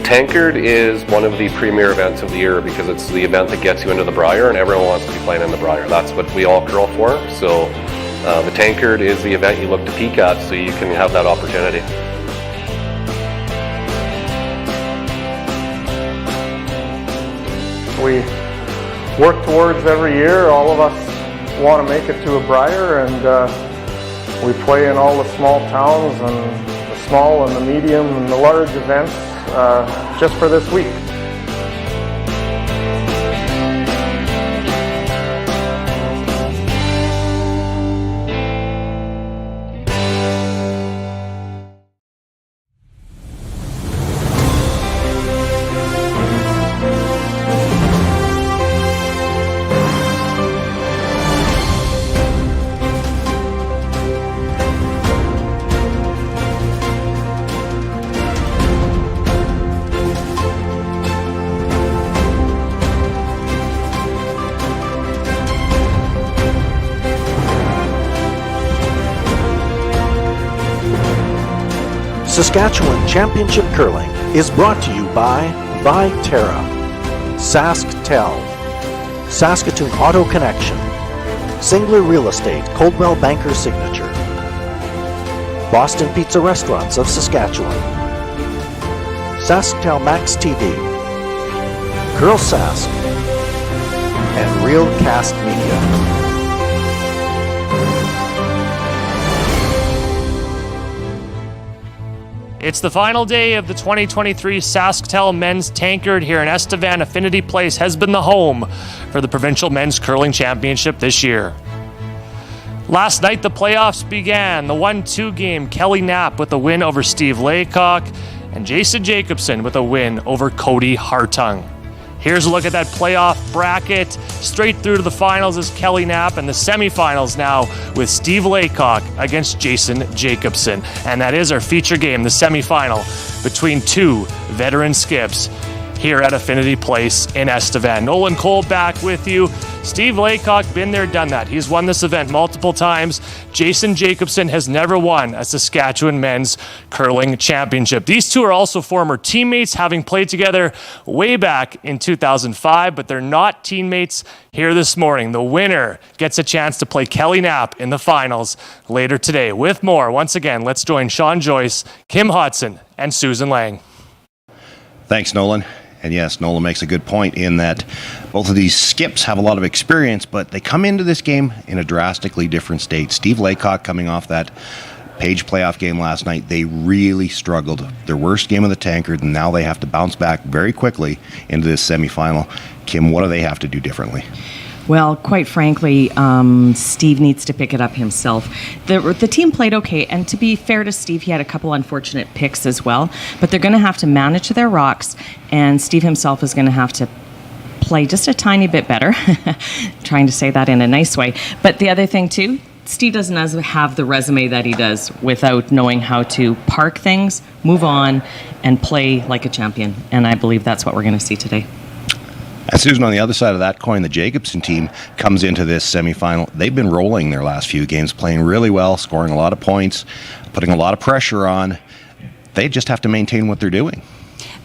Tankard is one of the premier events of the year because it's the event that gets you into the Brier, and everyone wants to be playing in the Brier. That's what we all curl for. So the Tankard is the event you look to peak at so you can have that opportunity. We work towards every year. All of us want to make it to a Brier, and we play in all the small towns and the small and the medium and the large events just for this week. Saskatchewan Championship Curling is brought to you by Viterra, SaskTel, Saskatoon Auto Connection, Singler Real Estate, Coldwell Banker Signature, Boston Pizza Restaurants of Saskatchewan, SaskTel Max TV, Curl Sask, and Real Cast Media. It's the final day of the 2023 SaskTel Men's Tankard here in Estevan. Affinity Place has been the home for the Provincial Men's Curling Championship this year. Last night, the playoffs began. The 1-2 game, Kelly Knapp with a win over Steve Laycock, and Jason Jacobson with a win over Cody Hartung. Here's a look at that playoff bracket. Straight through to the finals is Kelly Knapp, and the semifinals now with Steve Laycock against Jason Jacobson. And that is our feature game, the semifinal between two veteran skips here at Affinity Place in Estevan. Nolan Cole back with you. Steve Laycock, been there, done that. He's won this event multiple times. Jason Jacobson has never won a Saskatchewan Men's Curling Championship. These two are also former teammates, having played together way back in 2005, but they're not teammates here this morning. The winner gets a chance to play Kelly Knapp in the finals later today. With more, once again, let's join Sean Joyce, Kim Hodson, and Susan Lang. Thanks, Nolan. And yes, Nolan makes a good point in that both of these skips have a lot of experience, but they come into this game in a drastically different state. Steve Laycock coming off that Page playoff game last night, they really struggled. Their worst game of the Tankard, and now they have to bounce back very quickly into this semifinal. Kim, what do they have to do differently? Well, quite frankly, Steve needs to pick it up himself. The team played okay, and to be fair to Steve, he had a couple unfortunate picks as well, but they're going to have to manage their rocks, and Steve himself is going to have to play just a tiny bit better. Trying to say that in a nice way. But the other thing, too, Steve doesn't have the resume that he does without knowing how to park things, move on, and play like a champion, and I believe that's what we're going to see today. Susan, on the other side of that coin, the Jacobson team comes into this semifinal. They've been rolling their last few games, playing really well, scoring a lot of points, putting a lot of pressure on. They just have to maintain what they're doing.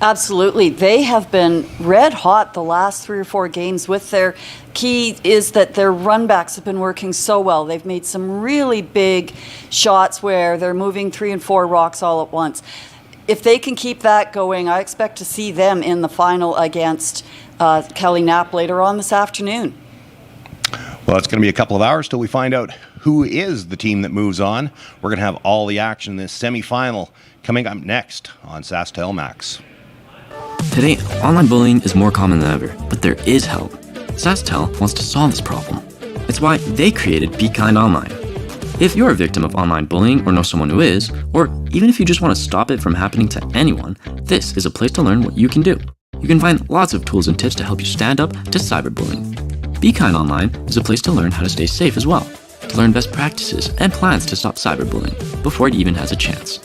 Absolutely. They have been red hot the last 3 or 4 games. With their key is that their run backs have been working so well. They've made some really big shots where they're moving 3 and 4 rocks all at once. If they can keep that going, I expect to see them in the final against Kelly Knapp later on this afternoon. Well, it's going to be a couple of hours till we find out who is the team that moves on. We're going to have all the action in this semifinal coming up next on SaskTel Max. Today, online bullying is more common than ever, but there is help. SaskTel wants to solve this problem. It's why they created Be Kind Online. If you're a victim of online bullying or know someone who is, or even if you just want to stop it from happening to anyone, this is a place to learn what you can do. You can find lots of tools and tips to help you stand up to cyberbullying. Be Kind Online is a place to learn how to stay safe as well, to learn best practices and plans to stop cyberbullying before it even has a chance.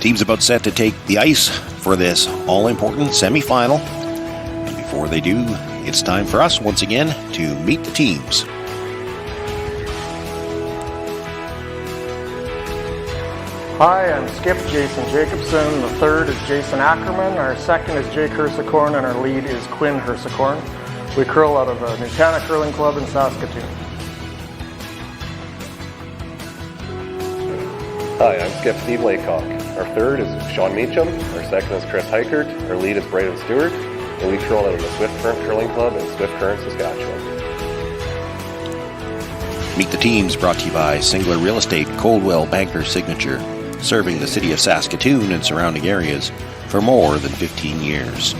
Team's about set to take the ice for this all-important semifinal. And before they do, it's time for us once again to meet the teams. Hi, I'm Skip Jason Jacobson. The third is Jason Ackerman. Our second is Jake Hersicorn, and our lead is Quinn Hersicorn. We curl out of the Nutana Curling Club in Saskatoon. Hi, I'm Skip Steve Laycock. Our third is Sean Meacham. Our second is Chris Heikert. Our lead is Braden Stewart. And we curl out of the Swift Current Curling Club in Swift Current, Saskatchewan. Meet the teams brought to you by Singular Real Estate Coldwell Banker Signature, serving the city of Saskatoon and surrounding areas for more than 15 years.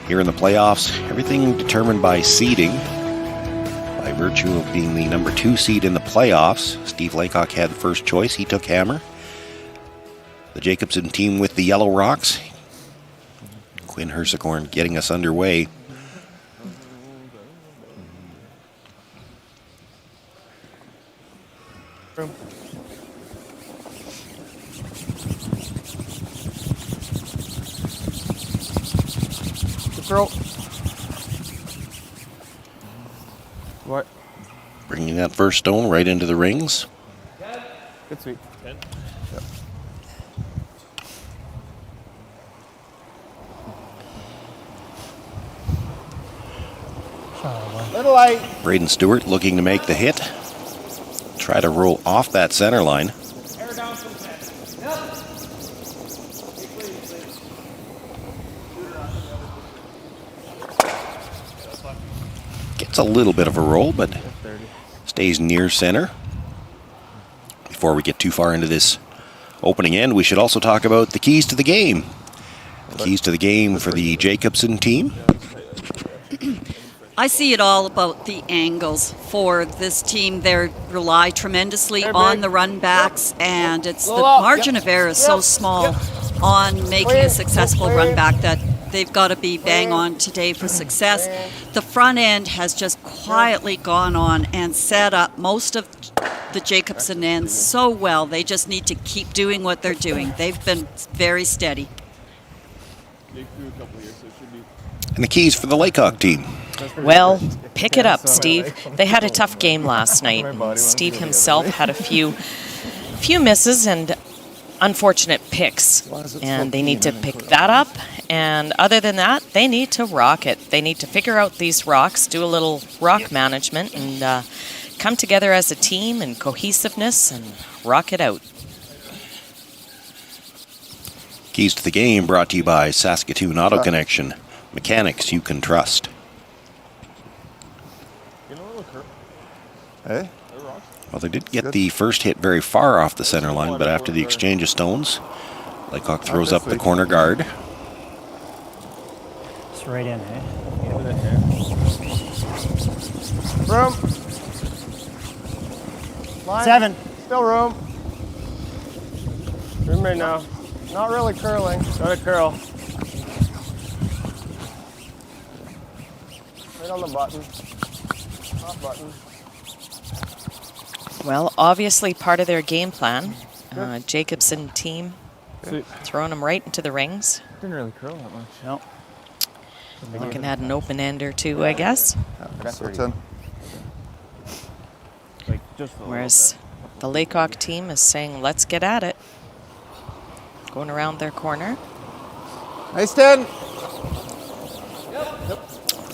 Here in the playoffs, everything determined by seeding. By virtue of being the number 2 seed in the playoffs, Steve Laycock had the first choice. He took Hammer. The Jacobson team with the Yellow Rocks. Quinn Hersicorn getting us underway. Girl. What? Bringing that first stone right into the rings. Good sweep. Yep. Little light. Braden Stewart looking to make the hit. Try to roll off that center line. Air down some 10. Gets a little bit of a roll, but stays near center. Before we get too far into this opening end, we should also talk about the keys to the game. The keys to the game for the Jacobson team. I see it all about the angles for this team. They rely tremendously on the run backs, and it's the margin of error is so small on making a successful run back that they've got to be bang on today for success. The front end has just quietly gone on and set up most of the Jacobson ends so well. They just need to keep doing what they're doing. They've been very steady. And the keys for the Laycock team. Well, pick it up, Steve. They had a tough game last night. Steve himself had a few misses and unfortunate picks, and they need to pick that up. And other than that, they need to rock it. They need to figure out these rocks, do a little rock management, and come together as a team and cohesiveness and rock it out. Keys to the game brought to you by Saskatoon Auto Connection. Mechanics you can trust. Hey? Well, they didn't get the first hit very far off the center line, but after the exchange of stones, Laycock throws up the corner guard. It's right in, eh? Room. Line. 7. Still room. Room right now. Not really curling. Got to curl. Right on the button. Off button. Well, obviously part of their game plan. Jacobson team throwing them right into the rings. Didn't really curl that much. No. Looking at an open end or two, I guess. Whereas the Laycock team is saying, let's get at it. Going around their corner. Nice 10.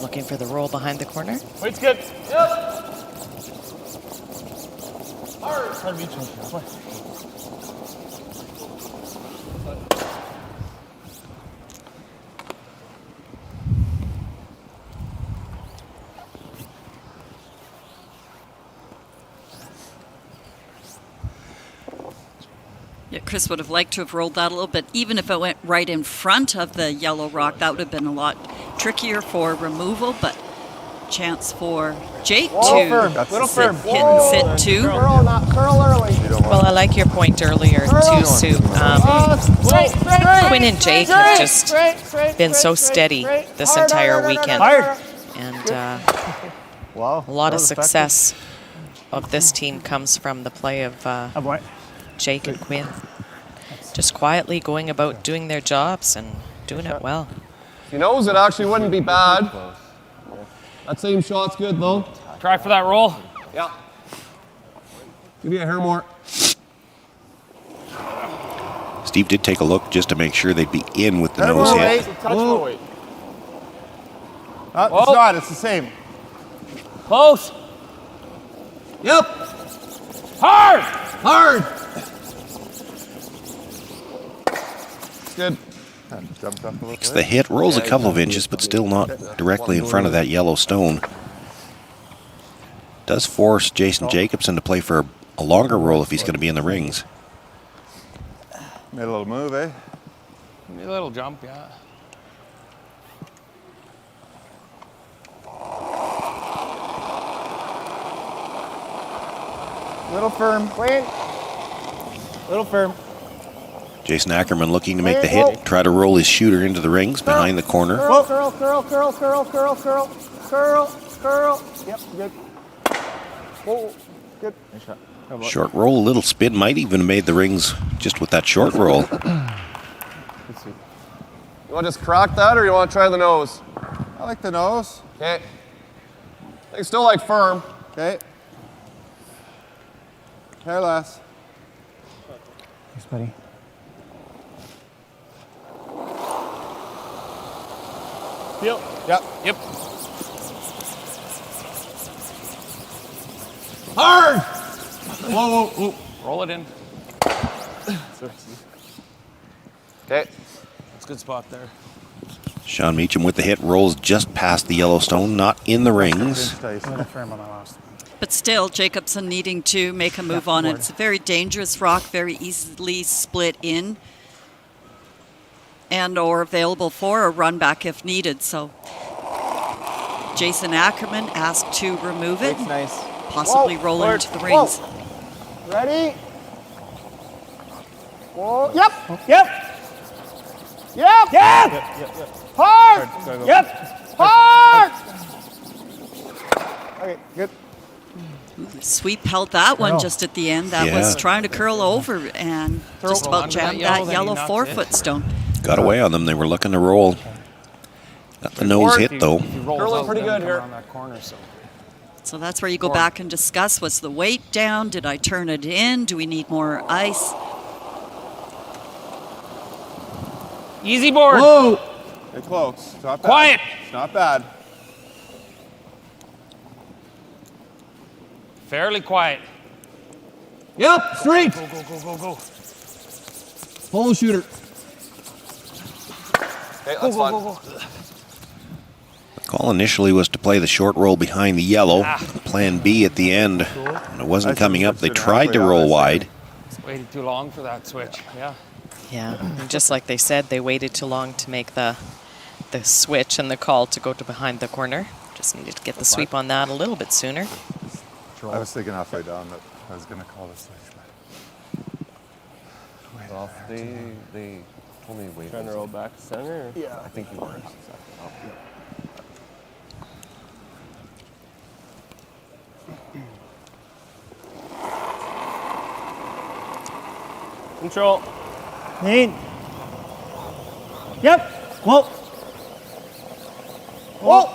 Looking for the roll behind the corner. Wait's good. Yep. Yeah, Chris would have liked to have rolled that a little bit. Even if it went right in front of the yellow rock, that would have been a lot trickier for removal, but chance for Jake to hit and sit too. Curl, not curl early. Well, I like your point earlier too, Sue. Quinn and Jake have just been so steady this entire weekend. And a lot of success of this team comes from the play of Jake and Quinn. Just quietly going about doing their jobs and doing it well. He knows it actually wouldn't be bad. That same shot's good though. Try for that roll. Yeah. Give you a hair more. Steve did take a look just to make sure they'd be in with the nose hit. Touch more weight. It's not. It's the same. Close. Yep. Hard. Hard. Good. Makes the hit, rolls a couple of inches, but still not directly in front of that yellow stone. Does force Jason Jacobson to play for a longer roll if he's going to be in the rings. Made a little move, eh? A little jump, yeah. Little firm. Wait. Little firm. Jason Ackerman looking to make the hit, try to roll his shooter into the rings behind the corner. Curl, curl, curl, curl, curl, curl, curl, curl, curl. Yep, good. Whoa, good. Nice shot. Short roll, a little spin, might even have made the rings just with that short roll. You want to just crack that or you want to try the nose? I like the nose. Okay. I still like firm. Okay. Hair less. Thanks, buddy. Feel. Yep. Yep. Hard! Whoa, whoa, whoa. Roll it in. Okay. That's a good spot there. Sean Meacham with the hit, rolls just past the Yellowstone, not in the rings. But still, Jacobson needing to make a move on it. It's a very dangerous rock, very easily split in and or available for a run back if needed. So Jason Ackerman asked to remove it, Nice. possibly roll into the rings. Whoa. Ready? Whoa. Yep. Yep. Yep. Yep. Hard. Yep. Hard. Okay, good. Sweep held that one just at the end. That was trying to curl over and just about jammed that yellow forefoot stone. Got away on them, they were looking to roll. Got the nose hit though. Curling pretty good here. So that's where you go back and discuss, was the weight down? Did I turn it in? Do we need more ice? Easy board. Whoa! Get close. It's not bad. Quiet. It's not bad. Fairly quiet. Yep, straight. Go, go, go, go, go. Polo shooter. Okay, that's fine. The call initially was to play the short roll behind the yellow. Plan B at the end. When it wasn't coming up, they tried to roll wide. Waited too long for that switch. Yeah. Yeah, and just like they said, they waited too long to make the switch and the call to go to behind the corner. Just needed to get the sweep on that a little bit sooner. I was thinking halfway down that I was going to call this switch. Well, they told me wait. Trying to roll back to center? Yeah. I think you were. Control. Lean. Yep. Whoa. Whoa.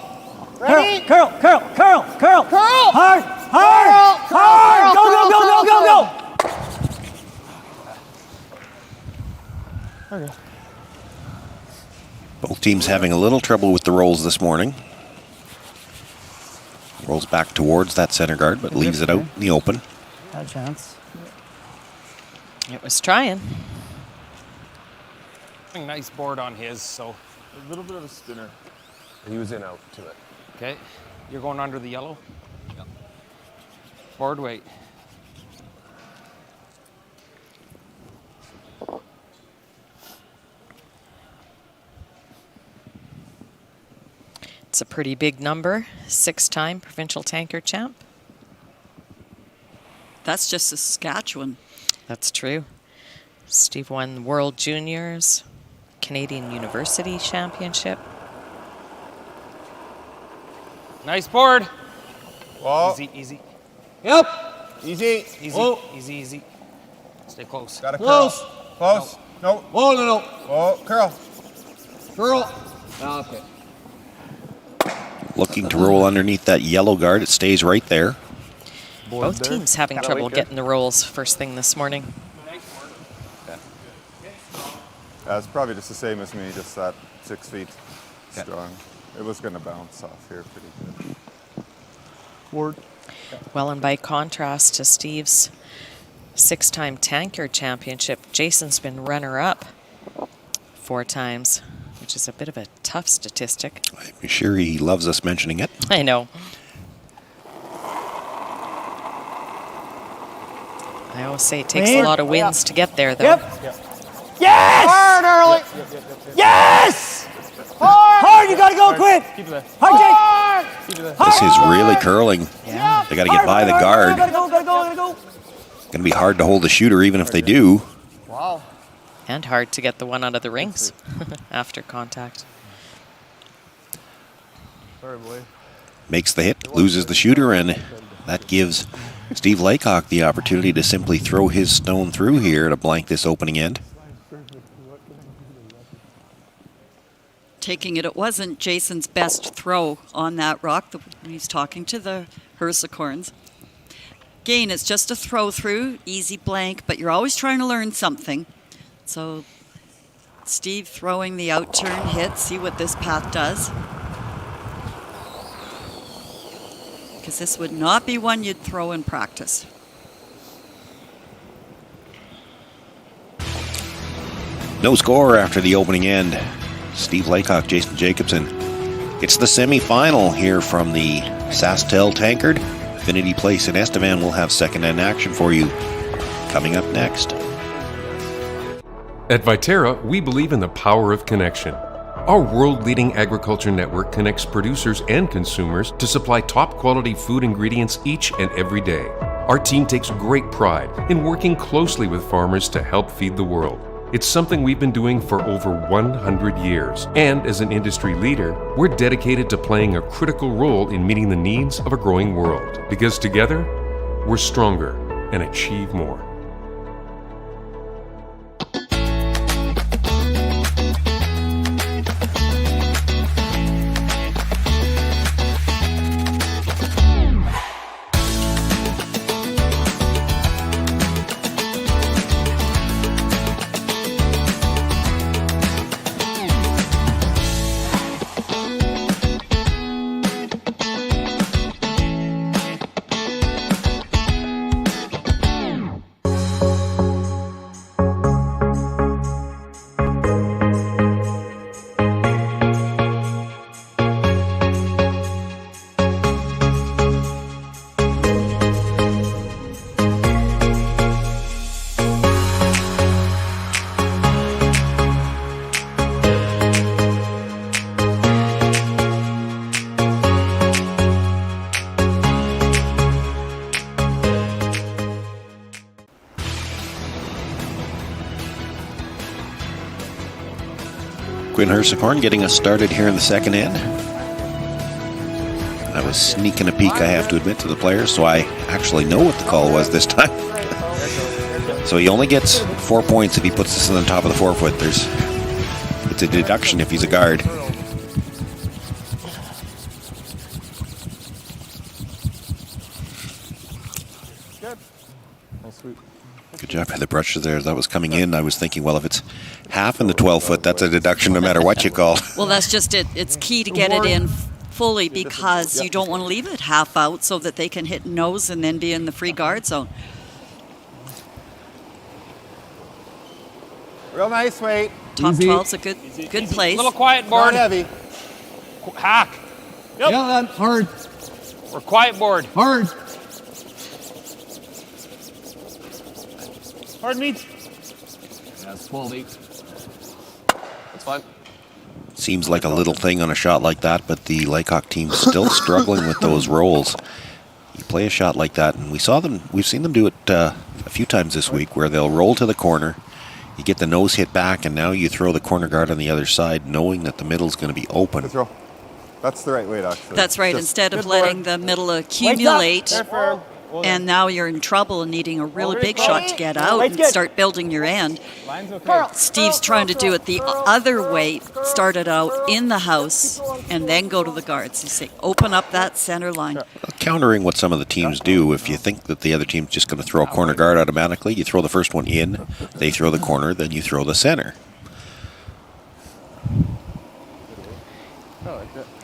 Ready? Curl, curl, curl, curl. Curl. Hard, hard, hard. Go, go, go, go, go, go. Okay. Both teams having a little trouble with the rolls this morning. Rolls back towards that center guard, but leaves it out in the open. Had a chance. It was trying. Nice board on his, so. A little bit of a spinner. He was in out to it. Okay. You're going under the yellow? Yep. Board weight. It's a pretty big number. 6-time provincial tankard champ. That's just Saskatchewan. That's true. Steve won World Juniors, Canadian University Championship. Nice board. Whoa. Easy, easy. Yep. Easy. Easy, Whoa. easy, easy. Stay close. Got to curl. Close. No. Oh, no. Oh, curl. Curl. Okay. Looking to roll underneath that yellow guard. It stays right there. Both teams having trouble getting the rolls first thing this morning. It's probably just the same as me, just that 6 feet strong. It was going to bounce off here pretty good. Ward. Well, and by contrast to Steve's 6-time Tankard championship, Jason's been runner-up 4 times, which is a bit of a tough statistic. I'm sure he loves us mentioning it. I know. I always say it takes a lot of wins to get there, though. Yes! Hard, early. Yes! Hard, you gotta go quick. Hard, Jake. This is really curling. Yeah. They got to get by the guard. Gotta go. Going to be hard to hold the shooter even if they do. Wow. And hard to get the one out of the rings after contact. Sorry, boy. Makes the hit, loses the shooter, and that gives Steve Laycock the opportunity to simply throw his stone through here to blank this opening end. Taking it wasn't Jason's best throw on that rock. He's talking to the Hersicorns. Again, it's just a throw through, easy blank, but you're always trying to learn something. So Steve throwing the out turn hit, see what this path does. Because this would not be one you'd throw in practice. No score after the opening end. Steve Laycock, Jason Jacobson. It's the semi-final here from the SaskTel Tankard. Affinity Place in Estevan will have second end action for you coming up next. At Viterra, we believe in the power of connection. Our world-leading agriculture network connects producers and consumers to supply top-quality food ingredients each and every day. Our team takes great pride in working closely with farmers to help feed the world. It's something we've been doing for over 100 years. And as an industry leader, we're dedicated to playing a critical role in meeting the needs of a growing world. Because together, we're stronger and achieve more. Quinn Hersicorn getting us started here in the second end. I was sneaking a peek, I have to admit, to the players, so I actually know what the call was this time. So he only gets 4 points if he puts this on the top of the forefoot. It's a deduction if he's a guard. Good job by the brushes there. That was coming in. I was thinking, well, if it's half in the 12-foot, that's a deduction no matter what you call. Well, that's just it. It's key to get it in fully because you don't want to leave it half out so that they can hit nose and then be in the free guard zone. Real nice weight. Top 12's a good place. Little quiet board. Not heavy. Hack. Yep. Yeah, that hard. Or quiet board. Hard. Hard meat. That's 12-8. That's fine. Seems like a little thing on a shot like that, but the Laycock team's still struggling with those rolls. You play a shot like that, and we've seen them do it a few times this week, where they'll roll to the corner, you get the nose hit back, and now you throw the corner guard on the other side, knowing that the middle's going to be open. Good throw. That's the right weight, actually. That's right. Instead of letting the middle accumulate. and now you're in trouble and needing a really big shot to get out and start building your end. Steve's trying to do it the other way, start it out in the house and then go to the guards. You say, open up that center line. Countering what some of the teams do, if you think that the other team's just going to throw a corner guard automatically, you throw the first one in, they throw the corner, then you throw the center.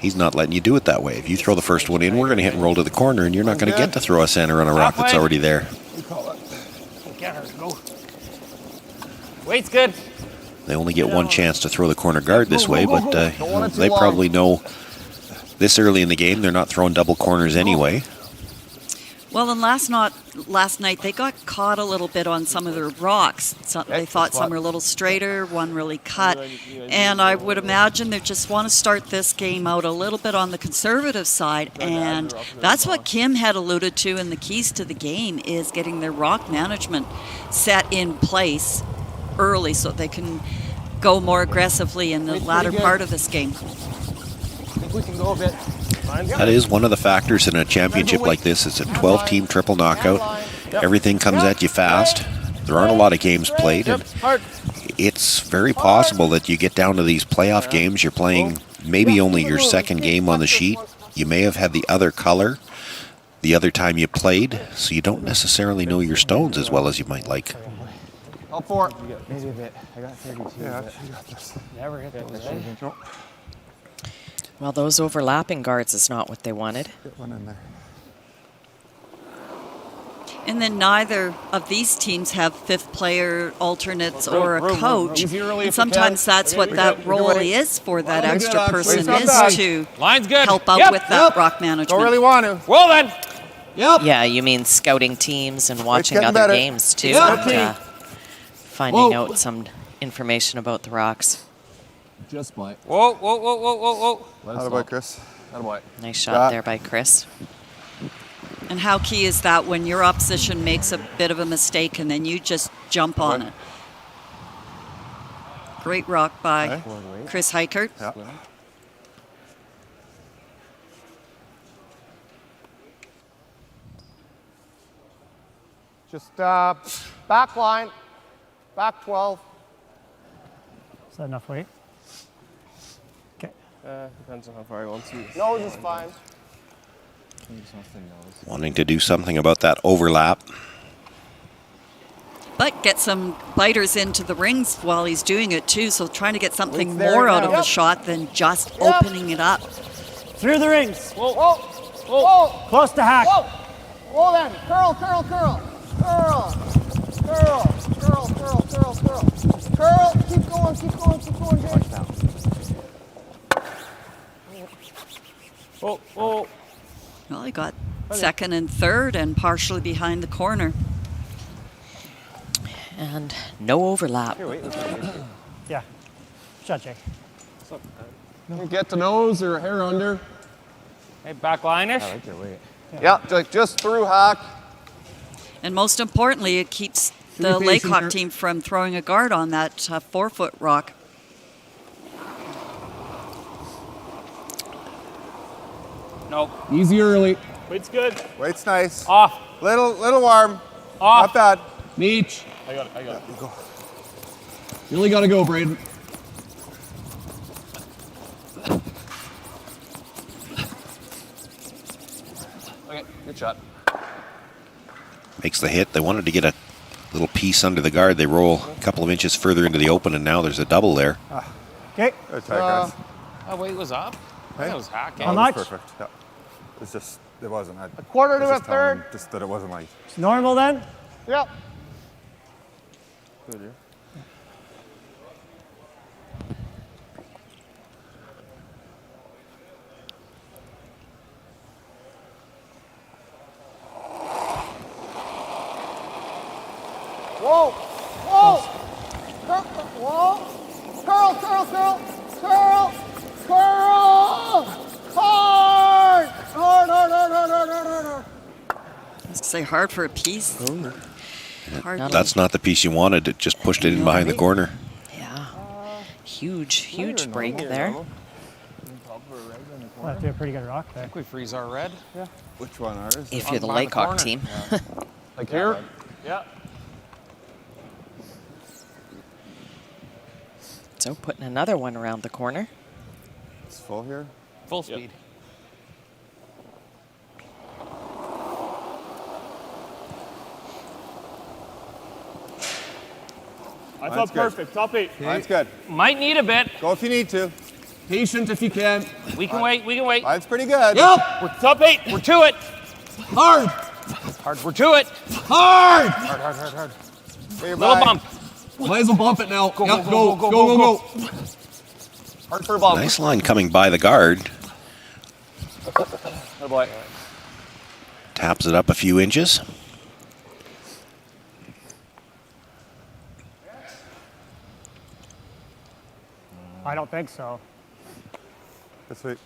He's not letting you do it that way. If you throw the first one in, we're going to hit and roll to the corner, and you're not going to get to throw a center on a rock that's already there. Weight's good. They only get one chance to throw the corner guard this way, but they probably know this early in the game they're not throwing double corners anyway. Well, and last night they got caught a little bit on some of their rocks. They thought some were a little straighter, one really cut. And I would imagine they just want to start this game out a little bit on the conservative side. And that's what Kim had alluded to in the keys to the game, is getting their rock management set in place early so they can go more aggressively in the latter part of this game. I think we can go a bit. That is one of the factors in a championship like this. It's a 12-team triple knockout. Everything comes at you fast. There aren't a lot of games played, and it's very possible that you get down to these playoff games, you're playing maybe only your second game on the sheet. You may have had the other color the other time you played, so you don't necessarily know your stones as well as you might like. Up for it. Maybe a bit. I got 32. Yeah, you got this. Never hit those, eh? Well, those overlapping guards is not what they wanted. Get one in there. And then neither of these teams have fifth player alternates or a coach. And sometimes that's what that role is for that extra person, is to help out with that rock management. Don't really want to. Well then. Yep. Yeah, you mean scouting teams and watching other games too. And, finding out some information about the rocks. Just by. Whoa, whoa, whoa, whoa, whoa, whoa. How about Chris? Nice shot there by Chris. And how key is that when your opposition makes a bit of a mistake and then you just jump on it? Great rock by Chris Heikert. Yeah. Just back line, back 12. Is that enough weight? Okay. Depends on how far I want to. Nose is fine. Wanting to do something about that overlap. But get some biters into the rings while he's doing it too, so trying to get something more out of the shot than just opening it up. Through the rings. Whoa, whoa, whoa. Close to hack. Whoa! Whoa then. Curl, curl, curl. Curl. Curl. Curl, curl, curl, curl. Curl. Keep going, keep going, keep going, Jake. Whoa, whoa. Well, he got second and third and partially behind the corner. And no overlap. Yeah. Shot, Jake. Get the nose or hair under. Hey, backline-ish. I like your weight. Yeah, just through hack. And most importantly, it keeps the Laycock team from throwing a guard on that 4-foot rock. Nope. Easy early. Weight's good. Weight's nice. Off. Little warm. Off. Not bad. Meech. I got it. You go. You really got to go, Braden. Okay, good shot. Makes the hit. They wanted to get a little piece under the guard. They roll a couple of inches further into the open, and now there's a double there. Okay. Good try, guys. Oh, weight was up. That was hacking. How much? Perfect. Yeah. It's just, it wasn't. A quarter to a third. Just that it wasn't light. It's normal then? Yep. Good, yeah. Whoa! Whoa! Curl! Whoa! Curl! Curl! Curl! Curl! Curl! Hard! Hard! Hard! Hard! Hard! Hard! Hard! Hard! I was gonna say hard for a piece. Hard. That's not the piece you wanted. It just pushed it in behind the corner. Yeah. Huge break there. That'd be a pretty good rock I there. think we freeze our red. Yeah. Which one, ours? If you're the by the Laycock corner. team. Like here? Yeah. So putting another one around the corner. It's full here. Full speed. I Mine's felt good. perfect. Top 8. Mine's good. Might need a bit. Go if you need to. Patient if you can. We can wait. We can wait. Mine's pretty good. Yep. We're top 8. We're to it. Hard. Hard. We're to it. Hard. Hard, hard, hard, hard. Hey, Little bye. bump. Might as well bump it now. Go, Yep, go, go, go, go, go. Hard for a bump. Nice line coming by the guard. Oh boy. Taps it up a few inches. I don't think so. That's sweet.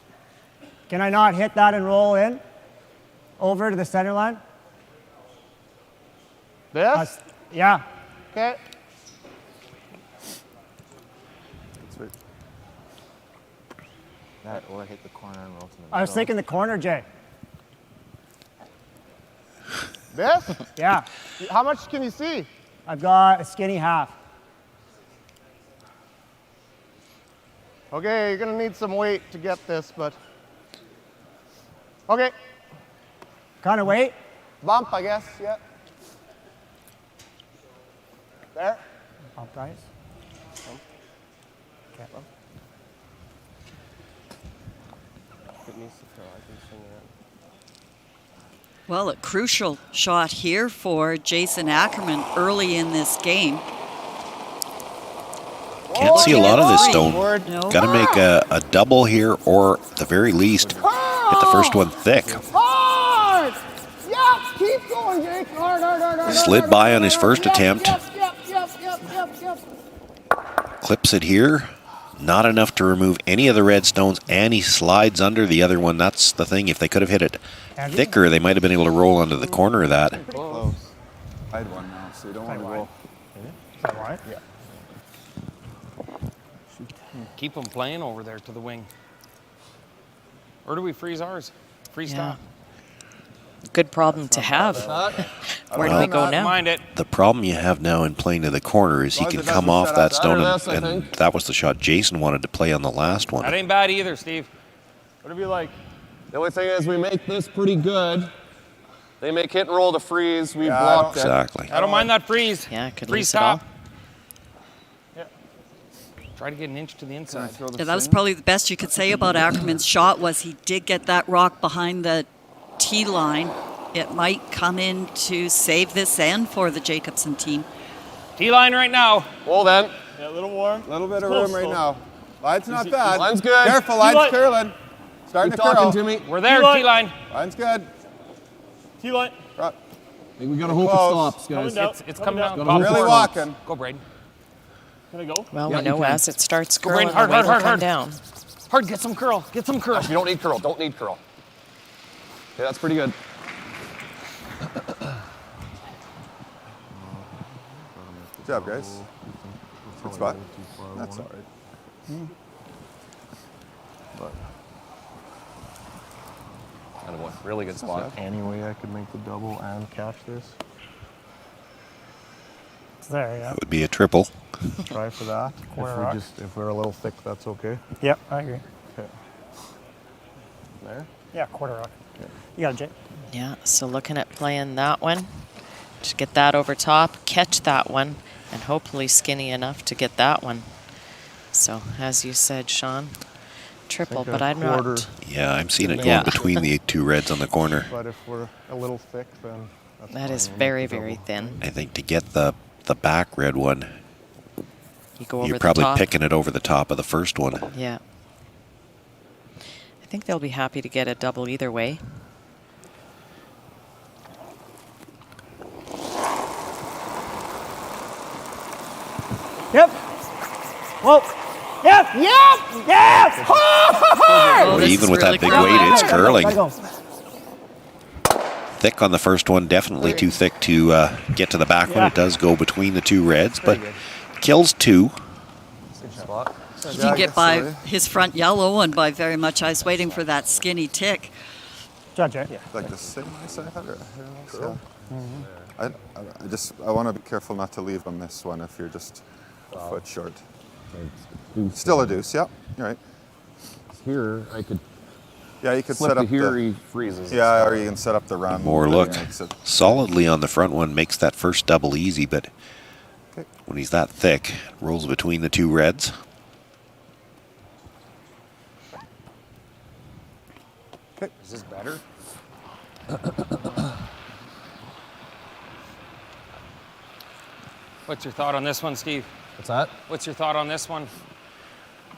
Can I not hit that and roll in? Over to the center line? This? Yeah. Okay. That's sweet. That or hit the corner and roll to the middle. I was thinking the corner, Jay. This? Yeah. How much can you see? I've got a skinny half. Okay, you're gonna need some weight to get this, but okay. Kind of weight? Bump, I guess. Yeah. There. Bump, guys. Okay. It needs to fill. I can swing it in. Well, a crucial shot here for Jason Ackerman early in this game. Can't see a lot of this stone. No. Got to make a double here, or at the very least, hit the first one thick. Hard! Yep! Keep going, Jake. Hard, hard, hard, hard. Slid by on his first attempt. Yep. Clips it here. Not enough to remove any of the red stones, and he slides under the other one. That's the thing. If they could have hit it thicker, they might have been able to roll onto the corner of that. Close. I had one now, so you don't want to roll. Is that right? Yeah. Keep them playing over there to the wing. Or do we freeze ours? Freeze Yeah. top. Good problem to have. Where do we go now? Mind it. The problem you have now in playing to the corner is he can come off that stone, and that was the shot Jason wanted to play on the last one. That ain't bad either, Steve. Whatever you like. The only thing is we make this pretty good. They make hit and roll to freeze. We blocked it. Exactly. I don't mind that freeze. Yeah, could Freeze lose it all. top. Yeah. Try to get an inch to the inside. Yeah, that was probably the best you could say about Ackerman's shot was he did get that rock behind the tee line. It might come in to save this end for the Jacobson team. Tee line right now. Well then. Yeah, a little warm. A little bit of room right now. Line's not bad. Line's good. Careful, line's curling. Starting Keep to curl. talking to me. We're there, Tee tee line. Line's good. T-line. Right. I think we gotta hope Close. it stops, guys. Coming down. It's coming down. Gotta hope Really it walking. Go, Braden. Can I go? Well, Yeah, we you know can. as it starts Go, curling, Braden. Hard, the weight hard, will hard, come hard. down. Hard, get some curl. Get some curl. You don't need curl. Don't need curl. Okay, that's pretty good. Good job, guys. Good spot. That's all right. Attaboy. Really good spot. Any way I could make the double and catch this? It's there, yeah. That would be a triple. Try for that. Corner rock. If we're a little thick, that's okay. Yep, I agree. Okay. There. Yeah, quarter rock. You got it, Jay. Yeah, so looking at playing that one. Just get that over top, catch that one, and hopefully skinny enough to get that one. So, as you said, Sean, triple, but I'm not. Yeah, I'm seeing it going Yeah. between the two reds on the corner. But if we're a little thick, then That is very, very thin. I think to get the back red one, You go over you're the probably top. picking it over the top of the first one. Yeah. I think they'll be happy to get a double either way. Yep. Whoa. Yep. Yep. Yes. Hard. Oh, this Even is with really that big curling. weight, it's Gotta go, curling. gotta go. Thick on the first one, definitely too thick to get to the back one. Yeah. It does go between the two reds, but kills two. He can get by his front yellow and by very much. I was waiting for that skinny tick. Judge, eh? Like the same as I had. I want to be careful not to leave on this one if you're just a foot short. Still a deuce, yeah. You're right. Here, I could. Yeah, you could flip set up here. He freezes. Yeah, or you can set up the run. More look solidly on the front one, makes that first double easy, but when he's that thick, rolls between the two reds. Okay. Is this better? What's your thought on this one, Steve? What's that? What's your thought on this one?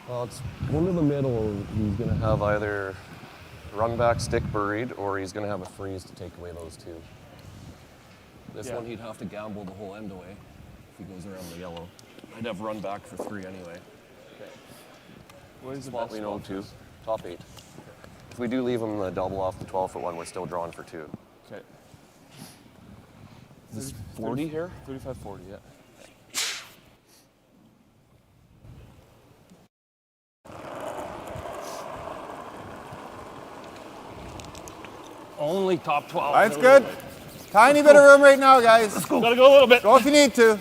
Well, it's one in the middle. He's going to have either run back stick buried, or he's going to have a freeze to take away those two. This one, he'd have to gamble the whole end away if he goes around the yellow. I'd have run back for 3 anyway. Okay. What is the spot best we know spot? 2, top 8. If we do leave him the double off the 12-foot one, we're still drawing for 2. Okay. Is this 40 here? 35-40, yeah. Only top 12. That's good. Tiny bit of room right now, guys. Let's go. Gotta go a little bit. Go if you need to.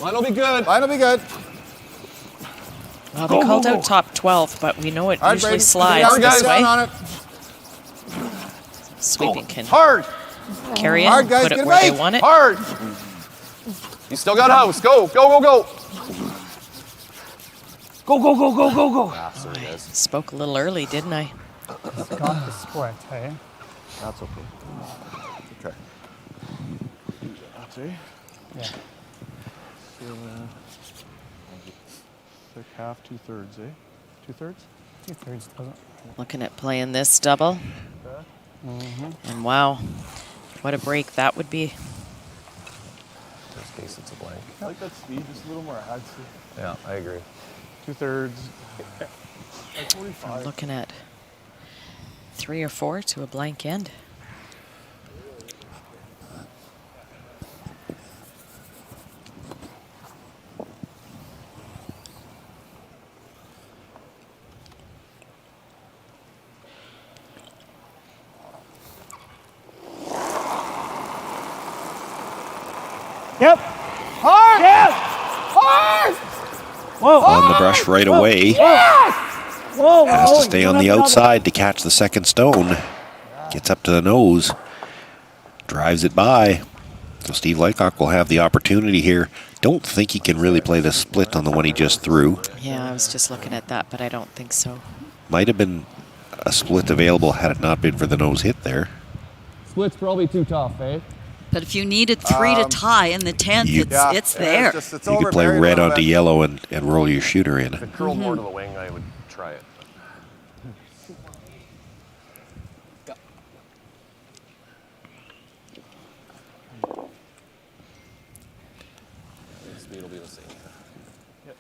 Line'll be good. Line'll be good. Well, they called out top 12, but we know it Hard, usually Brady. slides Down, this guys, way. down on it. Sweeping can Hard. carry in, Hard, guys, put it get where they right. want it. Hard. You still got house. Go, go, go, go. Go, go, go, go, go, go. Ah, sorry, guys. Spoke a little early, didn't I? Got the split, hey? That's okay. Okay. That's it. Yeah. So, thick half, 2/3, eh? 2/3? 2/3 doesn't. Looking at playing this double. And wow, what a break that would be. In this case, it's a blank. I like that speed, just a little more ads. Yeah, I agree. 2/3. Like I'm 45. looking at 3 or 4 to a blank end. Yep. Hard. Yes. Hard. Whoa. On the brush right away. Whoa. Has to stay on the outside to catch the second stone. Gets up to the nose. Drives it by. So Steve Laycock will have the opportunity here. Don't think he can really play the split on the one he just threw. Yeah, I was just looking at that, but I don't think so. Might have been a split available had it not been for the nose hit there. Split's probably too tough, eh? But if you needed 3 to tie in the 10th, it's there. It's You could play red onto yellow and roll your shooter in. If it curled more to the wing, I would try it. The speed will be the same. Yep.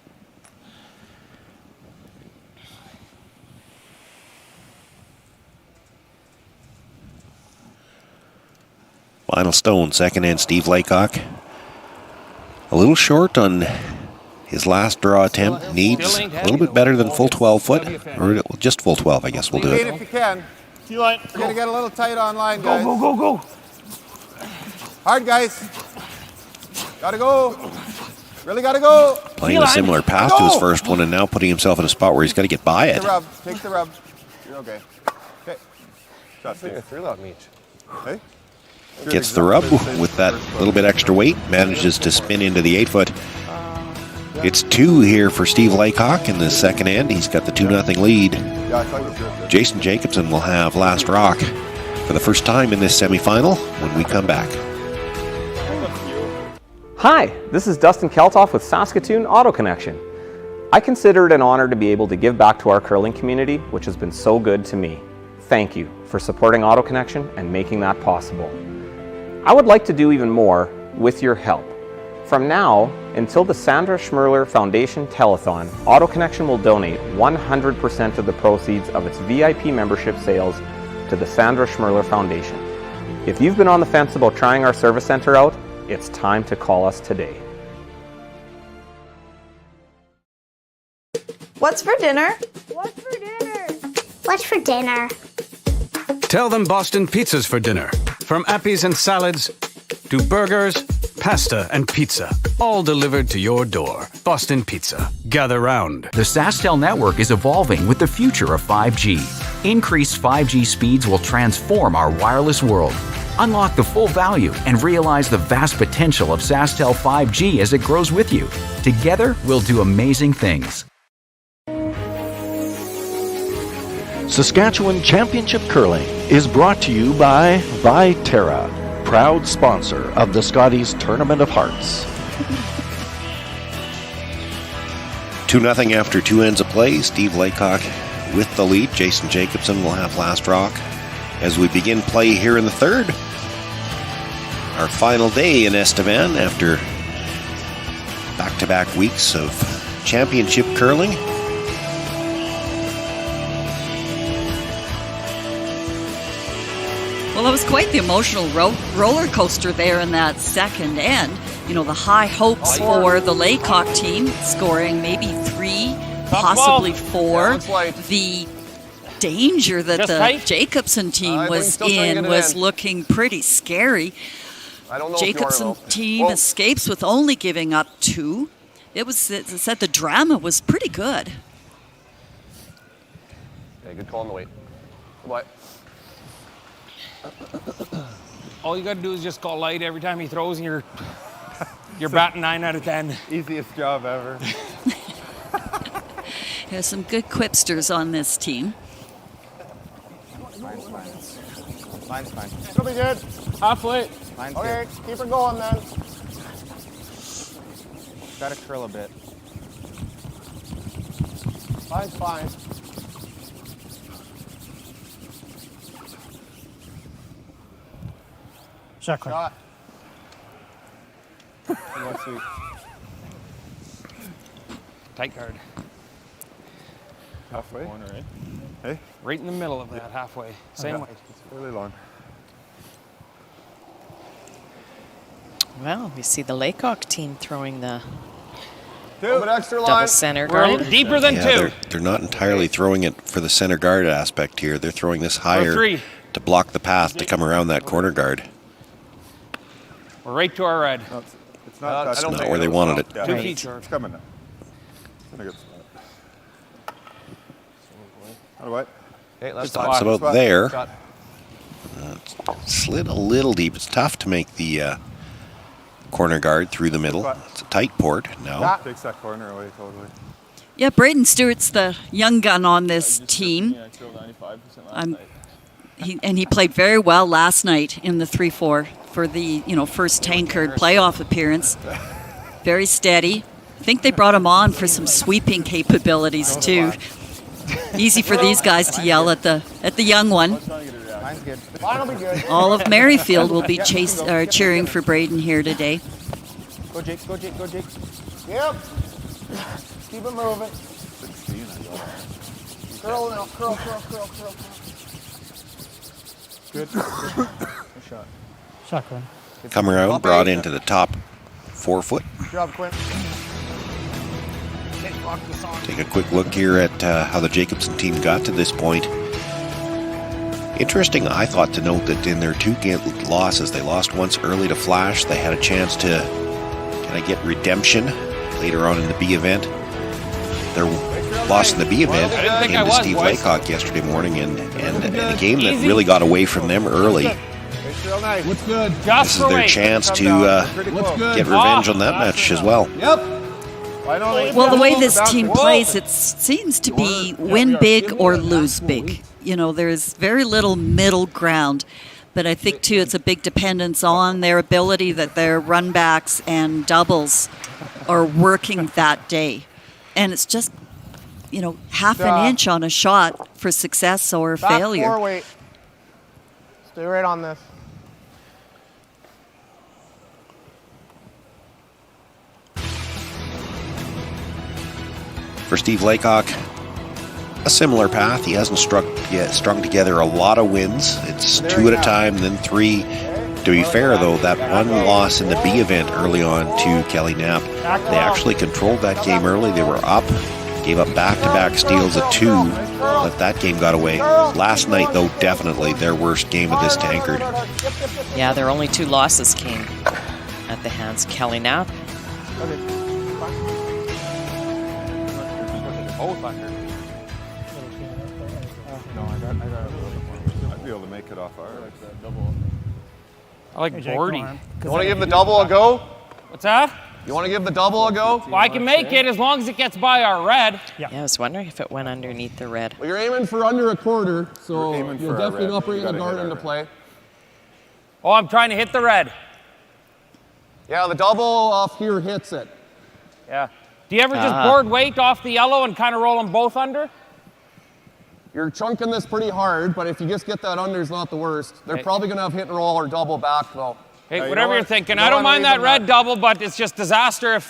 Final stone, second end, Steve Laycock. A little short on his last draw attempt. Needs a little bit better than full 12 foot. Or just full 12, I guess we'll do Lean it. if you can. T-line. You're going to get a little tight on line, guys. Go, go, go, go. Hard, guys. Gotta go. Really gotta go. Playing a similar pass to his first one and now putting himself in a spot where he's got to get by Take it. the rub. Take the rub. You're okay. Okay. Shot, I think I Steve. threw that meat. Hey. Gets the rub with that little bit extra weight. Manages to spin into the 8-foot. It's 2 here for Steve Laycock in the second end. He's got the 2-0 lead. Yeah, I thought you were good. Jason Jacobson will have last rock for the first time in this semifinal when we come back. Hi, this is Dustin Keltoff with Saskatoon Auto Connection. I consider it an honor to be able to give back to our curling community, which has been so good to me. Thank you for supporting Auto Connection and making that possible. I would like to do even more with your help. From now until the Sandra Schmerler Foundation Telethon, Auto Connection will donate 100% of the proceeds of its VIP membership sales to the Sandra Schmerler Foundation. If you've been on the fence about trying our service center out, it's time to call us today. What's for dinner? What's for dinner? What's for dinner? Tell them Boston Pizza's for dinner. From appies and salads to burgers, pasta, and pizza. All delivered to your door. Boston Pizza. Gather round. The SaskTel network is evolving with the future of 5G. Increased 5G speeds will transform our wireless world. Unlock the full value and realize the vast potential of SaskTel 5G as it grows with you. Together, we'll do amazing things. Saskatchewan Championship Curling is brought to you by Viterra, proud sponsor of the Scotties Tournament of Hearts. 2-0 after 2 ends of play. Steve Laycock with the lead. Jason Jacobson will have last rock as we begin play here in the third. Our final day in Estevan after back-to-back weeks of championship curling. Well, it was quite the emotional roller coaster there in that second end. You know, the high hopes for the Laycock team, scoring maybe 3, possibly 4. The danger that the Jacobson team was in was looking pretty scary. Jacobson team escapes with only giving up 2. It was, as I said, the drama was pretty good. Okay, good call on the weight. Goodbye. All you got to do is just call light every time he throws, and you're batting 9 out of 10. Easiest job ever. There's some good quipsters on this team. Mine's fine. It'll be good. Halfway. Mine's okay, good. Keep it going then. Got to curl a bit. Mine's fine. Shot. Tankard. Halfway. Corner, eh? Hey? Right in the middle of that, halfway. Same way. It's really long. Well, we see the Laycock team throwing the extra line. double center guard. Deeper than 2. They're not entirely throwing it for the center guard aspect here. They're throwing this higher to block the path to come around that corner guard. We're right to our red. No, it's not That's not where they wanted it. Yeah, 2 feet. It's coming now. It's in a good spot. All right. Okay, It's about there. Slid a little deep. It's tough to make the corner guard through the middle. It's a tight port now. Takes that corner away totally. Yeah, Braden Stewart's the young gun on this team. He played very well last night in the 3-4 for the first Tankard playoff appearance. Very steady. I think they brought him on for some sweeping capabilities too. Easy for these guys to yell at the young one. Mine's good. Mine'll be good. All of Merrifield will be cheering for Braden here today. Go Jake, go Jake, go Jake. Yep. Keep it moving. Curl now, curl. Good. Good shot. Shot, Quinn. Come around, brought into the top 4 foot. Good job, Quinn. Take a quick look here at how the Jacobson team got to this point. Interesting, I thought, to note that in their 2 losses, they lost once early to Flash. They had a chance to kind of get redemption later on in the B event. Their loss in the B event came to Steve Laycock yesterday morning, and a game that really got away from them early. What's good? This is their chance to get revenge on that match as well. Well, the way this team plays, it seems to be win big or lose big. There's very little middle ground. But I think, too, it's a big dependence on their ability that their runbacks and doubles are working that day. And it's just, half an inch on a shot for success or failure. Back 4 weight. Stay right on this. For Steve Laycock, a similar path. He hasn't strung together a lot of wins. It's 2 at a time, then 3. To be fair, though, that one loss in the B event early on to Kelly Knapp, they actually controlled that game early. They were up Gave up back-to-back steals of 2. Let that game got away. Last night, though, definitely their worst game of this Tankard. Yeah, their only 2 losses came at the hands of Kelly Knapp. I'd be able to make it off our. I like Bordy. You want to give the double a go? What's that? You want to give the double a go? Well, I can make it as long as it gets by our red. Yeah, I was wondering if it went underneath the red. Well, you're aiming for under a quarter, so you're definitely not bringing the guard into play. Oh, I'm trying to hit the red. Yeah, the double off here hits it. Yeah. Do you ever just board weight off the yellow and kind of roll them both under? You're chunking this pretty hard, but if you just get that under, it's not the worst. They're probably going to have hit and roll or double back, though. Hey, whatever you're thinking. I don't mind that red double, but it's just disaster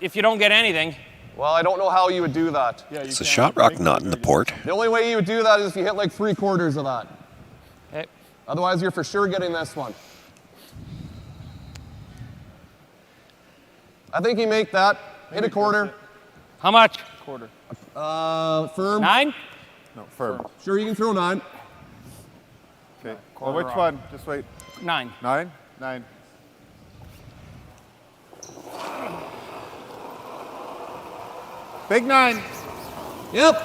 if you don't get anything. Well, I don't know how you would do that. It's a shot rock not in the port. The only way you would do that is if you hit like 3/4 of that. Okay. Otherwise, you're for sure getting this one. I think you make that. Hit a quarter. How much? Quarter. Firm. 9? No, firm. Sure, you can throw 9. Okay. Well, which one? Just wait. 9. 9? 9. Big 9. Yep.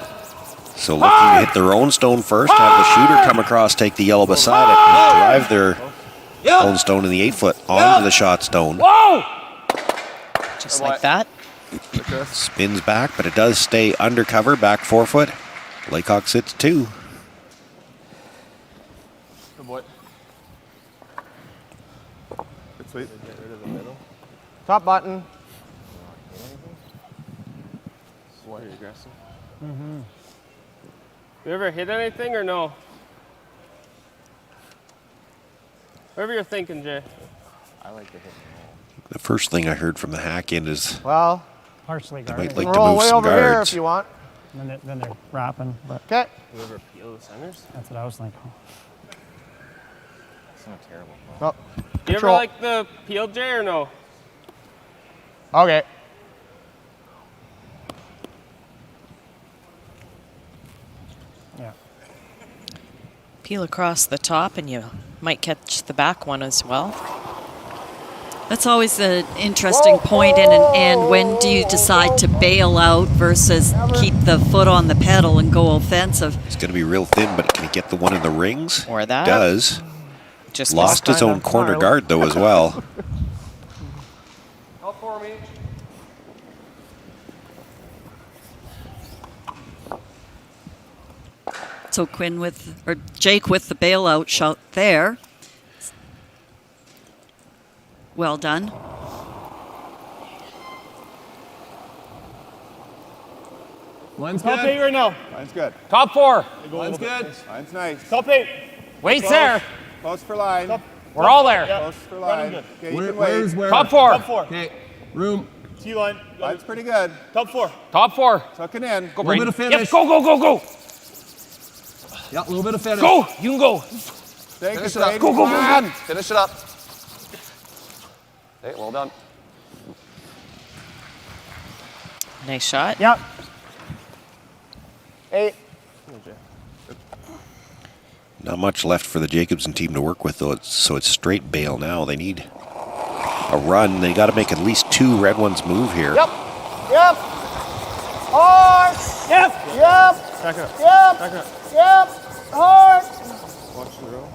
So looking to hit their own stone first, have the shooter come across, take the yellow beside it, and drive their own stone in the 8-foot onto the shot stone. Whoa! Just like that. Spins back, but it does stay undercover, back 4-foot. Laycock sits 2. Good boy. Good sweep. Get rid of the middle. Top button. Why are you aggressive? Mm-hmm. You ever hit anything or no? Whatever you're thinking, Jay. I like to hit The first thing I heard from the hack end is Well, partially they guarded. might like to Roll move way some over here guards. if you want. And then they're wrapping. Okay. Do you ever peel the centers? That's what I was thinking. It's not terrible. Oh, Do you ever control. like the peel, Jay, or no? Okay. Yeah. Peel across the top and you might catch the back one as well. That's always an interesting point in an end. When do you decide to bail out versus keep the foot on the pedal and go offensive? It's going to be real thin, but can he get the one in the rings? Or that. Does. Just Lost his own corner guard, though, as well. Help for me. So Jake with the bailout shot there. Well done. Line's Top good. 8 or no? Line's good. Top 4. Line's good. Line's nice. Top 8. Wait's Close. there. Close for line. We're all there. Close for line. Okay, you can Where's wait. where? Top 4. Top 4. Okay. Room. T-line. Line's pretty good. Top 4. Top 4. Tucking in. Go, Little Brayden. bit of finish. Yep, go. Yeah, a little bit of finish. Go. You can go. Thank Finish you, it up. Brayden. Go, Come on. Finish it up. Okay, well done. Nice shot. Yep. 8. Not much left for the Jacobson team to work with, though. So it's straight bail now. They need a run. They got to make at least 2 red ones move here. Yep. Hard. Yep. Back up. Yep. Back up. Yep. Hard. Watch the row.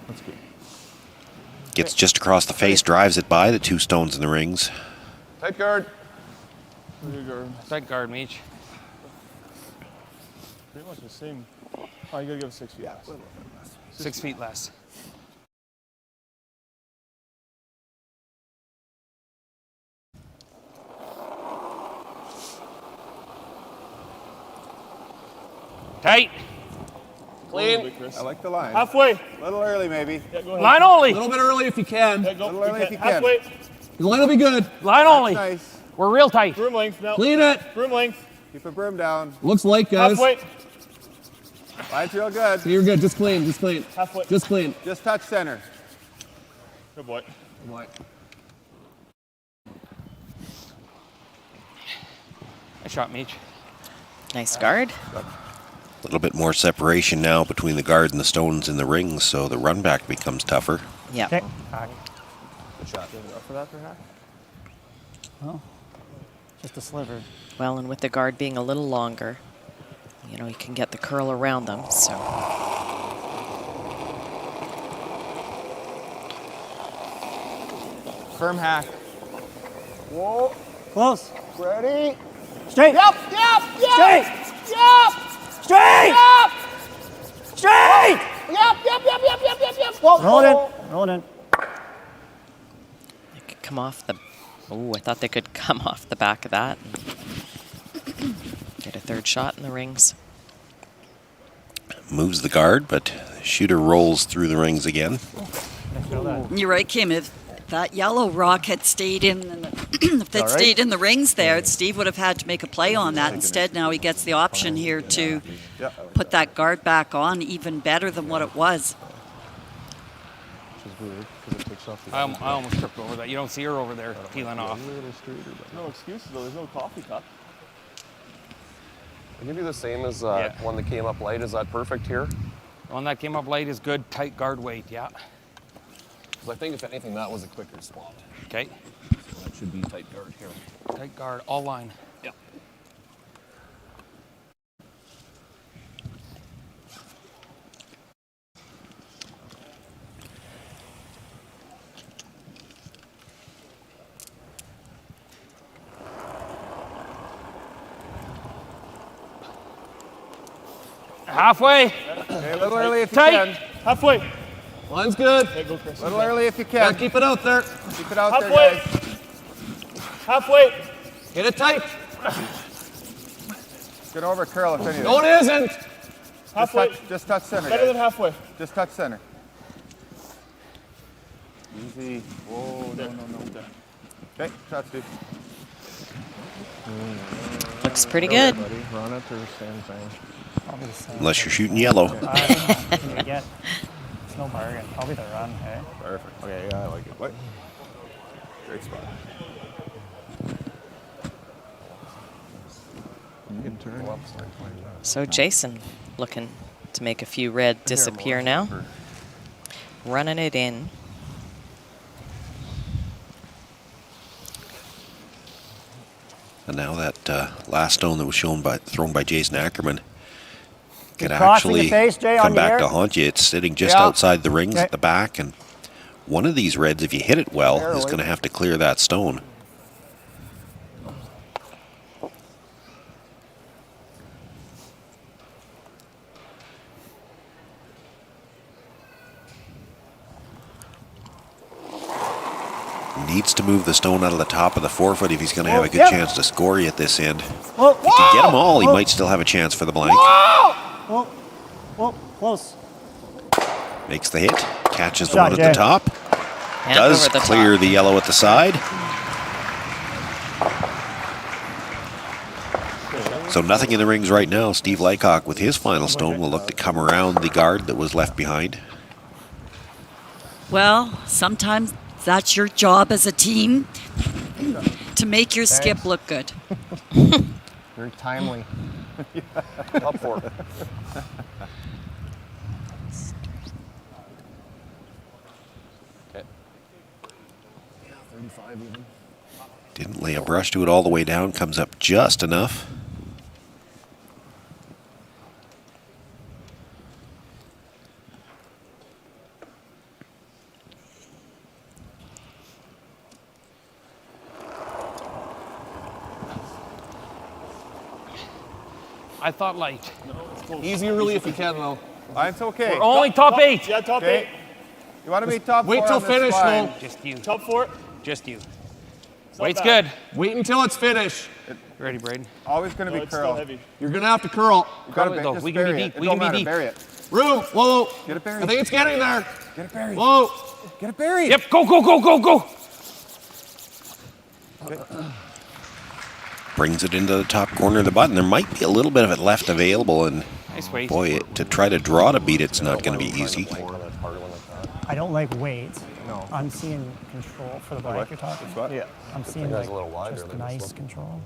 That's good. Gets just across the face, drives it by the 2 stones in the rings. Tight guard. Tight guard, Meech. Pretty much the same. Oh, you gotta give 6 feet less. 6 feet less. Tight. Clean. I like the line. Halfway. A little early, maybe. Yeah, go ahead. Line only. A little bit early if you can. Yeah, go. Little early if you can. Halfway. The line will be good. Line only. Nice. We're real tight. Broom length now. Clean it. Broom length. Keep the broom down. Looks like, guys. Halfway. Line's real good. You're good. Just clean. Halfway. Just clean. Just touch center. Good boy. Boy. I shot Meach. Nice guard. A little bit more separation now between the guard and the stones in the rings, so the run back becomes tougher. Yeah. Okay. Good shot. Up for that for Hack? Well, just a sliver. Well, and with the guard being a little longer, you know, you can get the curl around them, so. Firm Hack. Whoa. Close. Ready? Straight. Yep, yep, yep. Straight. Yep. Straight. Yep. Straight. Yep, yep, yep, yep, yep, yep, yep. Whoa, Roll it whoa. in. Roll it in. They could come off the. Oh, I thought they could come off the back of that and get a third shot in the rings. Moves the guard, but shooter rolls through the rings again. You're right, Kim. If that yellow rock had stayed in, if it stayed in the rings there, Steve would have had to make a play on that. Instead, now he gets the option here to put that guard back on even better than what it was. Which is weird because it takes off the. I almost tripped over that. You don't see her over there peeling off. No excuses though. There's no coffee cup. I give you the same as one that came up light. Is that perfect here? The one that came up light is good, tight guard weight, yeah. Because I think if anything, that was a quicker spot. Okay. So that should be tight guard here. Tight guard, all line. Yep. Halfway. Okay, a little early if you Tight. can. Halfway. Line's good. Okay, go, Chris. A little early if you Yeah, can. keep it out there. Keep it out Halfway. there, guys. Halfway. Get it tight. Get over curl if anything. No, it isn't. Halfway. Just touch center, Better guys. than halfway. Just touch center. Easy. Whoa, no. Okay, shot, Steve. Looks pretty good. Run it or same thing. Probably the same. Unless you're shooting yellow. Can you get? It's no bargain. Probably the run, hey? Perfect. Okay, yeah, I like it. What? Great spot. You can turn. So Jason looking to make a few red disappear now. Running it in. And now that last stone that was thrown by Jason Ackerman could crossing the actually face, Jay, on come the back air. to haunt you. It's sitting just Yeah. outside the rings Okay. at the back, and one of these reds, if you hit it well, is going to have to clear that stone. Needs to move the stone out of the top of the 4-foot if he's going to have a good chance to score you at this end. Whoa, If he can get them all, he might still have a chance for the blank. Whoa, whoa, close. Makes the hit, catches the Shot, one at the Jay. top, And does over the clear top. the yellow at the side. So nothing in the rings right now. Steve Laycock with his final stone will look to come around the guard that was left behind. Well, sometimes that's your job as a team, to make your skip look good. Very timely. Up for it. Okay. Yeah, 35 even. Didn't lay a brush to it all the way down, comes up just enough. I thought light. Easy early if you can, though. It's okay. We're only top 8. Yeah, top Okay. 8. You want to be top Wait 4 till on this finish, line. though. Just you. Top 4. Just you. It's not Weight's bad. good. Wait until it's finished. Ready, Braden? Always going to No, be it's still curl. heavy. You're gonna have to curl. You gotta Curl it, though. just We can be bury deep. it. We It can don't be matter. deep. Bury it. Room. Whoa. Get it buried. I think it's getting there. Get it buried. Whoa. Get it buried. Yep, go, go, go, go, go. Brings it into the top corner of the button. There might be a little bit of it left available, and Nice weight. boy, to try to draw to beat it's not going to be easy. I don't like weight. No. I'm seeing control for the blank you're talking about. Yeah. I'm seeing guy's like a little wider just than nice this one. control.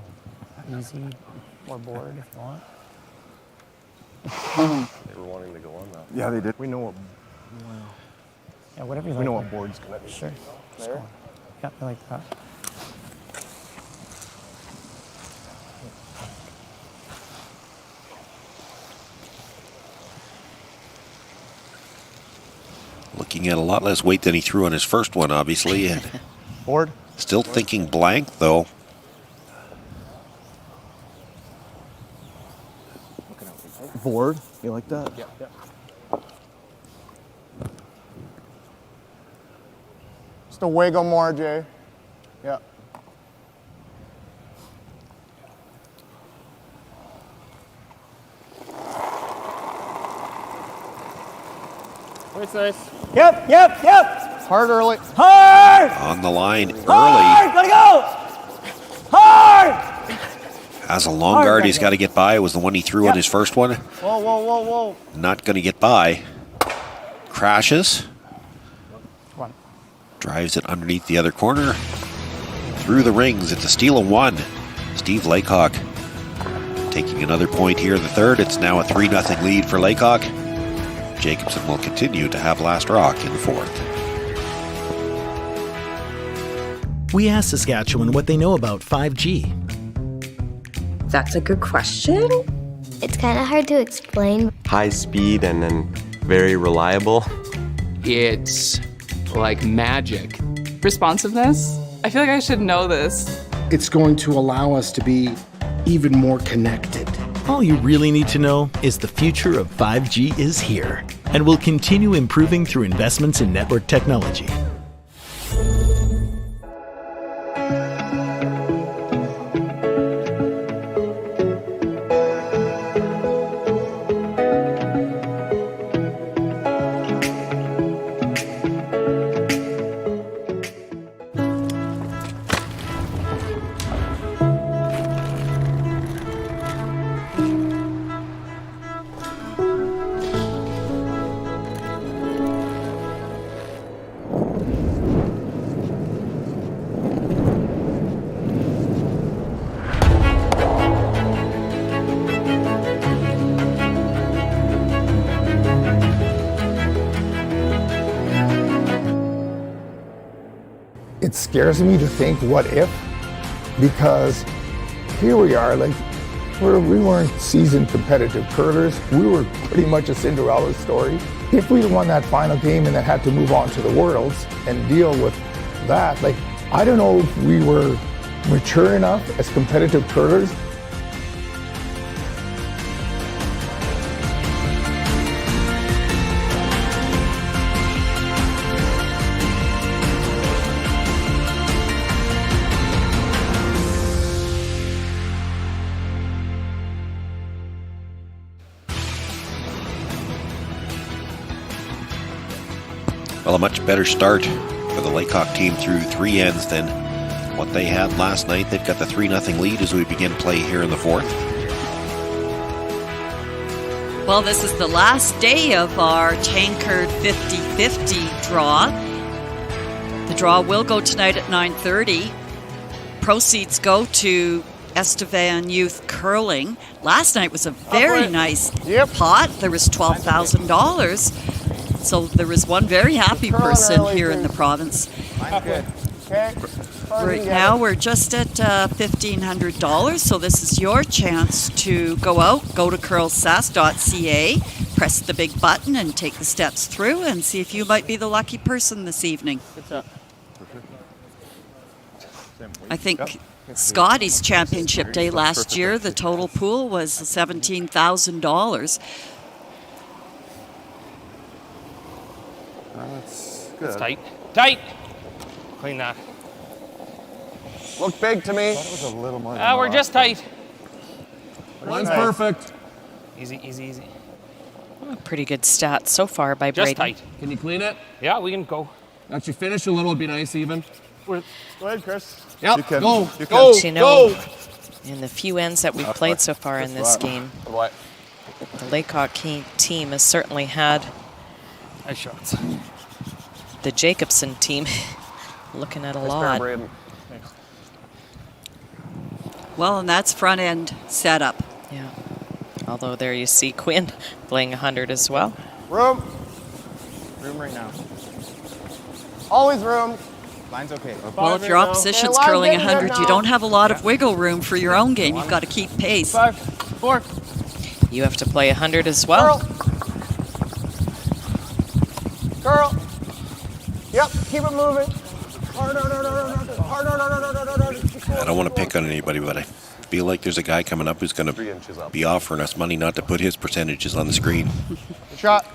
Easy or board if you want. They were wanting to go on that. Yeah, they did. We know what. Yeah, whatever you like. We know what board's gonna be. Sure. There. Yeah, I like that. Looking at a lot less weight than he threw on his first one, obviously. And board. Still thinking blank, though. Board. You like that? Yeah. Just a wiggle more, Jay. Yeah. It's nice. Yep. Hard early. Hard! On the line early. Hard! Gotta go! Hard! Has a long guard he's got to get by. It was the one he threw on his first one. Whoa. Not going to get by. Crashes. Come on. Drives it underneath the other corner. Through the rings. It's a steal of one. Steve Laycock taking another point here in the third. It's now a 3-0 lead for Laycock. Jacobson will continue to have last rock in the fourth. We asked Saskatchewan what they know about 5G. That's a good question. It's kind of hard to explain. High speed and then very reliable. It's like magic. Responsiveness? I feel like I should know this. It's going to allow us to be even more connected. All you really need to know is the future of 5G is here and will continue improving through investments in network technology. It scares me to think what if, because here we are, like we weren't seasoned competitive curlers. We were pretty much a Cinderella story. If we won that final game and then had to move on to the Worlds and deal with that, like I don't know if we were mature enough as competitive curlers. Well, a much better start for the Laycock team through three ends than what they had last night. They've got the 3-0 lead as we begin play here in the fourth. Well, this is the last day of our Tankard 50-50 draw. The draw will go tonight at 9:30. Proceeds go to Estevan Youth Curling. Last night was a very nice pot. There was $12,000. So there was one very happy person here in the province. Good. Okay. Right now we're just at $1,500. So this is your chance to go out, go to curlsask.ca, press the big button and take the steps through and see if you might be the lucky person this evening. I think Scotty's championship day last year, the total pool was $17,000. That's good. It's tight. Tight! Clean that. Looked big to me. That was a little more than We're just tight. Mine's perfect. Easy. Pretty good stats so far by Just Brady. tight. Can you clean it? Yeah, we can go. Actually, finish a little would be nice even. Go ahead, Chris. Yep, You can- go. you can- Go. You know, in the few ends that we've played so far in this game, What? the Laycock team has certainly had Nice shots. the Jacobson team looking at a lot. Well, and that's front end setup. Yeah. Although there you see Quinn playing 100 as well. Room. Room right now. Always room. Line's okay. Well, if your opposition's Okay, curling line's getting 100, good you now. don't have a lot of wiggle room for your own game. You've got to keep pace. 5, 4. You have to play 100 as well. Curl. Yep, keep it moving. Hard. I don't want to pick on anybody, but I feel like there's a guy coming up who's going to be offering us money not to put his percentages on the screen. Good shot.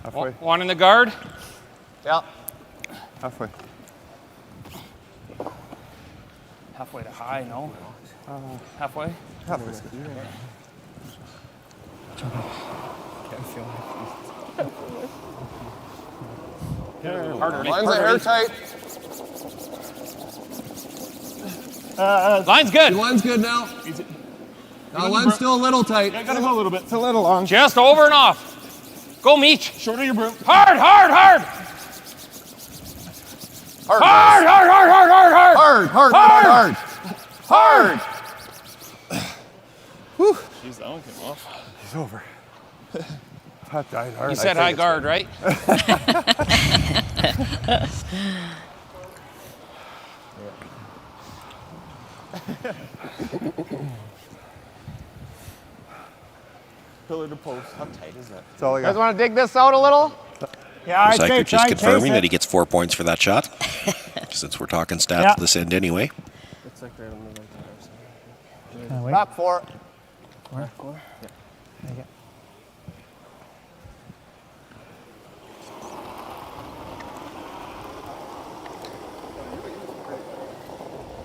Halfway. One in the guard. Yep. Halfway. Halfway to high, no? Halfway? Halfway. Harder. Line's a hair tight. Line's good. Line's good now. Now line's still a little tight. I gotta go a little bit. It's a little long. Just over and off. Go, Meech. Shorter your broom. Hard. Hard. Hard. Whew. Jeez, that one came off. He's over. That died hard. You said high guard, right? Pillar to post. How tight is that? That's all I You guys got. want to dig this out a little? Yeah, I'd say Syker try just and confirming chase that it. he gets 4 points for that shot, since we're talking stats Yeah. to this end anyway. It's like right on the right side. Back 4. Back 4? Yeah. Take it.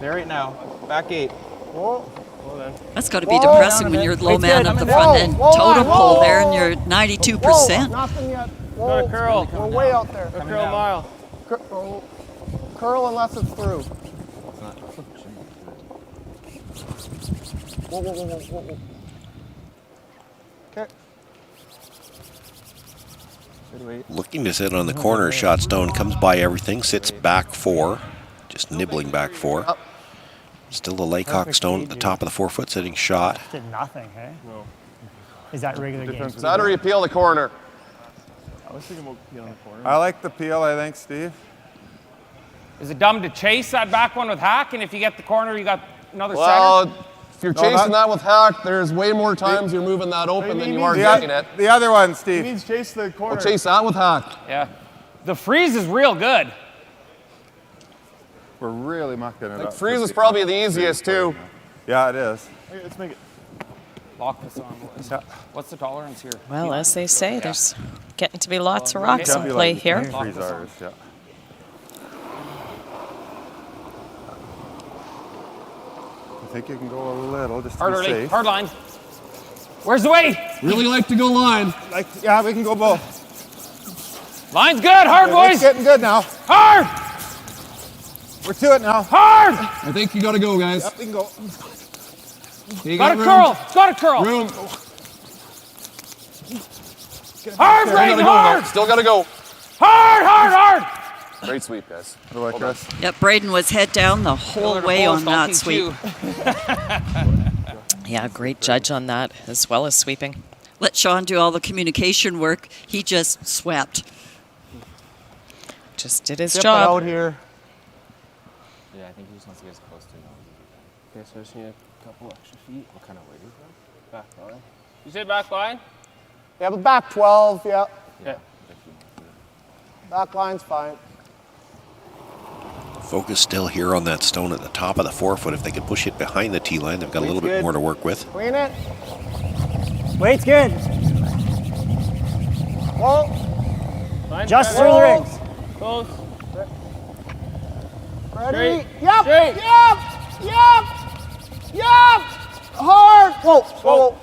There right now. Back 8. Whoa. Well then. That's got to be depressing when you're the low man of the front end totem pole there and you're 92%. Nothing yet. Whoa. Got a curl. We're way out there. A curl mile. Curl unless it's through. Whoa. Okay. Looking to sit on the corner, shot stone comes by everything, sits back 4, just nibbling back 4. Still the Laycock stone at the top of the 4-foot sitting shot. Did nothing, hey? No. Is that regular game? Is that or you peel the corner? I was thinking about peeling the corner. I like the peel, I think, Steve. Is it dumb to chase that back one with hack? And if you get the corner, you got another Well, center? if you're chasing that with hack, there's way more times you're moving that open than you are getting it. The other one, Steve. He means chase the corner. Well, chase that with hack. Yeah. The freeze is real good. We're really mucking it up. Freeze is probably the easiest, too. Yeah, it is. Okay, let's make it. Lock this on, boys. What's the tolerance here? Well, as they say, there's getting to be lots of rocks in play here. Freeze ours, yeah. I think you can go a little just to be safe. Hard line. Where's the weight? Really like to go line. Yeah, we can go both. Line's good. Hard, boys. It's getting good now. Hard. We're to it now. Hard. I think you got to go, guys. Yep, we can go. You Got a room? curl. Got a curl. Room. Hard, Braden. Hard. Still got to go. Hard. Great sweep, guys. What do I, Chris? Yep, Braden was head down the whole way on that Teach sweep. you. Yeah, great judge on that, as well as sweeping. Let Sean do all the communication work. He just swept. Just did his Zip it job. out here. Yeah, I think he just wants to get as close to it. Okay, so I just need a couple extra feet. What kind of weight is that? Back line. You say back line? Yeah, but back 12, yeah. Yeah. Back line's fine. Focus still here on that stone at the top of the 4-foot. If they can push it behind the tee line, they've got a little bit more to work with. Clean it. Weight's good. Whoa. Just through the rings. Close. Ready? Straight. Yep. Straight. Yep. Hard. Whoa.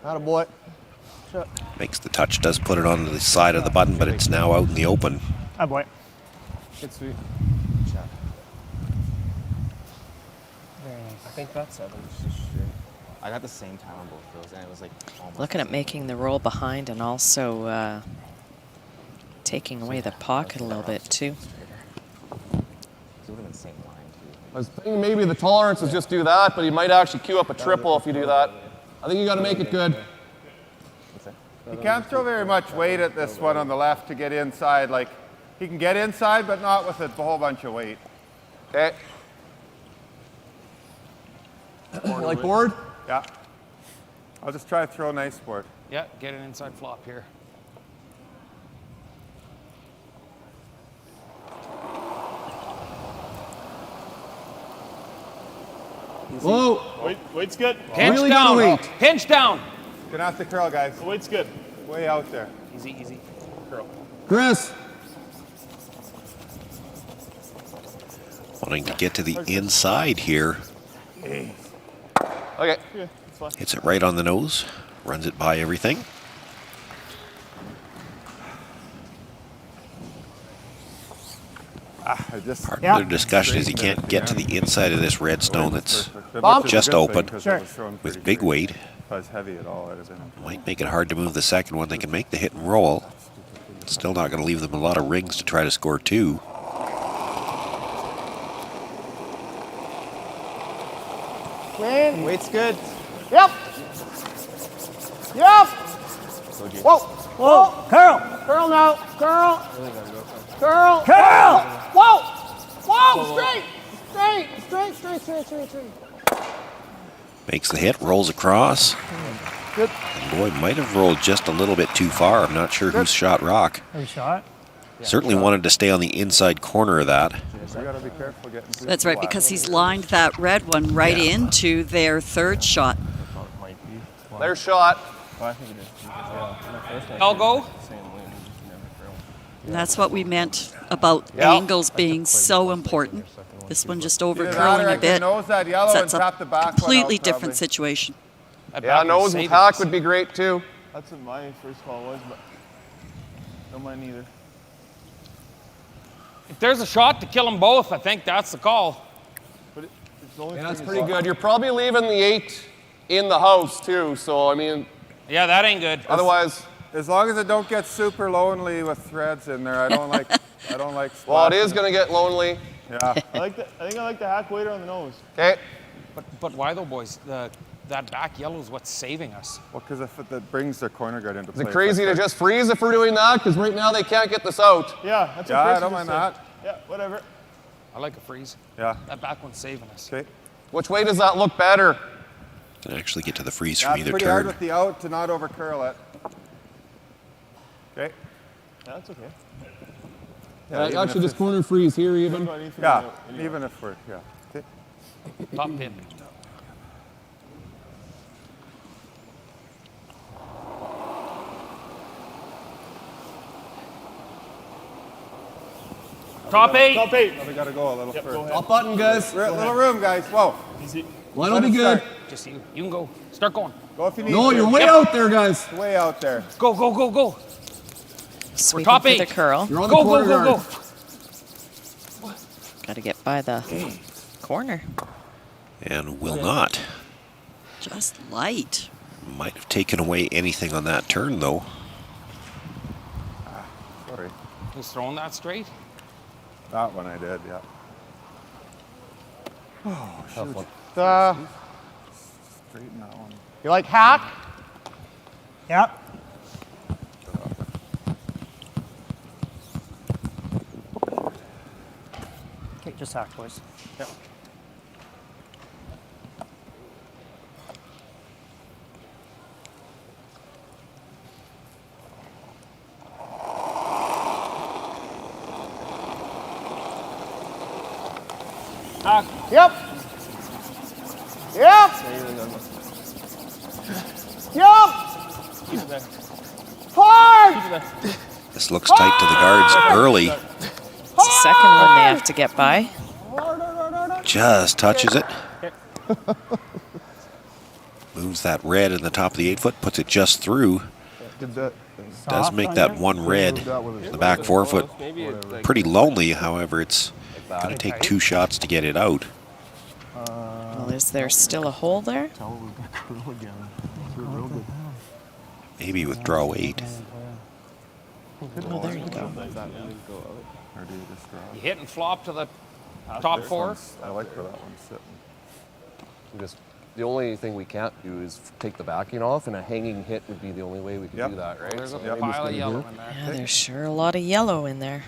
Atta boy. Makes the touch, does put it on the side of the button, but it's now out in the open. Oh boy. Good sweep. Very nice. I think that's 7. It's just straight. I got the same time on both of those, and it was like almost Looking at making the roll behind and also taking away the pocket a little bit too. It would have been the same line too. I was thinking maybe the tolerance is just do that, but you might actually queue up a triple if you do that. I think you got to make it good. He can't throw very much weight at this one on the left to get inside. Like, he can get inside, but not with a whole bunch of weight. Okay. You like board? Yeah. I'll just try to throw a nice board. Yeah, get an inside flop here. Whoa. Weight's good. Pinch really down. gotta wait. Pinch down. Gonna have to curl, guys. The weight's good. Way out there. Easy, easy. Curl. Chris. Wanting to get to the inside here. Okay. Yeah, it's fine. Hits it right on the nose. Runs it by everything. Part of the discussion is you can't get to the inside of this red stone that's just open with big weight. Heavy at all, Might make it hard to move the second one. They can make the hit and roll. Still not going to leave them a lot of rings to try to score two. Weight's good. Yep. Yep. Whoa. Whoa. Curl. Curl now. Curl. Curl. Curl. Whoa. Whoa. Straight. Straight. Straight. Makes the hit, rolls across. Good. And boy, might have rolled just a little bit too far. I'm not sure who's shot rock. Who shot? Certainly wanted to stay on the inside corner of that. We gotta be careful getting too That's right, because he's lined that red one right into their third shot. Their shot. I'll go. And that's what we meant about angles being so important. This one just over curling a bit. Sets up a completely different situation. Yeah, nose and tack would be great too. That's what my first call was, but no mine either. If there's a shot to kill them both, I think that's the call. But it's That's pretty good. You're probably leaving the 8 in the house too, so I mean. Yeah, that ain't good. Otherwise. As long as it don't get super lonely with threads in there, I don't like. Well, it is going to get lonely. Yeah. I think I like the hack waiter on the nose. Okay. But why though, boys? That back yellow is what's saving us. Well, because if it brings their corner guard into play. Is it crazy to just freeze if we're doing that? Because right now they can't get this out. Yeah, that's what I don't mind that. Yeah, whatever. I like a freeze. Yeah. That back one's saving us. Okay. Which way does that look better? Can actually get to the freeze Yeah, from it's either pretty turn. hard with the out to not over curl it. Okay. Yeah, that's okay. Yeah, actually, this corner freeze here even. Yeah, even if we're Okay. Top pin. Top 8. Top 8. We gotta go a little further. Top button, guys. Little room, guys. Whoa. Easy. Well, that'll be good. Just you. You can go. Start going. Go if you need No, to. you're way out there, guys. Way out there. Go, go, go, go. Sweeping top for 8. the curl. You're on the Go, corner go, go, guard. go. Got to get by the corner. And will not. Just light. Might have taken away anything on that turn, though. Sorry. Who's throwing that straight? That one I did, yeah. Oh, shoot. Straighten that one. You like hack? Yep. Okay, just hack, boys. Yep. Hack. Yep. Yep. Yep. Keep it there. Hard. Keep it there. This looks tight to the guards early. It's the second one they have to get by. Just touches it. Moves that red in the top of the 8-foot, puts it just through. Does make that one red, the back 4-foot, pretty lonely. However, it's going to take 2 shots to get it out. Well, is there still a hole there? Maybe withdraw weight. Oh, there you go. You hit and flop to the top four. I like where that one's sitting. The only thing we can't do is take the backing off, and a hanging hit would be the only way we could do that, right? There's a pile of yellow in there. Yeah, there's sure a lot of yellow in there.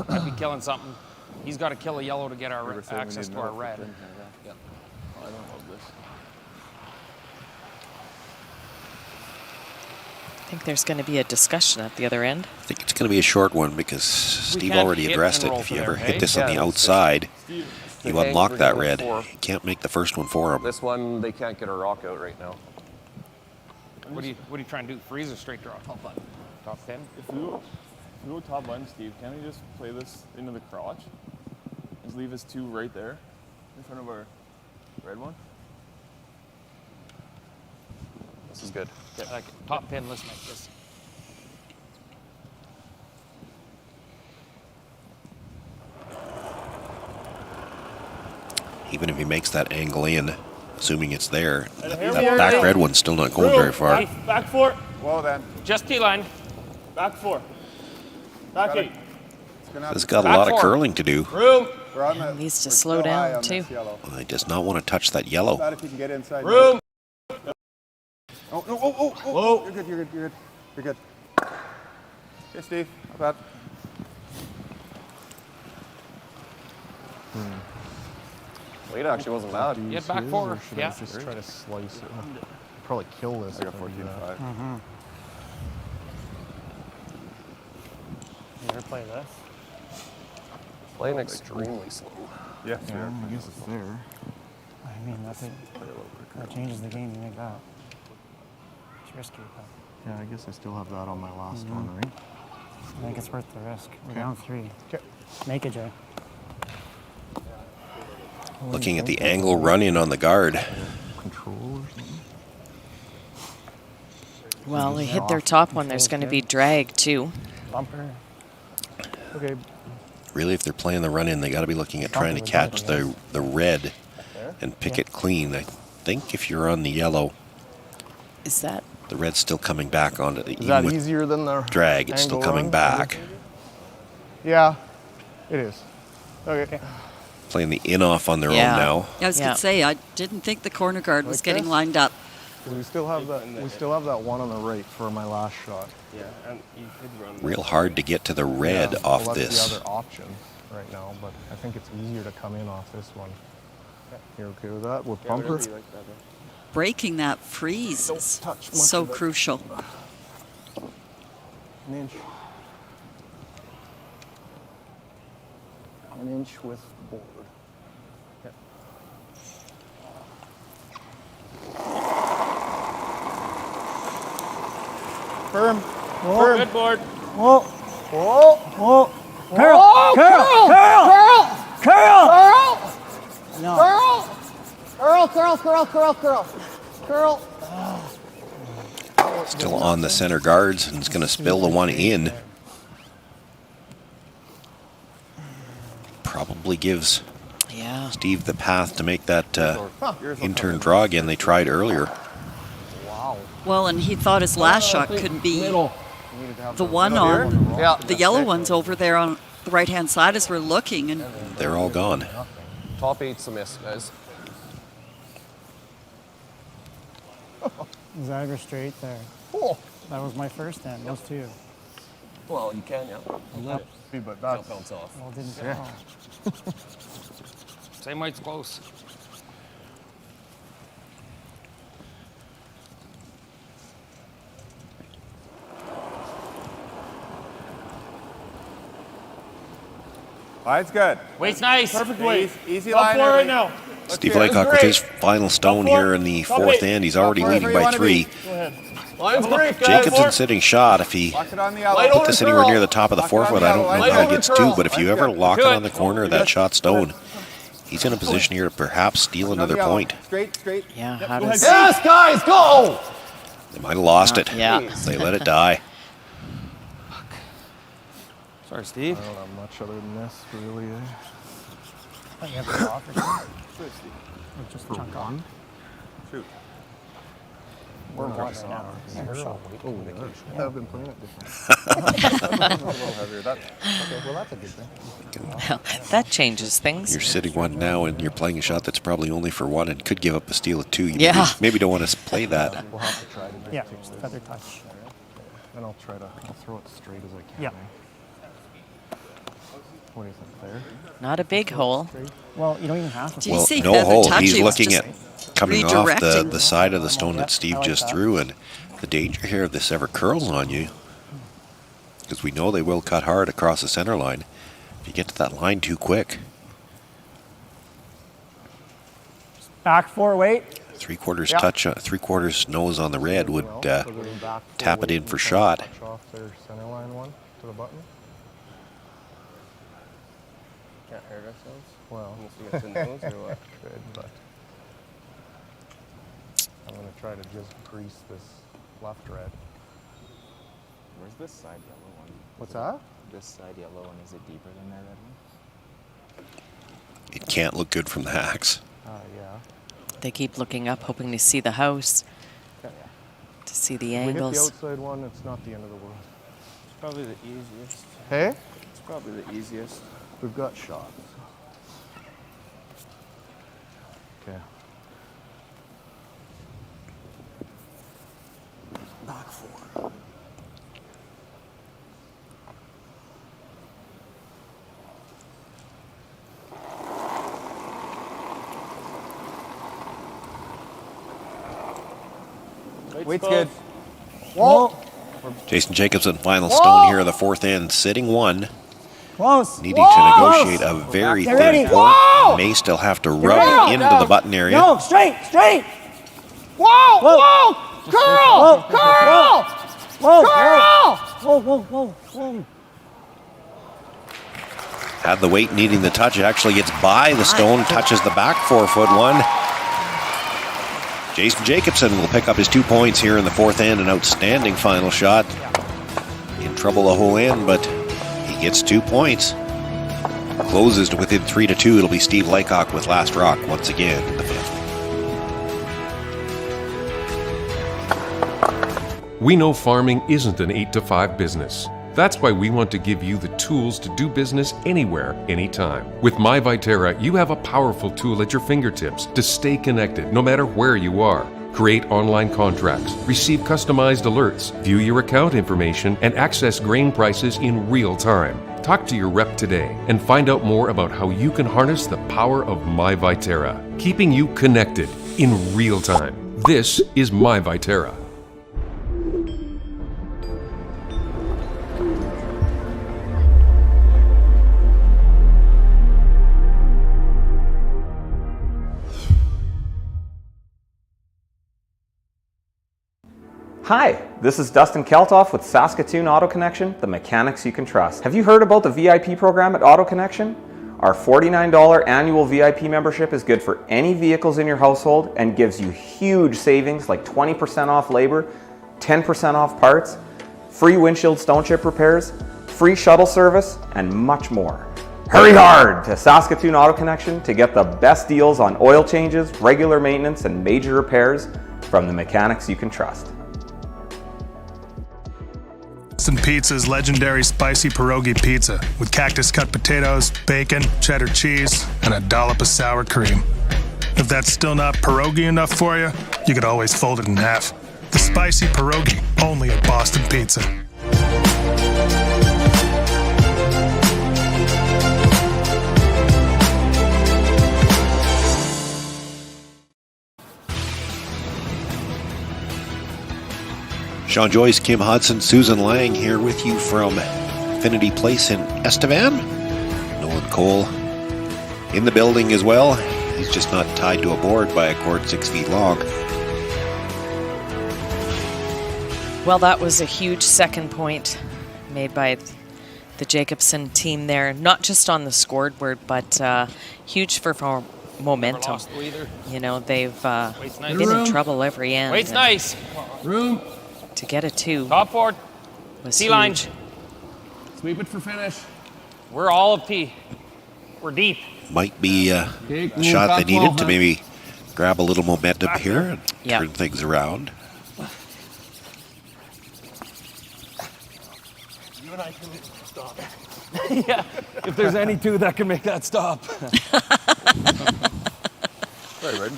Might be killing something. He's got to kill a yellow to get our access to our red. Yeah. I don't love this. I think there's going to be a discussion at the other end. I think it's going to be a short one because Steve can't already hit addressed and it. roll If for you there, ever hey? hit this on the Yeah, outside, Steve, you the unlock hangs that we're red. going You can't make the first one for him. This one, they can't get a rock out right now. What are you trying to do? Freeze or straight draw? Top button. Top pin. If we go top button, Steve, can't we just play this into the crotch? Just leave his 2 right there in front of our red one? This is good. I like it. Top pin, let's make this. Even if he makes that angle in, assuming it's there, And that here we are. back red one's still not going very far. Back 4. Well then. Just T-line. Back 4. Back 8. It's got a lot of curling to do. Room. He needs to slow down, too. He does not want to touch that yellow. About if you can get inside. Room. Oh, no, oh. You're good, you're good, you're good. You're good. Here, Steve. How about? Weight actually wasn't bad. Get back 4. Yeah. Just try to slice it. Probably kill this. I got 14.5. You ever play this? Playing extremely slow. Yes, I guess it's there. I mean, that's it. That changes the game. You make that. It's risky, but Yeah, I guess I still have that on my last one, right? I think it's worth the risk. We're down 3. Make it, Jay. Looking at the angle run-in on the guard. Control or something? Well, they hit their top one. There's going to be drag, too. Bumper. Okay. Really, if they're playing the run-in, they got to be looking at trying to catch the red and pick it clean. I think if you're on the yellow, Is that? the red's still coming back onto the Is that easier than the drag. It's still angle coming run? back. Yeah, it is. Okay. Playing the in-off on their own now. I was going to say, I didn't think the corner guard was getting lined up. We still have that. We still have that one on the right for my last shot. Yeah, and you could run. Real hard to get to the red off well, that's this. the other option right now, but I think it's easier to come in off this one. You okay with that? With bumper? Breaking that freeze is so crucial. An inch. An inch with board. Firm. Whoa. Firm. Good board. Whoa. Whoa. Whoa. Curl! Curl! Curl! Curl! Curl! No. Curl! Still on the center guards, and it's going to spill the one in. Probably gives Steve the path to make that in-turn draw again. They tried earlier. Well, and he thought his last shot could be the one on the yellow one's over there on the right-hand side as we're looking, and They're all gone. Top 8's a miss, guys. Zagger straight there. That was my first end. Those 2. Well, you can, yeah. But that's Bounce off. Well, didn't Same weight's close. Line's good. Weight's nice. Perfect weight. Easy Top line. 4 right now. Steve Laycock with his final stone here in the fourth end. He's already leading by 3. Go ahead. Line's great, guys. Jacobson sitting shot. If he Watch it on the Light yellow. put this anywhere near the top of the forefoot, I don't know how he gets 2, but if you ever lock it on the corner of that shot stone, he's in a position here to perhaps steal another point. Straight. Yeah, Yep, how go does... ahead. Yes, guys, go! They might have lost it. Yeah. They let it die. Sorry, Steve. I don't have much other than this, really. I have to offer something. Just chunk off. Shoot. We're one right now. I've been playing it different. A little heavier. Okay, well, that's a good thing. Well, that changes things. You're sitting one now, and you're playing a shot that's probably only for one and could give up a steal of two. You Yeah. maybe don't want to play that. We'll have to try to just Yeah, take this. feather touch. And I'll throw it straight as I can. Yeah. What do you think there? Not a big hole. Well, you don't even have to. Did you Well, see no feather hole. touch? He's He was looking just at coming off redirecting. the side of the stone that Yep, Steve I like just that. threw, and the danger here if this ever curls on you, because we know they will cut hard across the center line. If you get to that line too quick, Back 4, wait. 3/4 touch, 3/4 nose on the red would tap it in for shot. Touch off their center line one to the button. Can't hurt ourselves. Well, Unless we get to nose or what? Good, but I'm going to try to just grease this left red. Where's this side yellow one? What's that? This side yellow one, is it deeper than that red one? It can't look good from the hacks. Yeah. They keep looking up, hoping to see the house, to see the If we hit the angles. outside one, it's not the end of the world. It's probably the easiest. Hey? It's probably the easiest. We've got shots. Okay. Back 4. Weight's good. Whoa! Jason Jacobson, final stone here of the fourth end, sitting one. Close. Needing to negotiate a very Get ready. thin point. Whoa! May still have to rub it into the button area. No, straight. Whoa! Whoa! Curl! Curl! Whoa, Curl! whoa. Had the weight needing the touch. It actually gets by the stone, touches the back 4-foot one. Jason Jacobson will pick up his 2 points here in the fourth end. An outstanding final shot. In trouble the whole end, but he gets 2 points. Closes to within 3-2. It'll be Steve Laycock with last rock once again in the fifth. We know farming isn't an 8-to-5 business. That's why we want to give you the tools to do business anywhere, anytime. With MyViterra, you have a powerful tool at your fingertips to stay connected no matter where you are. Create online contracts, receive customized alerts, view your account information, and access grain prices in real time. Talk to your rep today and find out more about how you can harness the power of MyViterra, keeping you connected in real time. This is MyViterra. Hi, this is Dustin Keltoff with Saskatoon Auto Connection, the mechanics you can trust. Have you heard about the VIP program at Auto Connection? Our $49 annual VIP membership is good for any vehicles in your household and gives you huge savings like 20% off labor, 10% off parts, free windshield stone chip repairs, free shuttle service, and much more. Hurry hard to Saskatoon Auto Connection to get the best deals on oil changes, regular maintenance, and major repairs from the mechanics you can trust. Boston Pizza's legendary spicy pierogi pizza with cactus cut potatoes, bacon, cheddar cheese, and a dollop of sour cream. If that's still not pierogi enough for you, you could always fold it in half. The spicy pierogi, only at Boston Pizza. Sean Joyce, Kim Hudson, Susan Lang here with you from Affinity Place in Estevan. Nolan Cole in the building as well. He's just not tied to a board by a cord 6 feet long. Well, that was a huge second point made by the Jacobson team there, not just on the scoreboard, but huge for momentum. You know, they've been in trouble every end. Wait's nice. Room. To get a 2. Top board. T-line. Sweep it for finish. We're all of T. We're deep. Might be a shot they needed to maybe grab a little momentum here and Yep. turn things around. You and I can stop. Yeah, if there's any two that can make that stop. Sorry, Braden.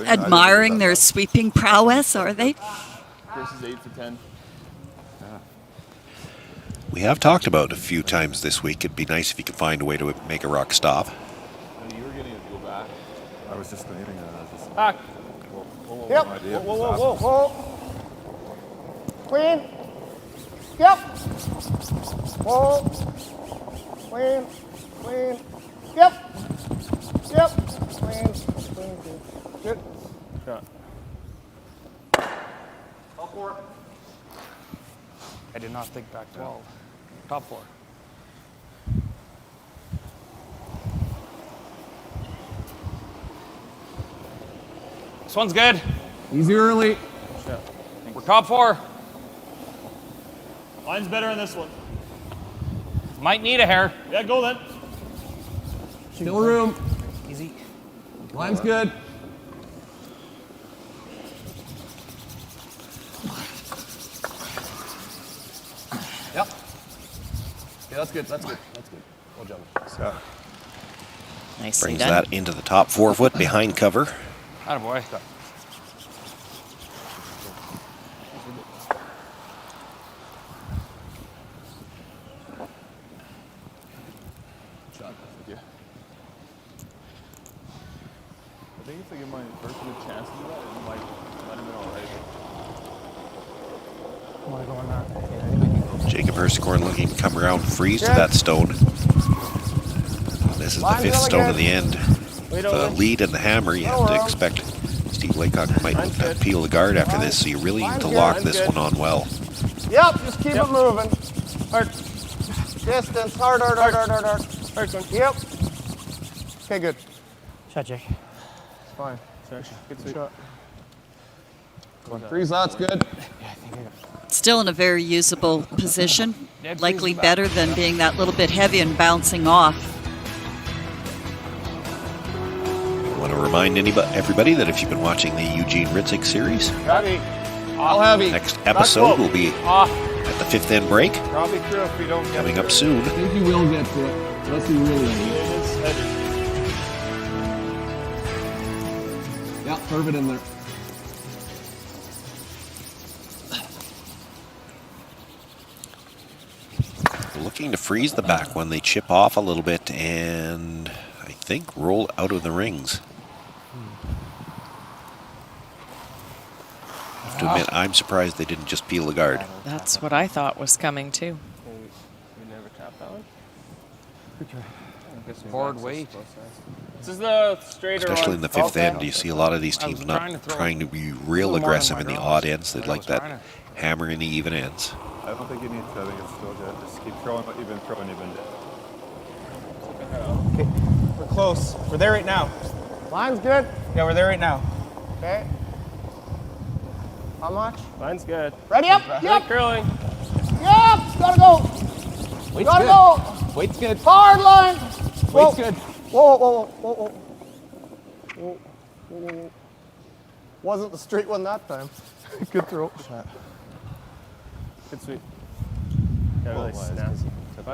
Admiring their sweeping prowess, are they? Chris is 8 for 10. We have talked about a few times this week. It'd be nice if you could find a way to make a ruck stop. You were getting a go back. I was just hitting it. Back. Yep. Whoa. Queen. Yep. Whoa. Queen. Yep. Queen. Good. Shot. Top 4. I did not think back 12. Top 4. This one's good. Easy early. We're top 4. Line's better on this one. Might need a hair. Yeah, go then. Still room. Easy. Line's good. Yep. Yeah, that's good. We'll jump. Yeah. Nicely Brings done. that into the top 4 foot behind cover. Attaboy. I think if I give my first a good chance to do that, it might let him in all right. Want to go on that? Jacob Hersecorn looking to come around and freeze to that stone. This is the 5th stone of the end. The lead and the hammer, you have to expect Steve Laycock might peel the guard after this, so you really need to lock this one on well. Yep, just keep it moving. Hard. Distance, hard. Yep. Okay, good. Shot, Jake. It's fine. Good shot. Freeze, that's good. Still in a very usable position. Likely better than being that little bit heavy and bouncing off. I want to remind everybody that if you've been watching the Eugene Ritzik series, Heavy. All heavy. next episode will be at the 5th end break. Probably true if we don't get Coming up soon. I think you will get to it. Unless you really need it. It is heavy. Yeah, curve it in there. Looking to freeze the back one. They chip off a little bit and I think roll out of the rings. I have to admit, I'm surprised they didn't just peel the guard. That's what I thought was coming too. We never tap that one. Board weight. This is the straighter one. Especially in the 5th end, you see a lot of these teams not trying to be real aggressive in the odd ends. They'd like that hammer in the even ends. I don't think you need to. I think it's still good. Just keep throwing what you've been throwing. Okay, we're close. We're there right now. Line's good? Yeah, we're there right now. Okay. How much? Line's good. Ready up? Yep. Curling. Yep. Gotta go. Weight's Gotta good. go. Weight's good. Hard line. Weight's good. Whoa. Wasn't the straight one that time. Good throw. Good sweep. Yeah, really snap.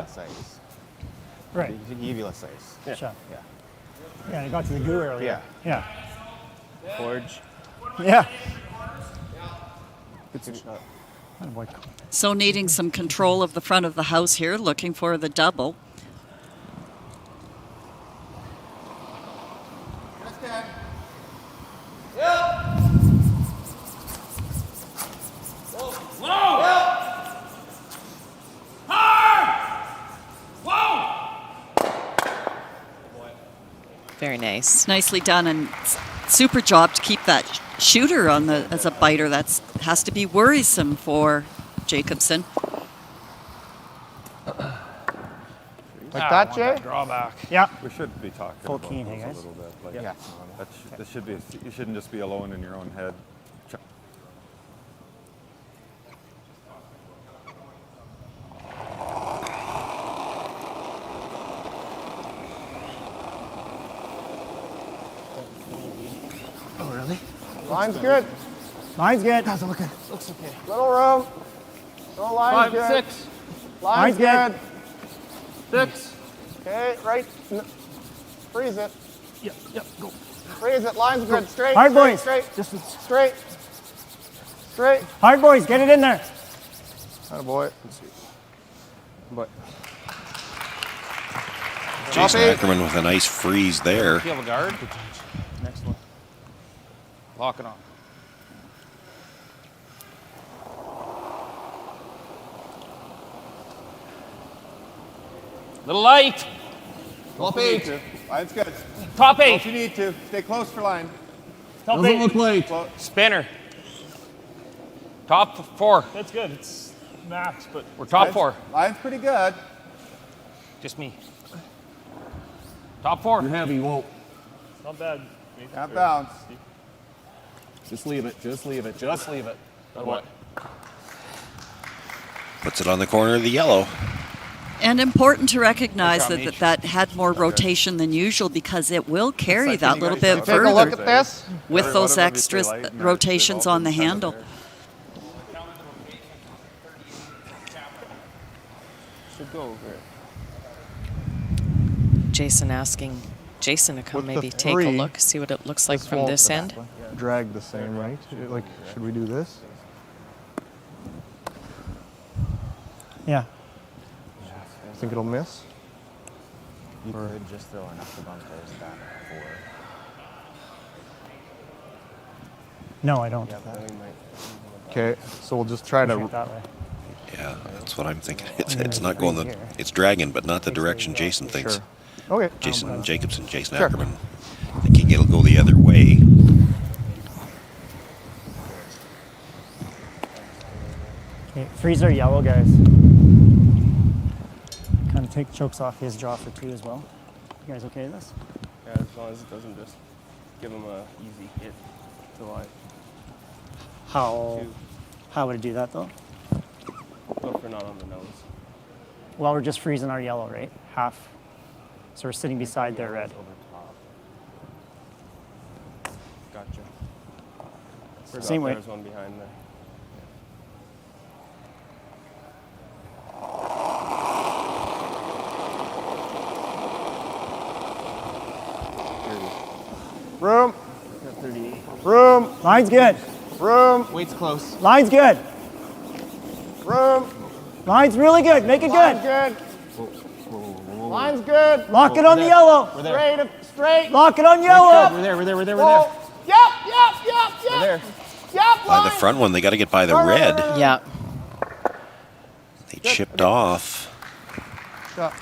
Size. Right. You give you less size. Yeah. Shot. Yeah, and it got to the goo earlier. Yeah. Forge. Yeah. Good shot. Attaboy. So needing some control of the front of the house here, looking for the double. Very nice. Nicely done and super job to keep that shooter on the as a biter. That's has to be worrisome for Jacobson. Like that, Jay? Drawback. Yeah. We should be talking Full about keen, this hey, a guys? little bit. Like, Yeah. This should be. You shouldn't just be alone in your own head. Line's good. Line's good. How's it looking? Looks okay. Little room. No, line's 5, good. 6. Line's good. 6. Okay, right. Freeze it. Yep, go. Freeze it. Line's good. Straight. Hard straight, boys. Straight. Just Straight. Straight. hard boys, get it in there. Attaboy. But. Jason Ackerman with a nice freeze there. You have a guard. Next one. Lock it on. Little light. Top 8. Line's good. Top 8. If you need to. Stay close for line. Top 8. late. Spinner. Top 4. That's good. It's max, but We're top 4. Line's pretty good. Just me. Top 4. You're heavy, you won't. not bad. Can't bounce. Just leave it. Just leave it. Just leave it. What? Puts it on the corner of the yellow. And important to recognize Good job, that Meech. that had more rotation than usual because it will carry like that you little guys bit don't Take a further look at this. with One those of them, if they extras light, and rotations they've all on the been kind of handle. there. Should go over it. Jason asking Jason to come With the maybe take a 3, look, see what it looks like from this end. Drag the same, right? Like, should we do this? Yeah. Think it'll miss? You could just throw an Estevan first back forward. No, I don't. Okay, so we'll just try Push it to. that way. Yeah, that's what I'm thinking. It's not going the. It's dragging, but not the direction Jason thinks. Sure. Okay. Jason Jacobson, Jason Sure. Ackerman, thinking it'll go the other way. Okay, freeze our yellow, guys. Kind of take chokes off his jaw for 2 as well. You guys okay with this? Yeah, as long as it doesn't just give him a easy hit to line. How 2. how would it do that though? But if we're not on the nose. Well, we're just freezing our yellow, right? Half. So we're sitting beside their red. Over top. Gotcha. Forgot Same way. There's one behind there. Room. Got 38. Room. Line's good. Room. Weight's close. Line's good. Room. Line's really good. Make it Line's good. good. Line's good. Lock it on the yellow. We're there. Straight. Lock it on We're yellow. there. We're there. We're there. We're Whoa. there. Yep. We're there. Yep. By the front one, they got to get by the red. Yeah. They chipped off. Stop.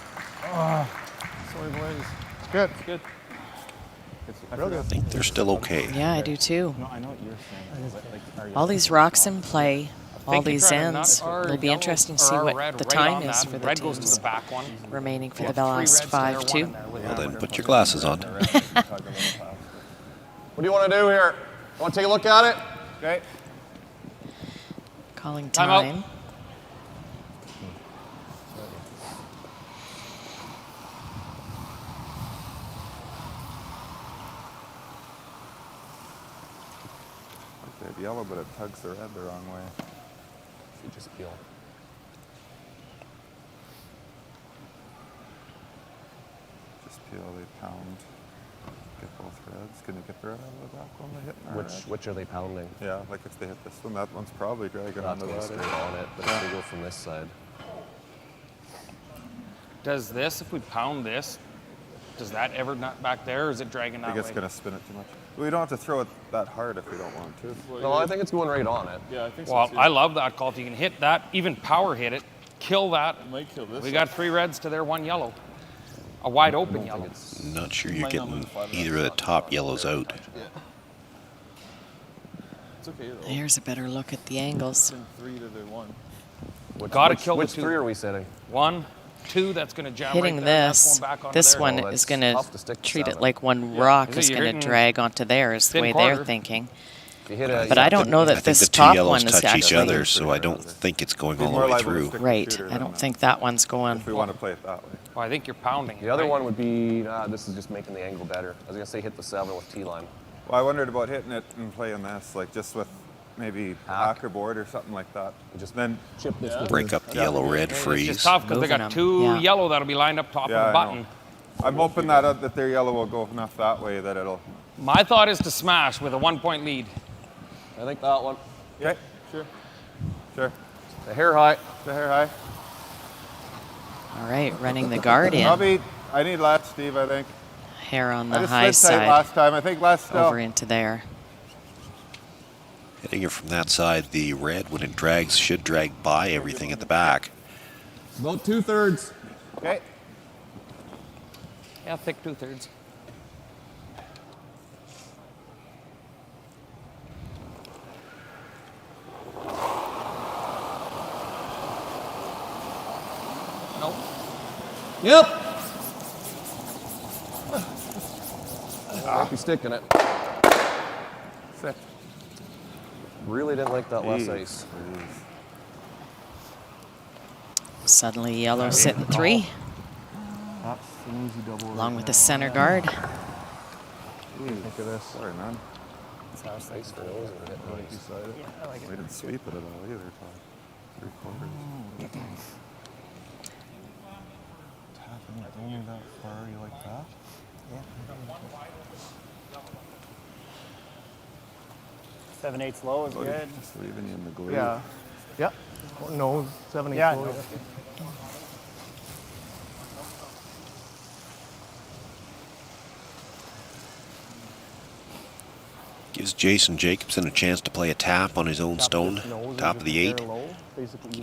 Sorry, boys. It's good. It's good. I think they're still okay. Yeah, I do too. No, I know what you're saying. But like, are you All these rocks in play, all Think you're these trying to ends. nut our It'll be yellow interesting to or see our what red the right time on is that. for the Red goes to teams the back one. remaining for Yeah, the 3 last reds to their 5 one too. in there with Well, that. then put your glasses on. What do you want to do here? Want to take a look at it? Okay. Calling Time out. time. They have yellow, but it tugs the red the wrong way. If you just peel. Just peel, they pound. Get both reds. Can you get the red out of the back one they hit? Which are they pounding? Yeah, like if they hit this one, that one's probably dragging on Not the going red. straight on it, but if they go from this side. Does this, if we pound this, does that ever nut back there, or is it dragging I that think way? it's going to spin it too much. We don't have to throw it that hard if we don't want to. No, I think it's going right on it. Yeah, I think so Well, too. I love that call. If you can hit that, even power hit it, kill that. It might kill this. We got 3 reds to their 1 yellow. A wide open yellow. Not sure you're Might not getting move 5 either of the top yellows out. It's okay though. Here's a better look at the angles. Send 3 to the 1. Gotta kill the Which 2. 3 are we setting? 1, 2, that's going to jam Hitting right there. That's this, going back onto this there. one Oh, is that's going to tough to stick to treat it 7. like one Yeah. rock So is you're going to hitting drag onto there is the thin way corner. they're thinking. If you hit a, But I don't know I that think this the two top yellows one is touch each actually other, so I don't think it's going all the More way liable to through. stick right. shooter I than don't that. think that one's going. If we want to play it that way. Well, I think you're pounding it. the other right? one would be, this is just making the angle better. I was going to say hit the 7 with T-line. Well, I wondered about hitting it and playing this, like just with maybe hack or board or something like that. Just then chip this. Break up the yellow-red freeze. It's just tough because they got two yellow that'll be lined up top of the button. I'm hoping that their yellow will go enough that way that it'll... My thought is to smash with a 1-point lead. I think that one. Okay, sure. Sure. The hair high. The hair high. All right, running the guard in. Probably, I need last, Steve, I think. Hair on the I just high slid tight side. last time. I think last still. Over into there. Hitting it from that side, the red, when it drags, should drag by everything at the back. About 2/3. Okay. Yeah, thick 2/3. Nope. Yep. Might be sticking it. Sick. Really didn't like that less ice. Suddenly yellow sitting 3. That's an easy double. Along with the center guard. Think of this. Sorry, man. Nice for those. Yeah, I like it. We didn't sweep it at all either, Todd. 3/4. Tapping it down that far, you like that? Yeah. 7/8 low is good. Just leaving you in the glue. Yeah. Yep. No, 7/8 Yeah, low. no. Gives Jason Jacobson a chance to play a tap on his own stone, top of the 8.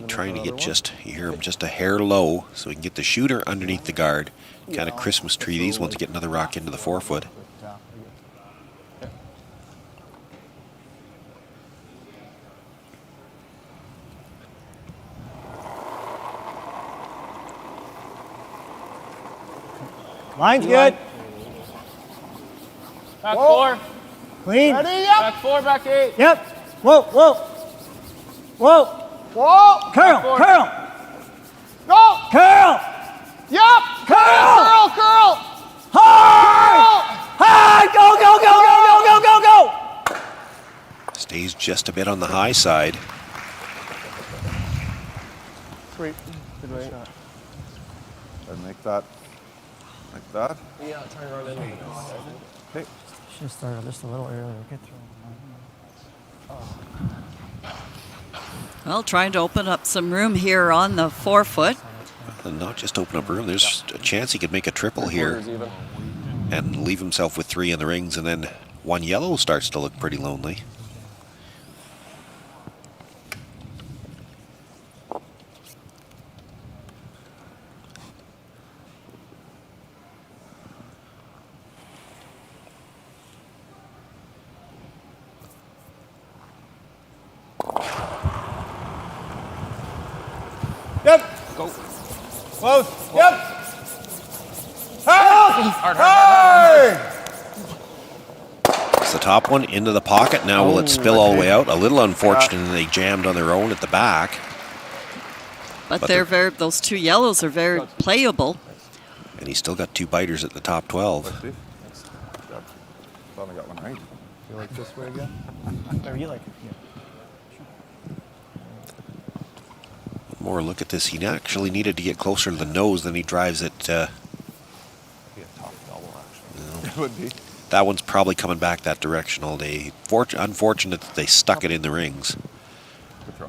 Trying to get just, you hear him just a hair low so he can get the shooter underneath the guard. Kind of Christmas tree these ones to get another rock into the 4-foot. Line's good. Back 4. Clean. Ready? Yep. Back 4, back 8. Yep. Whoa, whoa. Whoa. Whoa. Curl, curl. Go. Curl. Yep. Curl. Curl. Hard. Hard. Go, go, go, go, go, go, go, go. Stays just a bit on the high side. Sweet. Good way. And make that like that. Yeah, try and run into it. Okay. Should have started just a little earlier. Get through. Well, trying to open up some room here on the 4-foot. And not just open up room, there's a chance he could make a triple here and leave himself with 3 in the rings, and then 1 yellow starts to look pretty lonely. Yep. Go. Close. Yep. Hard, hard. It's the top one into the pocket. Now will it spill all the way out? A little unfortunate they jammed on their own at the back. But they're very, those 2 yellows are very playable. And he's still got 2 biters at the top 12. Thought I got one right. You like this way again? Whatever you like. Yeah. More look at this. He actually needed to get closer to the nose than he drives it. Be a tough double, actually. It would be. That one's probably coming back that direction all day. Unfortunate that they stuck it in the rings. Good throw.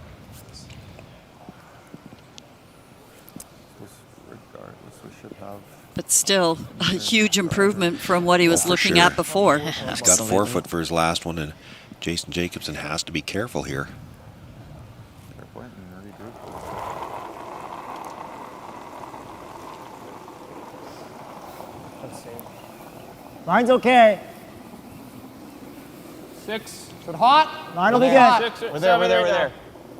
Regardless, we should have. But still, a huge improvement from what he was looking at before. He's got 4-foot for his last one, and Jason Jacobson has to be careful here. Line's okay. 6. Is it hot? Line will be good. 6, We're there, we're there, we're there.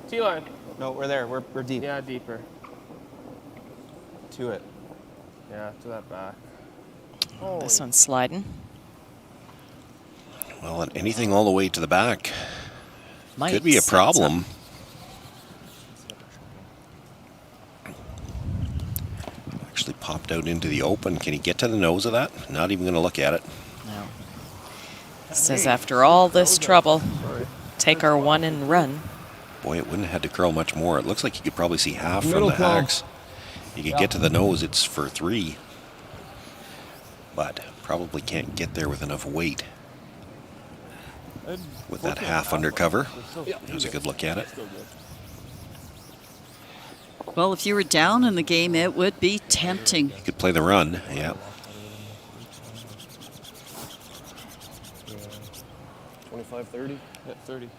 T-line. No, we're there. We're deep. Yeah, deeper. To it. Yeah, to that back. This one's sliding. Well, and anything all the way to the back Might could be a set problem. Actually popped out into the open. Can he get to the nose of that? Not even going to look at it. No. Says after all this trouble, take our one and run. Boy, it wouldn't have had to curl much more. It looks like you could probably see half from Middle the club. hacks. You could get to the nose, it's for 3. But probably can't get there with enough weight. With that half undercover. Here's a good look at it. Well, if you were down in the game, it would be tempting. You could play the run, yeah. 25, 30? Yeah, 30.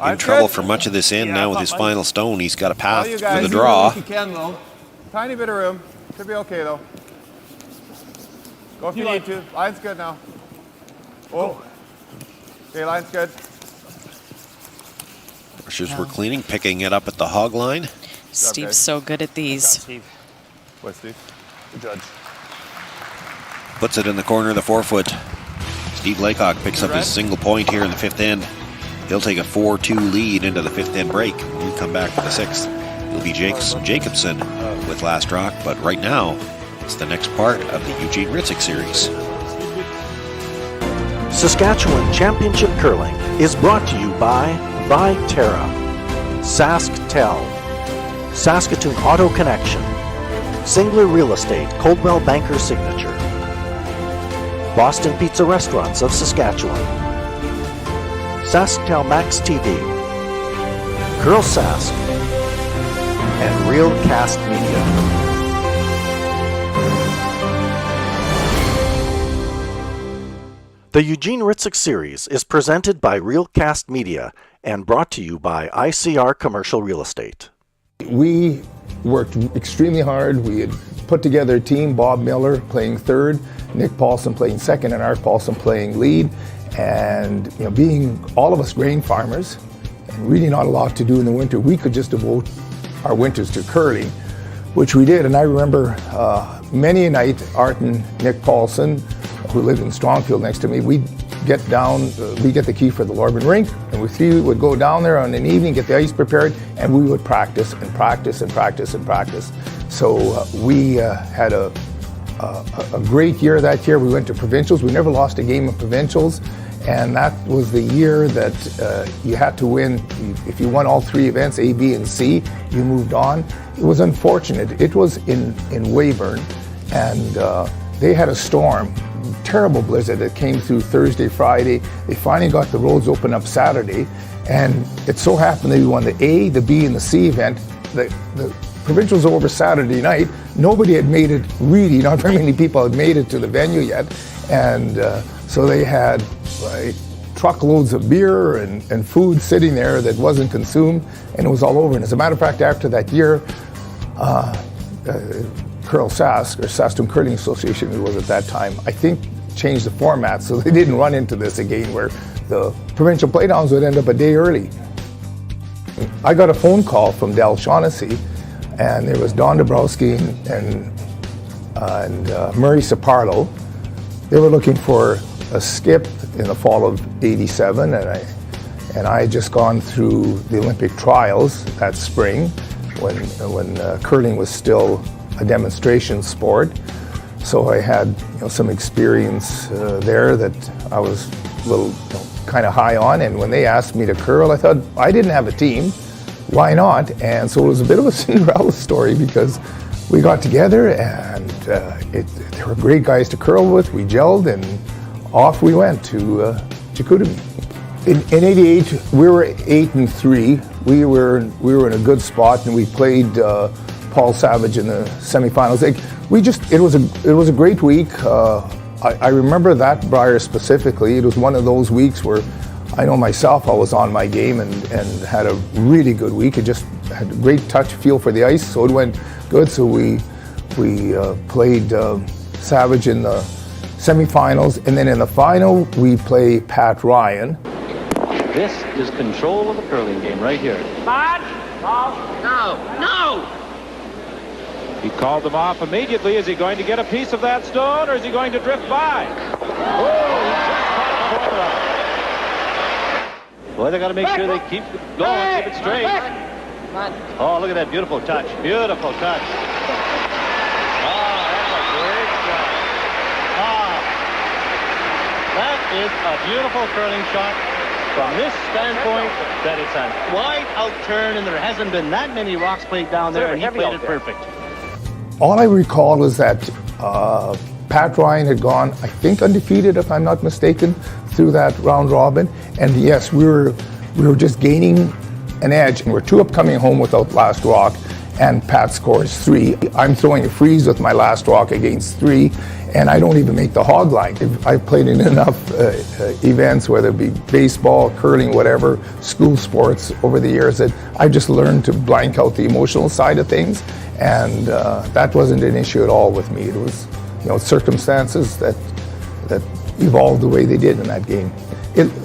In trouble for much of this end now with his final stone. He's got a path you for guys, the draw. if you can, though. Tiny bit of room. Should be okay, though. Go if you need to. Line's good now. Oh. Okay, line's good. Rushers were cleaning, picking it up at the hog line. Steve's so good at these. What, Steve? The judge. Puts it in the corner of the 4-foot. Steve Laycock picks up his single point here in the 5th end. He'll take a 4-2 lead into the 5th end break. When we come back for the 6th, it'll be Jacobson with last rock. But right now, it's the next part of the Eugene Ritzik series. Saskatchewan Championship Curling is brought to you by Viterra, SaskTel, Saskatoon Auto Connection, Singler Real Estate, Coldwell Banker Signature, Boston Pizza Restaurants of Saskatchewan, SaskTel Max TV, Curl Sask, and Real Cast Media. The Eugene Ritzik series is presented by Realcast Media and brought to you by ICR Commercial Real Estate. We worked extremely hard. We had put together a team, Bob Miller playing third, Nick Paulson playing second, and Art Paulson playing lead. And being all of us grain farmers and really not a lot to do in the winter, we could just devote our winters to curling, which we did. And I remember many a night, Art and Nick Paulson, who lived in Strongfield next to me, we'd get down, we get the key for the Lorben rink, and we three would go down there on an evening, get the ice prepared, and we would practice and practice and practice and practice. So we had a great year that year. We went to provincials. We never lost a game of provincials, and that was the year that you had to win. If you won all 3 events, A, B, and C, you moved on. It was unfortunate. It was in Weyburn, and they had a storm. Terrible blizzard that came through Thursday, Friday. They finally got the roads open up Saturday, and it so happened that we won the A, the B, and the C event. The provincials over Saturday night. Nobody had made it, really, not very many people had made it to the venue yet, and so they had truckloads of beer and food sitting there that wasn't consumed, and it was all over. And as a matter of fact, after that year, Curl Sask, or Saskatoon Curling Association, it was at that time, I think changed the format so they didn't run into this again where the provincial playdowns would end up a day early. I got a phone call from Del Shaughnessy, and there was Don Dabrowski and Murray Saparlo. They were looking for a skip in the fall of '87, and I had just gone through the Olympic trials that spring when curling was still a demonstration sport. So I had some experience there that I was a little kind of high on, and when they asked me to curl, I thought, I didn't have a team, why not? And so it was a bit of a Cinderella story because we got together and they were great guys to curl with. We gelled and off we went to Chicoutimi. In '88, we were 8-3. We were in a good spot, and we played Paul Savage in the semifinals. It was a great week. I remember that Briar specifically. It was one of those weeks where I know myself, I was on my game and had a really good week. It just had a great touch, feel for the ice, so it went good. So we played Savage in the semifinals, and then in the final we play Pat Ryan. This is control of the curling game right here. Bud? No! He called them off immediately. Is he going to get a piece of that stone, or is he going to drift by? Boy, they got to make sure they keep it going, keep it straight. Oh, look at that beautiful touch. Beautiful touch. Oh, that's a great shot. Ah, that is a beautiful curling shot from this standpoint, that it's a wide out turn and there hasn't been that many rocks played down there, and he played it perfect. All I recall is that Pat Ryan had gone, I think, undefeated, if I'm not mistaken, through that round robin. And yes, we were just gaining an edge. And we're 2 up coming home without last rock, and Pat scores 3. I'm throwing a freeze with my last rock against 3, and I don't even make the hog line. I've played in enough events, whether it be baseball, curling, whatever, school sports over the years, that I've just learned to blank out the emotional side of things, and that wasn't an issue at all with me. It was, circumstances that evolved the way they did in that game.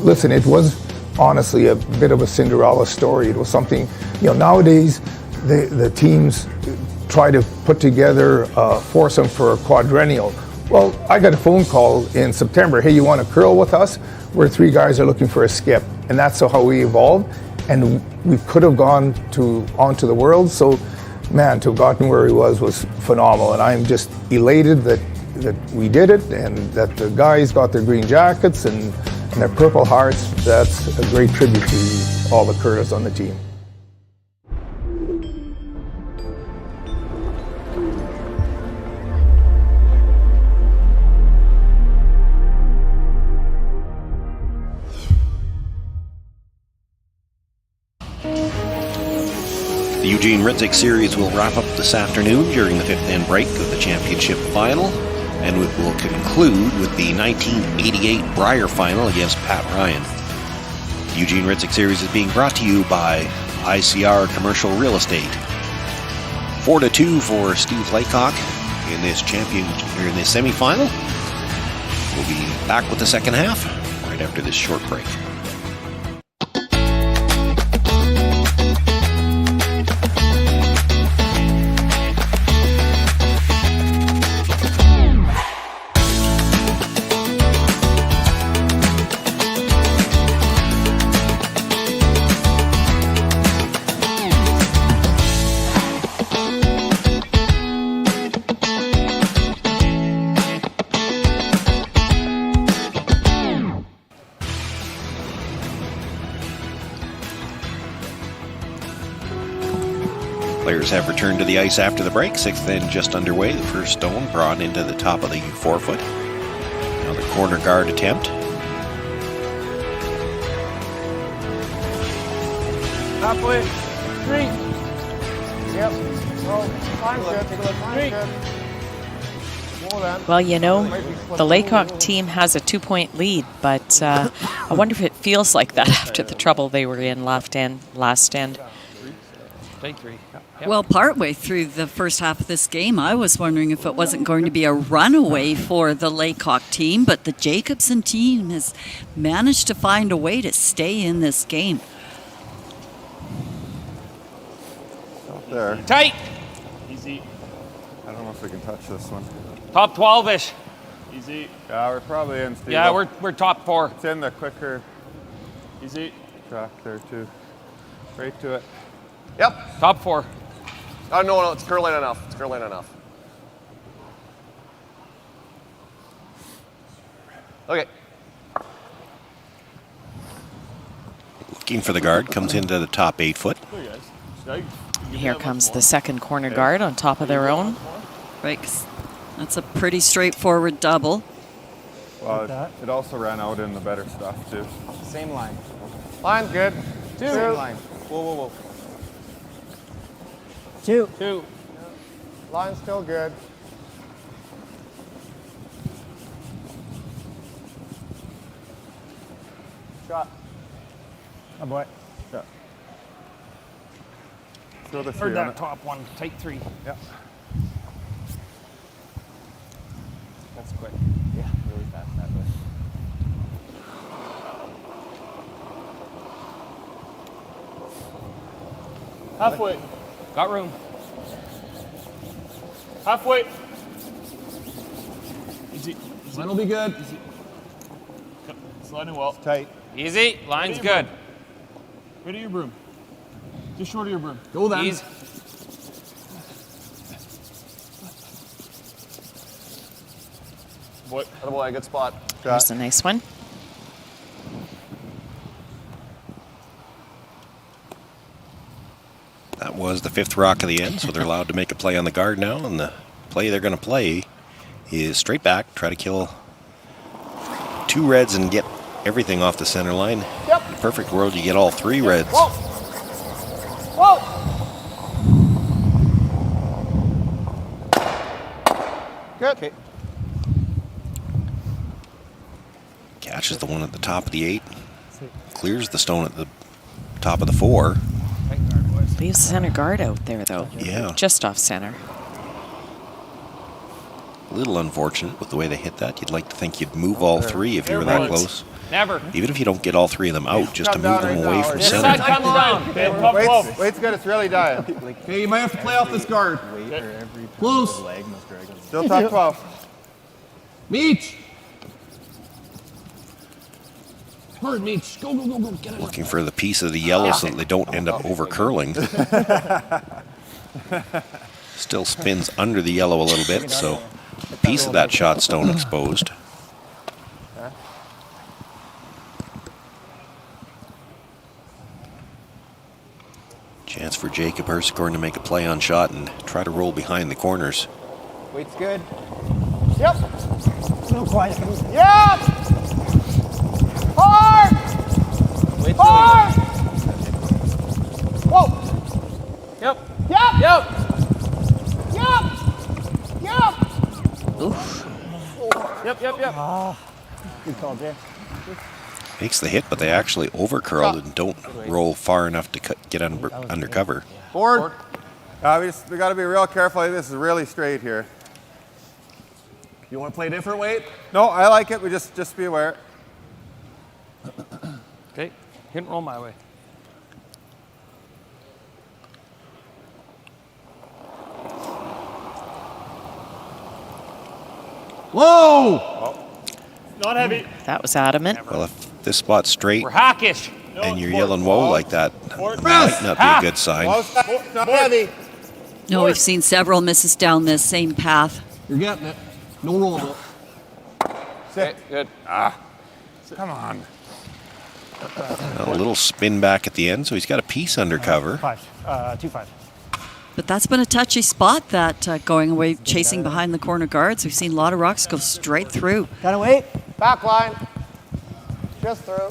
Listen, it was honestly a bit of a Cinderella story. It was something, nowadays the teams try to put together a foursome for a quadrennial. Well, I got a phone call in September, hey, you want to curl with us? Where 3 guys are looking for a skip. And that's how we evolved. And we could have gone onto the World. So, man, to have gotten where he was phenomenal. And I'm just elated that we did it, and that the guys got their green jackets and their purple hearts. That's a great tribute to all the curlers on the team. The Eugene Ritzik Series will wrap up this afternoon during the 5th end break of the championship final, and it will conclude with the 1988 Brier final against Pat Ryan. The Eugene Ritzik Series is being brought to you by ICR Commercial Real Estate. 4-2 for Steve Laycock in this semifinal. We'll be back with the second half right after this short break. Players have returned to the ice after the break. 6th end just underway. The first stone brought into the top of the forefoot. Now the corner guard attempt. Halfway. 3. Yep. Oh, time's good. Well, the Laycock team has a 2-point lead, but I wonder if it feels like that after the trouble they were in last end. Take 3. Yep. Well, partway through the first half of this game, I was wondering if it wasn't going to be a runaway for the Laycock team, but the Jacobson team has managed to find a way to stay in this game. Up there. Tight. Easy. I don't know if we can touch this one. Top 12-ish. Easy. Yeah, we're probably in, Steve. Yeah, we're top 4. It's in the quicker Easy. track there, too. Right to it. Yep. Top 4. Oh, no, it's curling enough. It's curling enough. Okay. Looking for the guard, comes into the top 8 foot. Here comes the second corner guard on top of their own. Right, 'cause that's a pretty straightforward double. Well, it also ran out in the better stuff, too. Same line. Line's good. 2. Same line. Whoa. 2. Line's still good. Shot. Oh boy. Yeah. Throw the 3 Or on that it. top one. Take 3. Yeah. That's quick. Yeah, really fast that way. Halfway. Got room. Halfway. Easy. Line will be good. Easy. Sliding well. It's tight. Easy. Line's good. Ready your broom. Just short of your broom. Go then. Easy. Boy. Attaboy, good spot. There's a nice one. That was the 5th rock of the end, so they're allowed to make a play on the guard now, and the play they're going to play is straight back, try to kill 2 reds and get everything off the center line. Yep. In a perfect world, you get all 3 reds. Whoa! Whoa! Good. Okay. Catches the one at the top of the 8, clears the stone at the top of the 4. Leaves center guard out there, though. Yeah. Just off center. A little unfortunate with the way they hit that. You'd like to think you'd move all 3 if you were that close. Never. Even if you don't get all 3 of them out, just to move them away from This center. side comes down. Wait's good. It's really dying. Okay, you might have to play off this guard. Close. Still top 12. Meach. Hard, Meach. Go, go, go, go. Get it. Looking for the piece of the yellow so that they don't end up over curling. Still spins under the yellow a little bit, so a piece of that shot stone exposed. Chance for Jacob Hersecorn to make a play on shot and try to roll behind the corners. Wait's good. Yep. No quiet. Yep. Hard. Wait's Hard. Whoa. Yep. Yep. Yep. Yep. Yep. Oof. Yep, yep, yep. Good call, Jay. Makes the hit, but they actually over curled and don't roll far enough to get under cover. Board. We got to be real careful. This is really straight here. You want to play a different weight? No, I like it. We just be aware. Okay, hit and roll my way. Whoa! Not heavy. That was adamant. Well, if this spot's straight We're hawkish. and you're yelling whoa like that, might not be a good sign. Not heavy. No, we've seen several misses down this same path. You're getting it. No roll. Okay, good. Come on. A little spin back at the end, so he's got a piece under cover. 2-5. But that's been a touchy spot, that going away, chasing behind the corner guards. We've seen a lot of rocks go straight through. Gotta wait. Back line. Just through.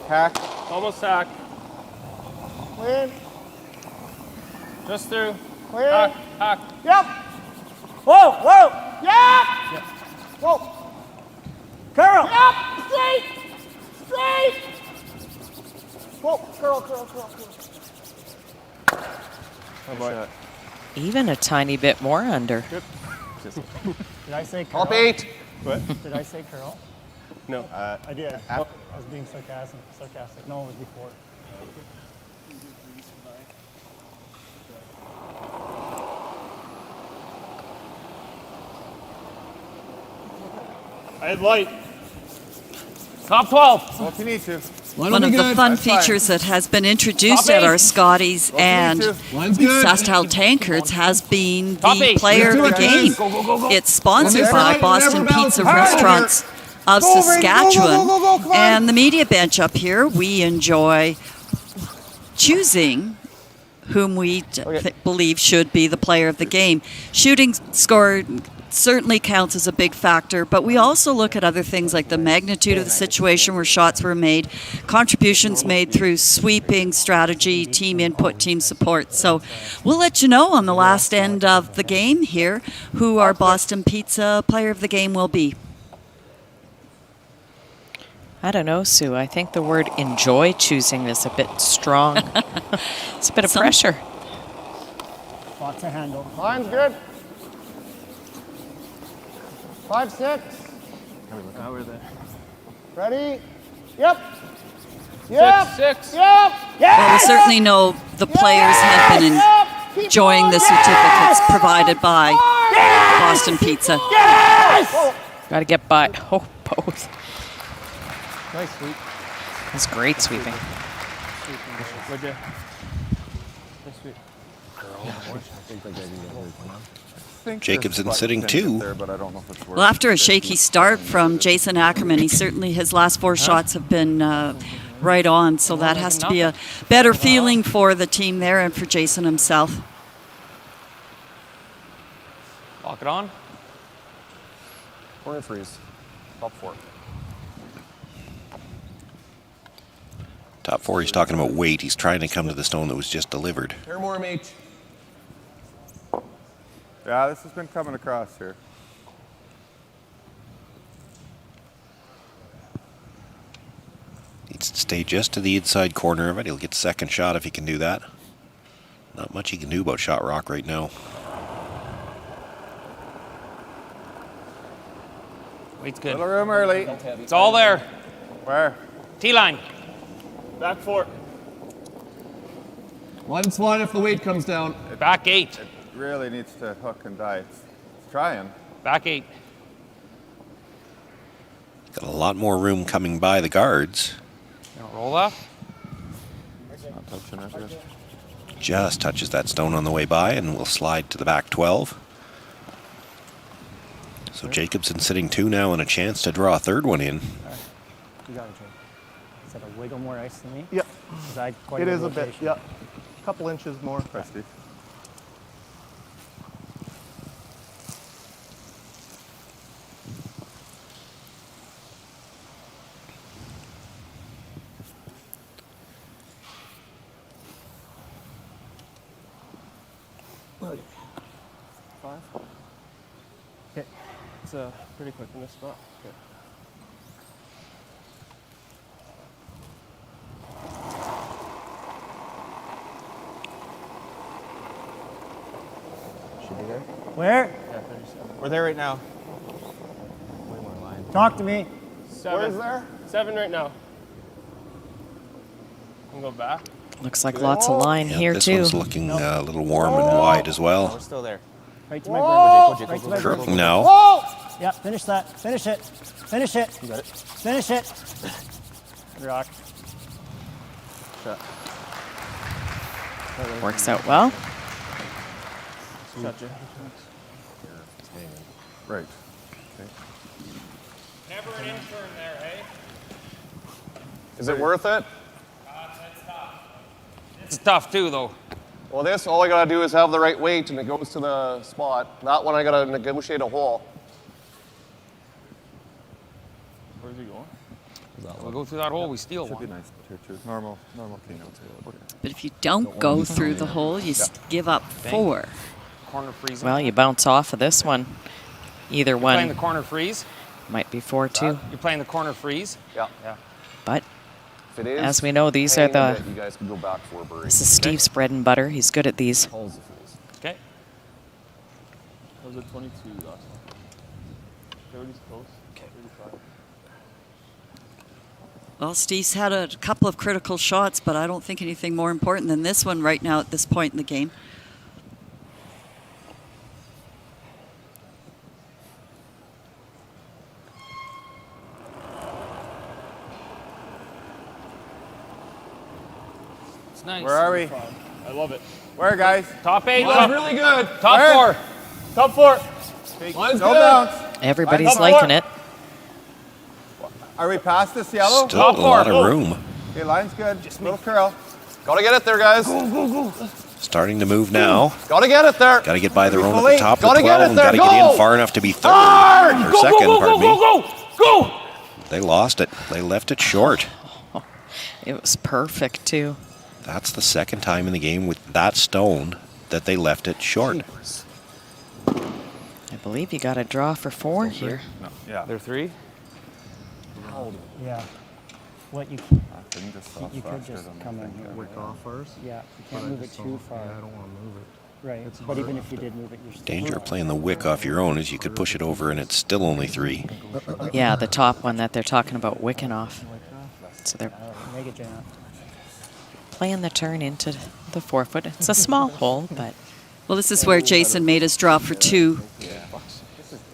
Hack. Almost sack. Clean. Just through. Clean. Hack, hack. Yep. Whoa, whoa. Yep. Whoa. Carol. Yep. Straight. Whoa. Curl. Oh boy. Even a tiny bit more under. Did I say curl? Up 8. What? Did I say curl? No. I did. I was being sarcastic. No, it was before. I had light. Top 12. Well, if you need to. One of the fun features that has been introduced at our Scotties and SaskTel Tankards has been the player of the game. It's sponsored by Boston Pizza Restaurants of Saskatchewan. And the media bench up here, we enjoy choosing whom we believe should be the player of the game. Shooting score certainly counts as a big factor, but we also look at other things like the magnitude of the situation where shots were made, contributions made through sweeping, strategy, team input, team support. So we'll let you know on the last end of the game here who our Boston Pizza player of the game will be. I don't know, Sue. I think the word enjoy choosing is a bit strong. It's a bit of pressure. Lots of handle. Line's good. 5-6. Now we're there. Ready? Yep. Six. Well, we certainly know the players have been enjoying the certificates provided by Boston Pizza. Got to get by. Oh, both. Nice sweep. That's great sweeping. Would you? Nice sweep. Jacobson sitting 2. There, but I don't know if it's Well, after a shaky start from Jason Ackerman, his last 4 shots have been right on, so that has to be a better feeling for the team there and for Jason himself. Lock it on. Corner freeze. Top 4. Top 4, he's talking about weight. He's trying to come to the stone that was just delivered. Pair more, mate. Yeah, this has been coming across here. Needs to stay just to the inside corner of it. He'll get second shot if he can do that. Not much he can do about shot rock right now. Weight's good. Little room early. It's all there. Where? T-line. Back 4. Line's fine if the weight comes down. Back 8. It really needs to hook and die. It's trying. Back 8. Got a lot more room coming by the guards. Roll up. Not touching it yet. Just touches that stone on the way by and will slide to the back 12. So Jacobson sitting 2 now and a chance to draw a third one in. You got it, Jake. Is that a wiggle more ice than me? Yep. Is that quite It a is a bit, rotation? yeah. A couple inches more. Steve. Okay. It's pretty quick in this spot. Okay. Should be there. Where? Yeah, 37. We're there right now. Way more line. Talk to me. 7. Where's there? 7 right now. Can go back. Looks like lots of line Yeah, here, this too. one's looking a little warm and wide as We're well. still there. Right to my Whoa! bird. Right to my Curling bird. now. Whoa! Yeah, finish that. Finish it. Finish it. You got it. Finish it. Rock. Shot. Works out well. Gotcha. Right. Never an intern there, hey? Is it worth it? It's tough. It's tough too, though. Well, this, all I gotta do is have the right weight and it goes to the spot. That one I gotta negotiate a hole. Where's he going? We'll go through that hole, we steal Should be one. nice here too. Normal keynote. But if you don't go through the hole, you give up 4. Corner freeze. Well, you bounce off of this one. Either Playing the one corner freeze. might be 4-2. You're playing the corner freeze. Yeah. But If it is, as we know, these are hanging a the... bit, you guys can go back for a birdie. This is Steve's bread and butter. He's good at these. Holes the freeze. Okay. That was a 22 last one. 30's close. 35. Well, Steve's had a couple of critical shots, but I don't think anything more important than this one right now at this point in the game. It's nice. Where are we? I love it. Where, guys? Top 8. Line's really good. Top Where? 4. Top 4. Line's No good. bounce. Everybody's Top liking 4. it. Are we past this yellow? Still a lot of room. Okay, line's good. Just little curl. Gotta get it there, guys. Starting to move now. Gotta get it there. Got to get by their own at the Fully. top of Gotta the get 12 it and there. got to get Go! in far enough to be third. Hard! Or Go, second, go, go, pardon go, me. go, go, go! They lost it. They left it short. It was perfect, too. That's the second time in the game with that stone that they left it short. I believe you got a draw for 4 here. No. Yeah. They're 3. Yeah. What you Couldn't just you could just come in here. Wick off first. Yeah, you can't move it too far. Yeah, I don't want to move it. Right. But even if you did move it, you're still Danger of playing the wick off your own is you could push it over and it's still only 3. Yeah, the top one that they're talking about wicking off. So they're Make it, Jana. Playing the turn into the 4-foot. It's a small hole, but... Well, this is where Jason made his draw for 2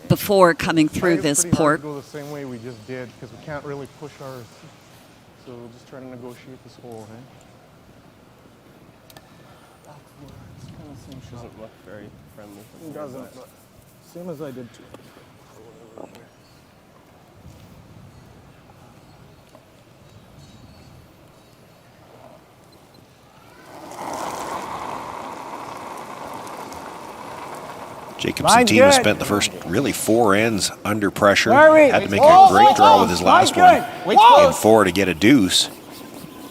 before coming through this port. Go the same way we just did because we can't really push ours. So we'll just try to negotiate this hole, hey? Doesn't look very friendly. It doesn't, but same as I did too. Jacobson team has spent the first really 4 ends under pressure. Sorry. Had to make a great draw with his last one in 4 to get a deuce.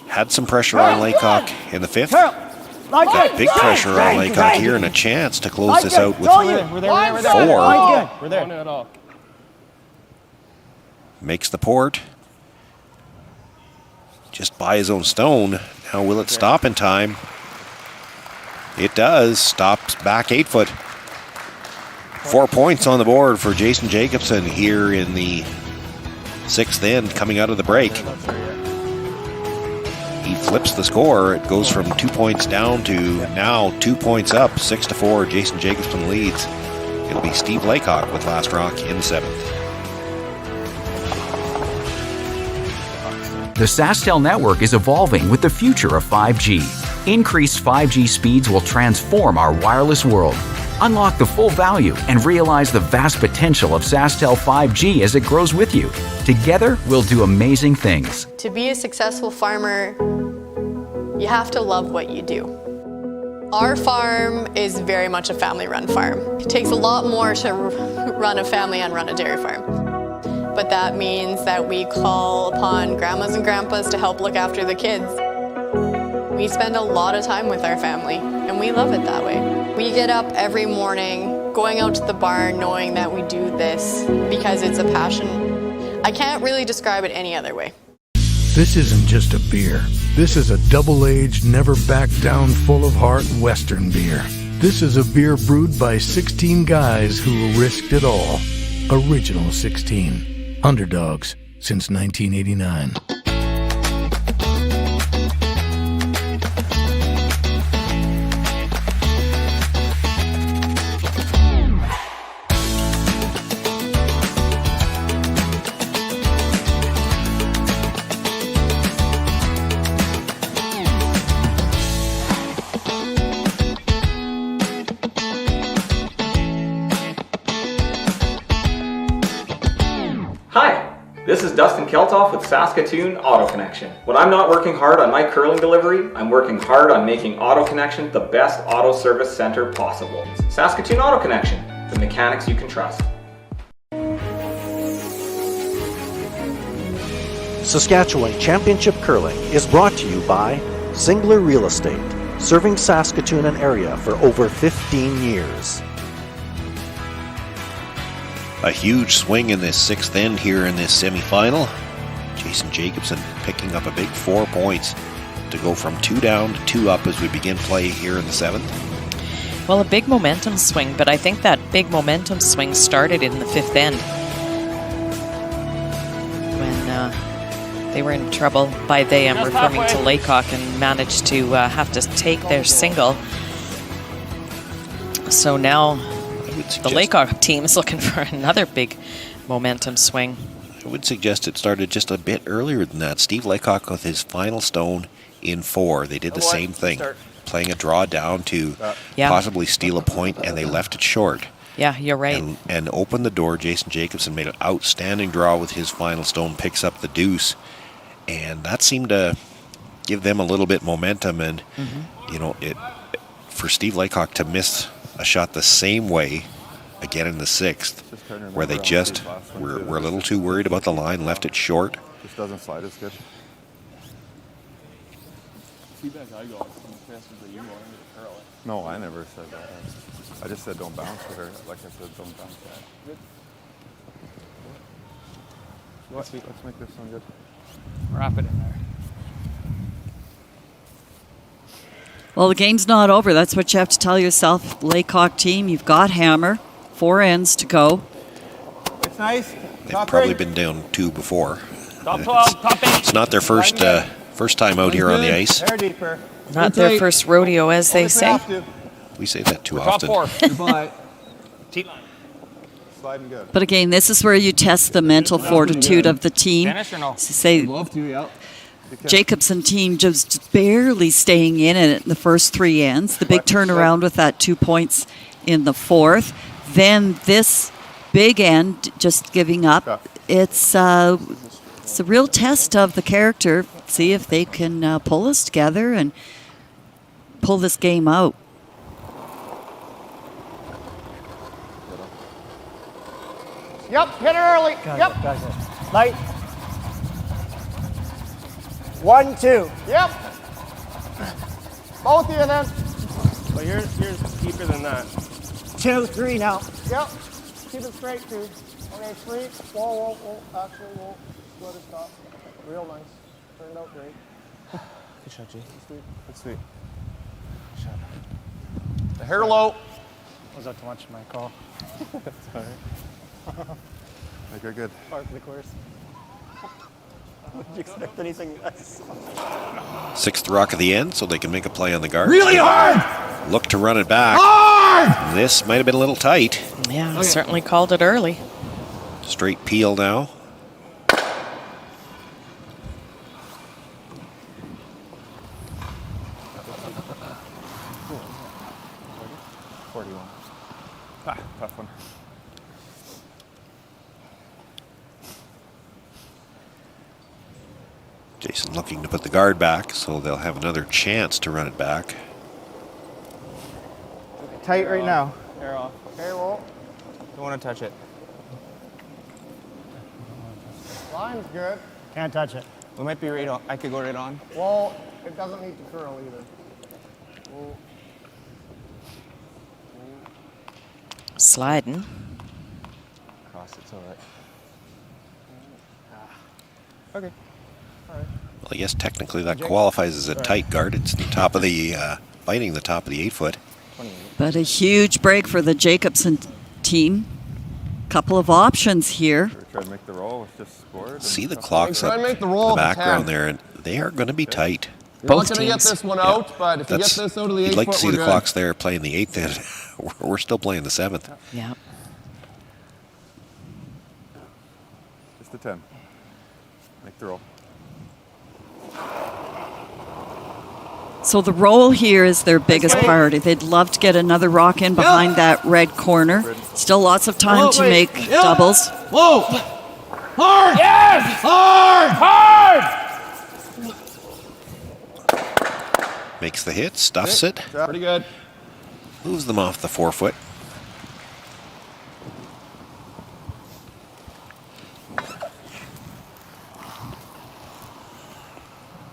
Had some pressure on Laycock in the 5th. Got big pressure on Laycock here and a chance to close this out with 4. We're there. Makes the port. Just by his own stone. Now will it stop in time? It does. Stops back 8 foot. 4 points on the board for Jason Jacobson here in the 6th end coming out of the break. He flips the score. It goes from 2 points down to now 2 points up. 6-4, Jason Jacobson leads. It'll be Steve Laycock with last rock in the 7th. The SaskTel network is evolving with the future of 5G. Increased 5G speeds will transform our wireless world. Unlock the full value and realize the vast potential of SaskTel 5G as it grows with you. Together, we'll do amazing things. To be a successful farmer, you have to love what you do. Our farm is very much a family-run farm. It takes a lot more to run a family and run a dairy farm. But that means that we call upon grandmas and grandpas to help look after the kids. We spend a lot of time with our family, and we love it that way. We get up every morning, going out to the barn, knowing that we do this because it's a passion. I can't really describe it any other way. This isn't just a beer. This is a double-aged, never-back-down, full-of-heart Western beer. This is a beer brewed by 16 guys who risked it all. Original 16. Underdogs since 1989. Hi, this is Dustin Keltoff with Saskatoon Auto Connection. When I'm not working hard on my curling delivery, I'm working hard on making Auto Connection the best auto service center possible. Saskatoon Auto Connection, the mechanics you can trust. Saskatchewan Championship Curling is brought to you by Zingler Real Estate, serving Saskatoon and area for over 15 years. A huge swing in this 6th end here in this semifinal. Jason Jacobson picking up a big 4 points to go from 2 down to 2 up as we begin play here in the 7th. Well, a big momentum swing, but I think that big momentum swing started in the 5th end when they were in trouble. By they, I'm referring to Laycock, and managed to have to take their single. So now the Laycock team is looking for another big momentum swing. I would suggest it started just a bit earlier than that. Steve Laycock with his final stone in 4. They did the same thing, playing a draw down to possibly steal a point, and they left it short. Yeah, you're right. And opened the door. Jason Jacobson made an outstanding draw with his final stone, picks up the deuce, and that seemed to give them a little bit momentum. And you know, for Steve Laycock to miss a shot the same way again in the 6th, where they just were a little too worried about the line, left it short. Just doesn't slide as good. Feedback I got from the fans was that you wanted to curl it. No, I never said that. I just said don't bounce with her. Like I said, don't bounce that. Let's make this one good. Wrap it in there. Well, the game's not over. That's what you have to tell yourself, Laycock team. You've got hammer. 4 ends to go. It's nice. They've probably been down 2 before. Top 12, top 8. It's not their first First time out here on the ice. They're deeper. Not their first rodeo, as they say. We say that too Top often. four. Goodbye. Sliding good. But again, this is where you test the mental fortitude of the team. Finish or no? Say, Love to, yeah. Jacobson team just barely staying in it in the first 3 ends. The big turnaround with that 2 points in the fourth. Then this big end just giving up. It's a real test of the character. See if they can pull us together and pull this game out. Yep, hit her early. Yep. Light. 1, 2. Yep. Both of you then. But here's deeper than that. 2, 3 now. Yep. Keep it straight, 2. Okay, 3. Whoa. Actually, we'll let it stop. Real nice. Turned out great. Good shot, Jay. That's sweet. Good shot. The hair low. Was that too much my call? Sorry. Okay, good. Part of the course. Would you expect anything less? 6th rock of the end, so they can make a play on the guard. Really hard! Look to run it back. Hard! This might have been a little tight. Yeah, certainly called it early. Straight peel now. Tough one. Jason looking to put the guard back, so they'll have another chance to run it back. Tight right now. Hair off. Hair low. Don't want to touch it. Line's good. Can't touch it. We might be right on. I could go right on. Well, it doesn't need to curl either. We'll Sliding. cross it's all right. Okay. All right. Well, I guess technically that qualifies as a tight guard. It's the top of the, biting the top of the 8-foot. But a huge break for the Jacobson team. Couple of options here. Try to make the roll with just scored. See the clocks Try up and make the in roll the of the background 10. there, and they are going to be tight. You're Both not going to get teams. this one out, but if you get That's, this out of the 8 you'd like to foot, see we're the good. clocks there playing the 8th, and we're still playing the 7th. Yeah. Just the 10. Make the roll. So the roll here is their biggest priority. They'd love to get another rock in behind that red corner. Still lots of time to make doubles. Whoa! Hard! Yes! Hard! Hard! Makes the hit, stuffs it, Pretty good. moves them off the 4-foot.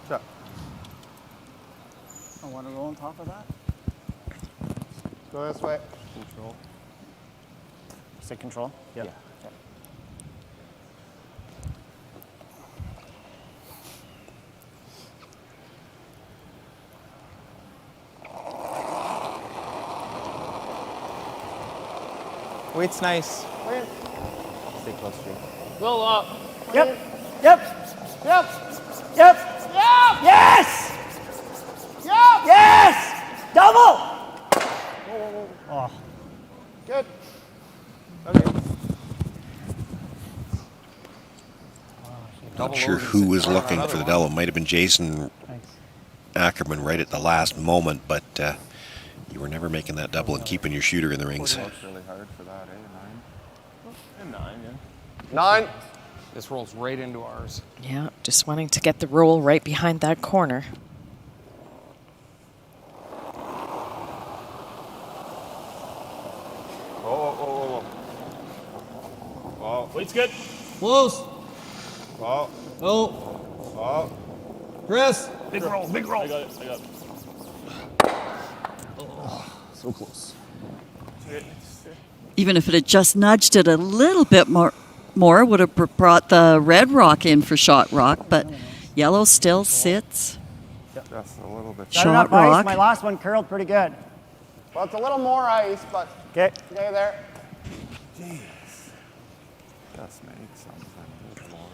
Shot. I want to go on top of that. Go this way. Control. Say control? Yeah. Weight's nice. Wait. Stay close, Jay. Little up. Yep. Yep. Yep. Yep. Yes! Yep. Yes! Double! Oh. Good. Not sure who was looking for the double. Might have been Jason Ackerman right at the last moment, but you were never making that double and keeping your shooter in the rings. Worked really hard for that, eh? 9. And 9, yeah. 9. This rolls right into ours. Yeah, just wanting to get the roll right behind that corner. Oh. Weight's good. Close. Oh. Oh. Oh. Chris. Big roll, big roll. I got it. So close. Even if it had just nudged it a little bit more would have brought the red rock in for shot rock, but yellow still sits. Just a little bit. Shot Got enough ice. rock. My last one curled pretty good. Well, it's a little more ice, but Okay. stay there. Jeez. Just make something. Good Lord.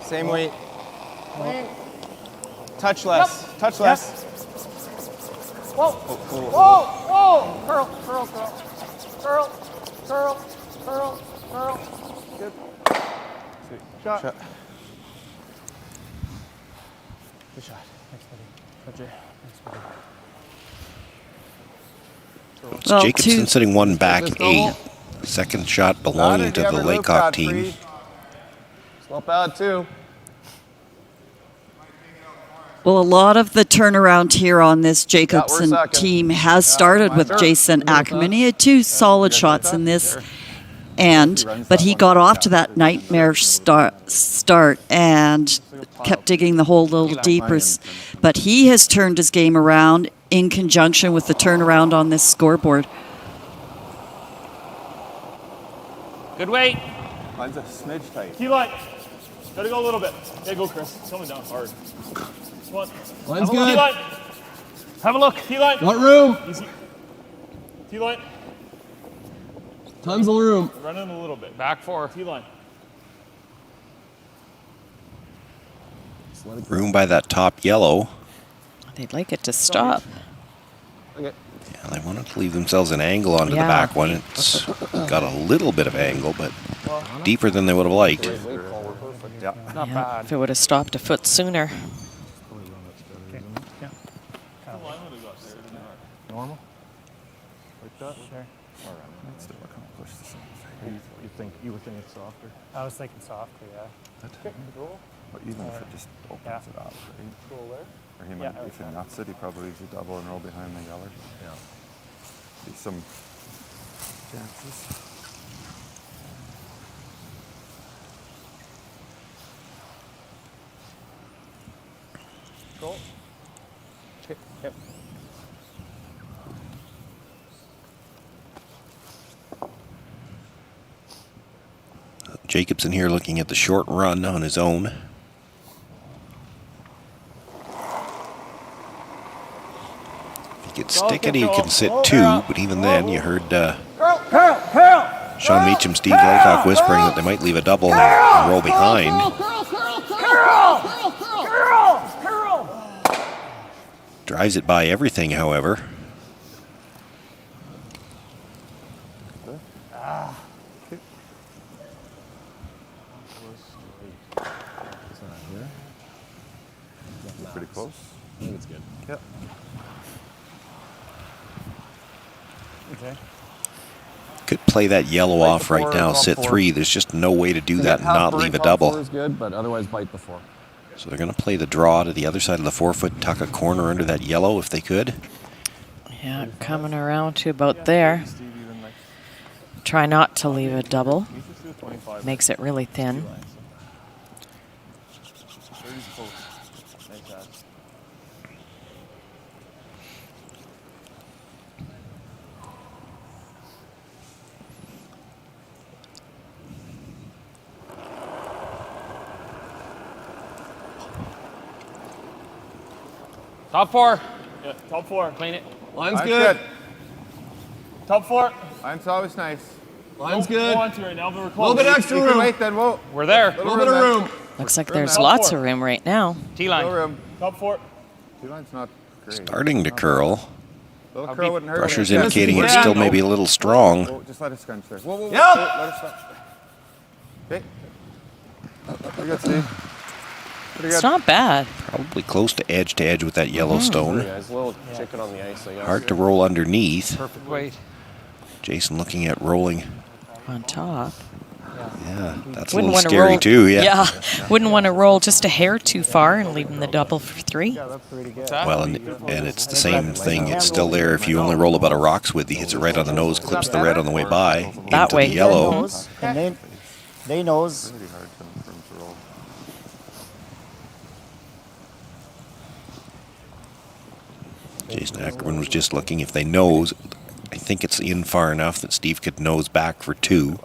Same weight. Clean. Touch less. Yep. Touch less. Yep. Whoa. Whoa. Whoa. Curl. Curl. Curl. Curl. Curl. Curl. Curl. Good. Sweet. Shot. Shot. Good shot. Thanks, buddy. Good, Jay. Thanks, buddy. So Jacobson sitting one back, a second shot belonging to the Laycock team. It's not bad, too. Well, a lot of the turnaround here on this Jacobson team has started with Jason Ackerman. He had 2 solid shots in this end, but he got off to that nightmare start and kept digging the hole a little deeper. But he has turned his game around in conjunction with the turnaround on this scoreboard. Good weight. Line's a smidge tight. Key line. Gotta go a little bit. Yeah, go, Chris. It's coming down hard. Come on. Line's Have a look. good. Key line. Have a look. Key line. Got room. Easy. Key line. Tons of room. Run in a little bit. Back 4. Key line. Room by that top yellow. They'd like it to stop. Okay. Yeah, they wanted to leave themselves an angle onto the back one. It's got a little bit of angle, but deeper than they would have liked. Not bad. If it would have stopped a foot sooner. Normal? Like that? Sure. That's still accomplished the same thing. You were thinking softer? I was thinking softer, yeah. But even if it just opens it up, right? Roll there. Or he might, if he nuts it, he probably leaves a double and roll behind the yeller. Yeah. Be some chances. Go. Yep. Jacobson here looking at the short run on his own. If he could stick it, he can sit 2, but even then, you heard Sean Meacham, Steve Laycock whispering that they might leave a double and roll behind. Drives it by everything, however. Pretty close. I think it's good. Yep. Okay. Could play that yellow off right now, sit 3. There's just no way to do that and not leave a double. 4 is good, but otherwise bite the 4. So they're going to play the draw to the other side of the 4-foot, tuck a corner under that yellow if they could. Yeah, coming around to about there. Try not to leave a double. Makes it really thin. Top 4. Yeah, top 4. Clean it. Line's good. Top 4. Line's always nice. Line's Don't good. want to right now, but we're A close. little bit extra You can room. wait then, whoa. We're there. A little bit of room. Looks like there's lots of room right now. T-line. No room. Top 4. T-line's not great. Starting to curl. Little curl wouldn't hurt. Pressure's Yeah. indicating it's Yeah. still maybe a little strong. Whoa, just let it scrunch there. Whoa, whoa, whoa. Yep. Whoa, let it stop. Okay. Pretty good, Steve. Pretty It's good. not bad. Probably close to edge with that Yellowstone. Yeah, he's a little chicken on the ice, I guess. Hard to roll underneath. Perfect weight. Jason looking at rolling. On top. Yeah, that's a Wouldn't little want to scary roll, too, yeah. Wouldn't want to roll just a hair too far and leaving the double for 3. Yeah, that's pretty good. Well, and it's the same thing. It's still there. If you only roll about a rock's width, he hits it right on the nose, clips the red on the way by That into way. the yellow. Knows, and they knows. Pretty hard for him to roll. Jason Ackerman was just looking. If they nose, I think it's in far enough that Steve could nose back for 2.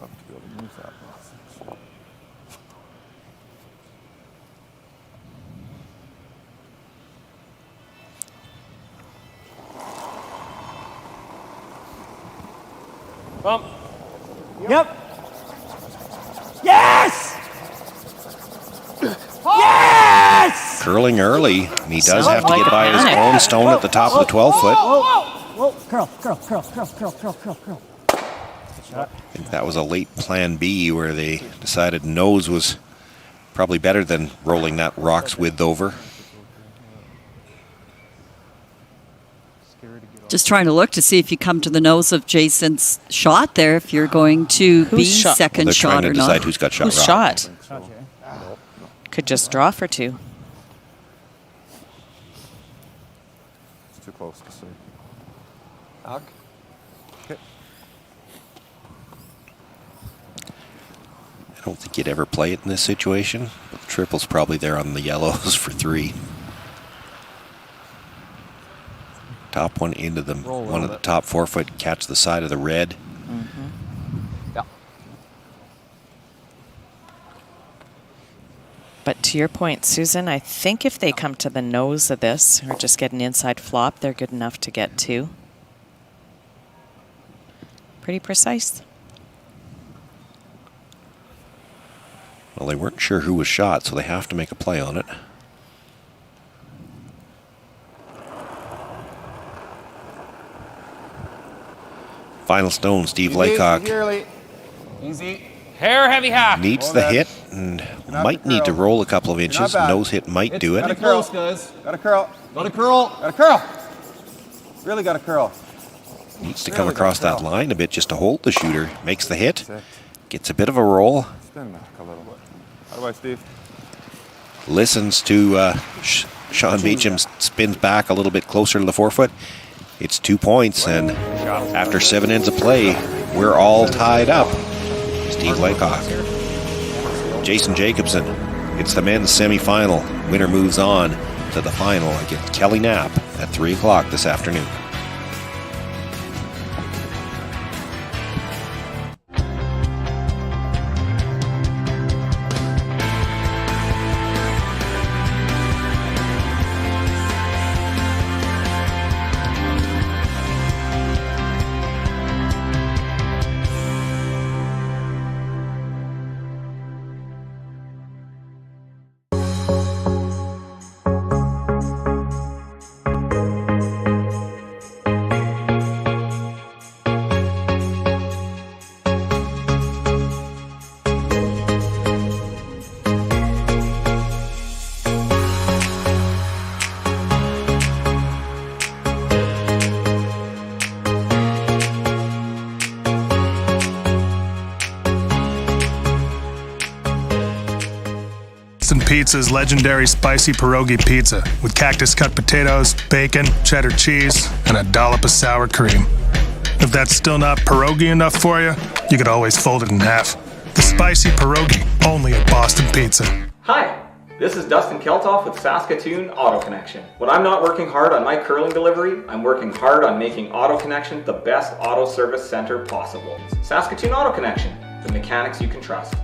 Bump. Yep. Yes! Curling early, and he does Sounds have to like get a by his panic. own stone at the top of the 12-foot. Whoa, curl. I think that was a late plan B where they decided nose was probably better than rolling that rock's width over. Just trying to look to see if you come to the nose of Jason's shot there, if you're going to be second They're shot trying to or decide not. who's got shot Who's rock. shot? Could just draw for two. It's too close to see. Hack. Okay. I don't think you'd ever play it in this situation. But the triple's probably there on the yellows for 3. Top one into them. Roll a One little of the bit. top 4-foot catch the side of the red. Yeah. But to your point, Susan, I think if they come to the nose of this or just get an inside flop, they're good enough to get 2. Pretty precise. Well, they weren't sure who was shot, so they have to make a play on it. Final stone, Steve Laycock Easy. Hair heavy hack. needs the hit and might need to roll a couple of inches. bad. Nose hit might do it. Got a curl. guys. Got a curl. Got a curl. Got a curl. Really got a curl. Needs to come across that line a bit just to hold the shooter. Makes the hit. Gets a bit of a roll. Spin back a little bit. Otherwise, Steve. Listens to Sean Beecham, spins back a little bit closer to the 4-foot. It's 2 points, and after 7 ends of play, we're all tied up. Steve Laycock. Jason Jacobson. It's the men's semifinal. Winner moves on to the final against Kelly Knapp at 3 o'clock this afternoon. Pizza's legendary spicy pierogi pizza with cactus cut potatoes, bacon, cheddar cheese, and a dollop of sour cream. If that's still not pierogi enough for you, you could always fold it in half. The spicy pierogi, only at Boston Pizza. Hi, this is Dustin Keltoff with Saskatoon Auto Connection. When I'm not working hard on my curling delivery, I'm working hard on making Auto Connection the best auto service center possible. Saskatoon Auto Connection, the mechanics you can trust.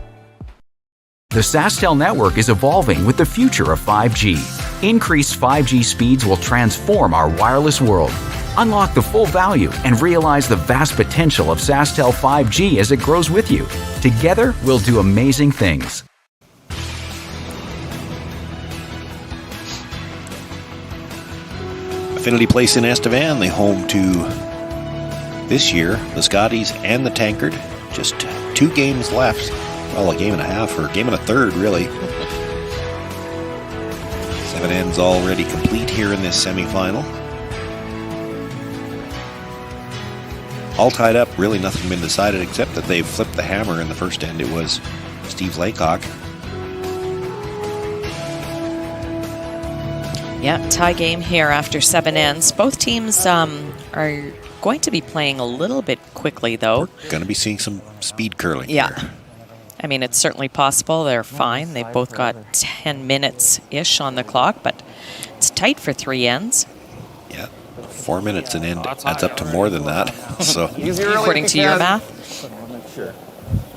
The SaskTel network is evolving with the future of 5G. Increased 5G speeds will transform our wireless world. Unlock the full value and realize the vast potential of SaskTel 5G as it grows with you. Together, we'll do amazing things. Affinity Place in Estevan, they home to this year the Scotties and the Tankard. Just 2 games left. Well, a game and a half, or a game and a third, really. 7 ends already complete here in this semifinal. All tied up, really nothing been decided except that they've flipped the hammer in the first end. It was Steve Laycock. Yeah, tie game here after 7 ends. Both teams are going to be playing a little bit quickly, though. Going to be seeing some speed curling Yeah. here. I mean, it's certainly possible. They're fine. They've both got 10 minutes-ish on the clock, but it's tight for 3 ends. Yeah, 4 minutes an end adds up to more than that. So, according to your math. Sure.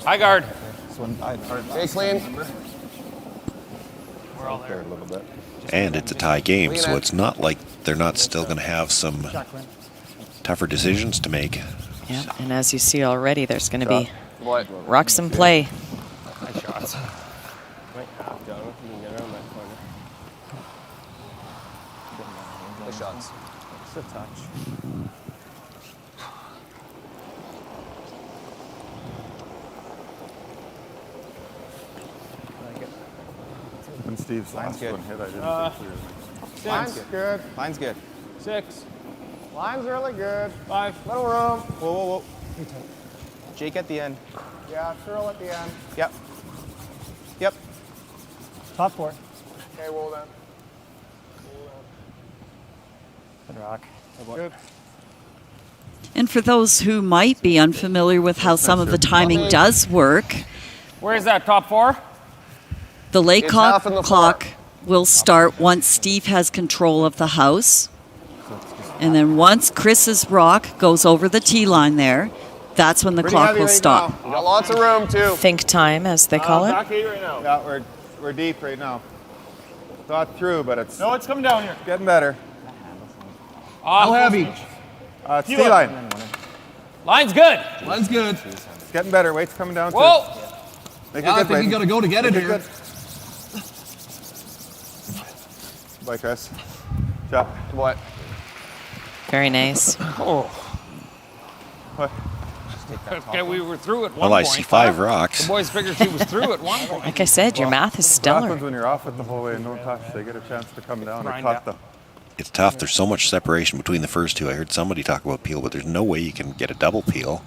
High guard. Stay clean. We're all there a little bit. and it's a tie game, so it's not like they're not still going to have some tougher decisions to make. Yeah, and as you see already, there's going to be rocks in play. shots. It's a touch. When Steve's last good. one hit, I didn't see clearly. Line's good. Line's good. 6. Line's really good. 5. Little room. Whoa. Jake at the end. Yeah, Cheryl at the end. Yep. Top 4. Okay, well then. Good rock. Good. And for those who might be unfamiliar with how some of the timing does work, Where's that, top 4? the Laycock half in the clock will start once Steve has control of the house. And then once Chris's rock goes over the tee line there, that's when the Pretty clock heavy will right stop. now. We got lots of room too. Think time, as they call it. Back 8 right now. Yeah, we're deep right now. Thought through, but it's No, it's coming down here. getting better. How heavy? It's T-line. Line's good. Line's good. It's getting better. Weight's coming down. Whoa. Make Yeah, it I good, think you Brayden. got to go to get it Make here. good. Bye, Chris. Shot. What? Very nice. Oh. What? Okay, we were through at one Well, I point. see 5 rocks. The boys figured she was through at one point. Like I said, your math is What stellar. happens when you're off it the whole way and don't touch? They get a chance to come down. They Grind caught up. the. It's tough. There's so much separation between the first two. I heard somebody talk about peel, but there's no way you can get a double peel.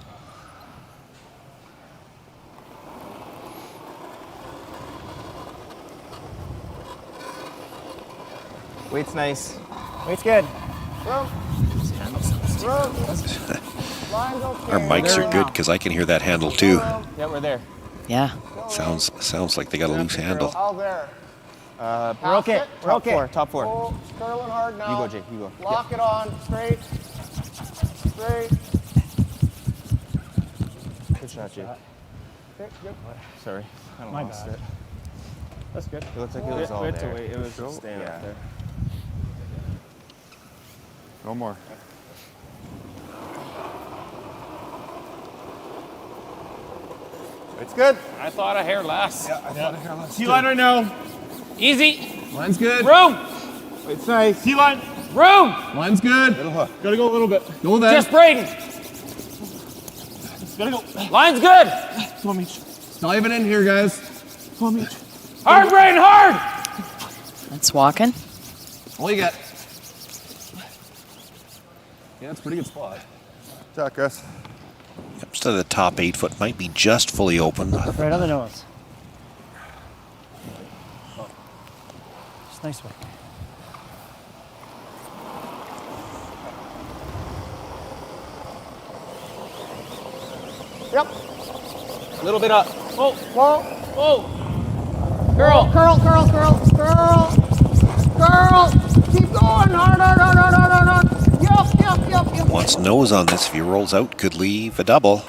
Weight's nice. Weight's good. Room. Room. Line's okay. Our mics are good because I can hear that handle too. Yeah, we're there. Yeah. Sounds like they got a loose handle. How's there? We're okay. it. We're okay. Top 4. Oh, curling hard now. You go, Jake. You go. Lock it on. Straight. Straight. Good shot, Jake. Okay, good. Sorry. I My lost bad. it. That's good. It looked like it was all Wait to there. wait. It was just staying Yeah. up there. No more. It's good. I thought a hair less. Yeah, I thought I heard last. T-line right now. Easy. Line's good. Room. It's nice. T-line. Room. Line's good. Little hook. Gotta go a little bit. Go then. Just Brayden. Gotta go. Line's good. Come on, Meach. Diving in here, guys. Come on, Meach. Hard, Brayden, hard. That's walking. All you got. Yeah, it's a pretty good spot. Shot, Chris. Comes to the top 8 foot, might be just fully open. Right on the nose. Just nice way. Yep. A little bit up. Oh, Whoa. oh. Girl. Curl, curl, curl, curl. Curl. Keep going. Hard, hard, hard, hard, hard, hard. Yep. Wants nose on this. If he rolls out, could leave a double.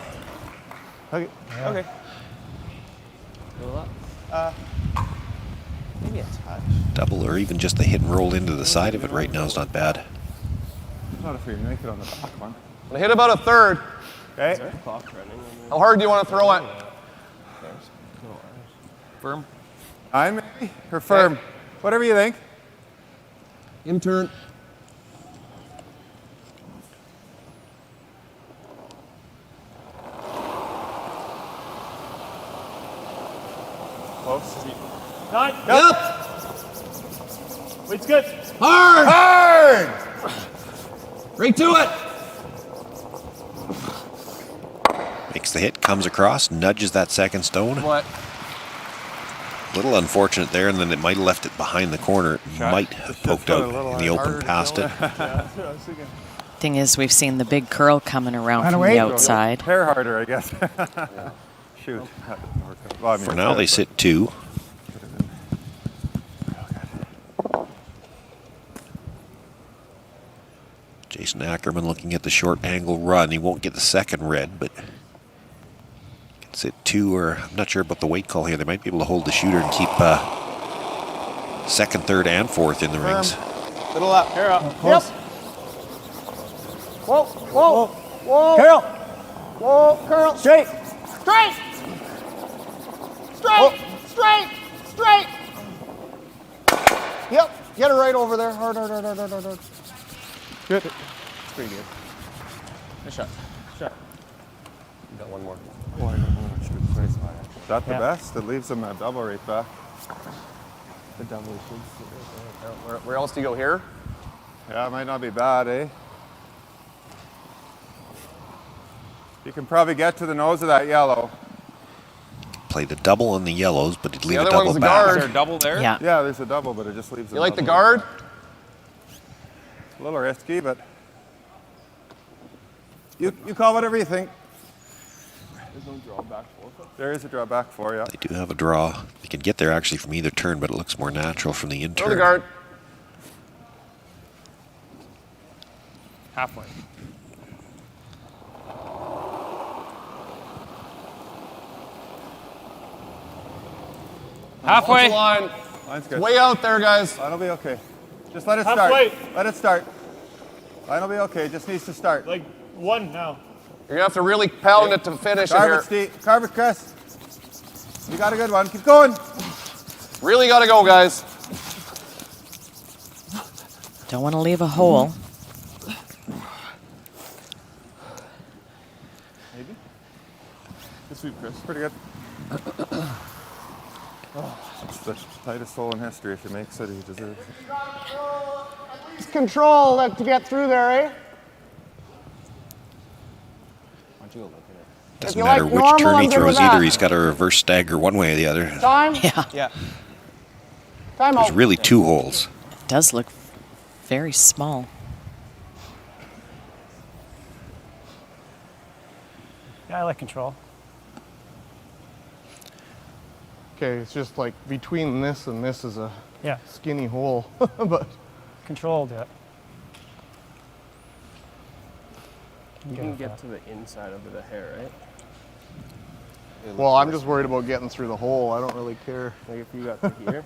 Okay. Okay. Maybe a touch. Double or even just the hit and roll into the side of it right now is not bad. Not if we make it on the back one. I'm gonna hit about a third. Okay. How hard do you want to throw it? Firm. I'm maybe or firm. Whatever you think. In turn. Close. Nine. Yep. Weight's good. Hard. Hard. Right to it. Makes the hit, comes across, nudges that second stone. What? Little unfortunate there, and then it might have left it behind the corner. It might have poked out in the open past it. Thing is, we've seen the big curl coming around Run from away. the outside. Hair harder, I guess. Shoot. That didn't work out. Well, I mean, For it's now, good, they but- sit 2. Jason Ackerman looking at the short angle run. He won't get the second red, but can sit 2, or I'm not sure about the weight call here. They might be able to hold the shooter and keep second, third, and fourth in the rings. Little up. Hair up. Yep. Whoa, whoa, whoa. Curl. Whoa, curl. Straight. Straight. Straight. Straight. Straight. Yep. Get it right over there. Hard, hard, hard, hard, hard, hard. Good. It's pretty good. Nice shot. Shot. You got one more. Oh, I don't know. Is that the best? It leaves him at double right back. The double should. Where else do you go here? Yeah, it might not be bad, eh? You can probably get to the nose of that yellow. Play the double on the yellows, but he'd leave The a other double one's the back. guard. Is there a double there? Yeah. Yeah, there's a double, but it just leaves You like the guard? A little risky, but you call whatever you think. There's no drawback for it. There is a drawback for you. They do have a draw. They can get there actually from either turn, but it looks more natural from the in Throw the turn. guard. Halfway. Halfway. Line. Line's good. Way out there, guys. Line'll be okay. Just let it Halfway. start. Let it start. Line'll be okay. Just needs to start. Like one now. You're gonna have to really pound it to finish it Carve here. it, Steve. Carve it, Chris. You got a good one. Keep going. Really gotta go, guys. Don't want to leave a hole. Maybe. Good sweep, Chris. Pretty good. It's the tightest hole in history. If he makes it, he deserves it. Just control to get through there, eh? Why don't you go look at it? Doesn't you matter like which normal, turn he I'm good throws with that. either. He's got a reverse stagger one way or the other. Time? Yeah. Yeah. Time There's out. really two holes. It does look very small. Yeah, I like control. Okay, it's just like between this and this is a Yeah. skinny hole, but Control, do it. You can get to the inside of the hair, right? well, I'm just worried about getting through the hole. I don't really care Like if you got to here.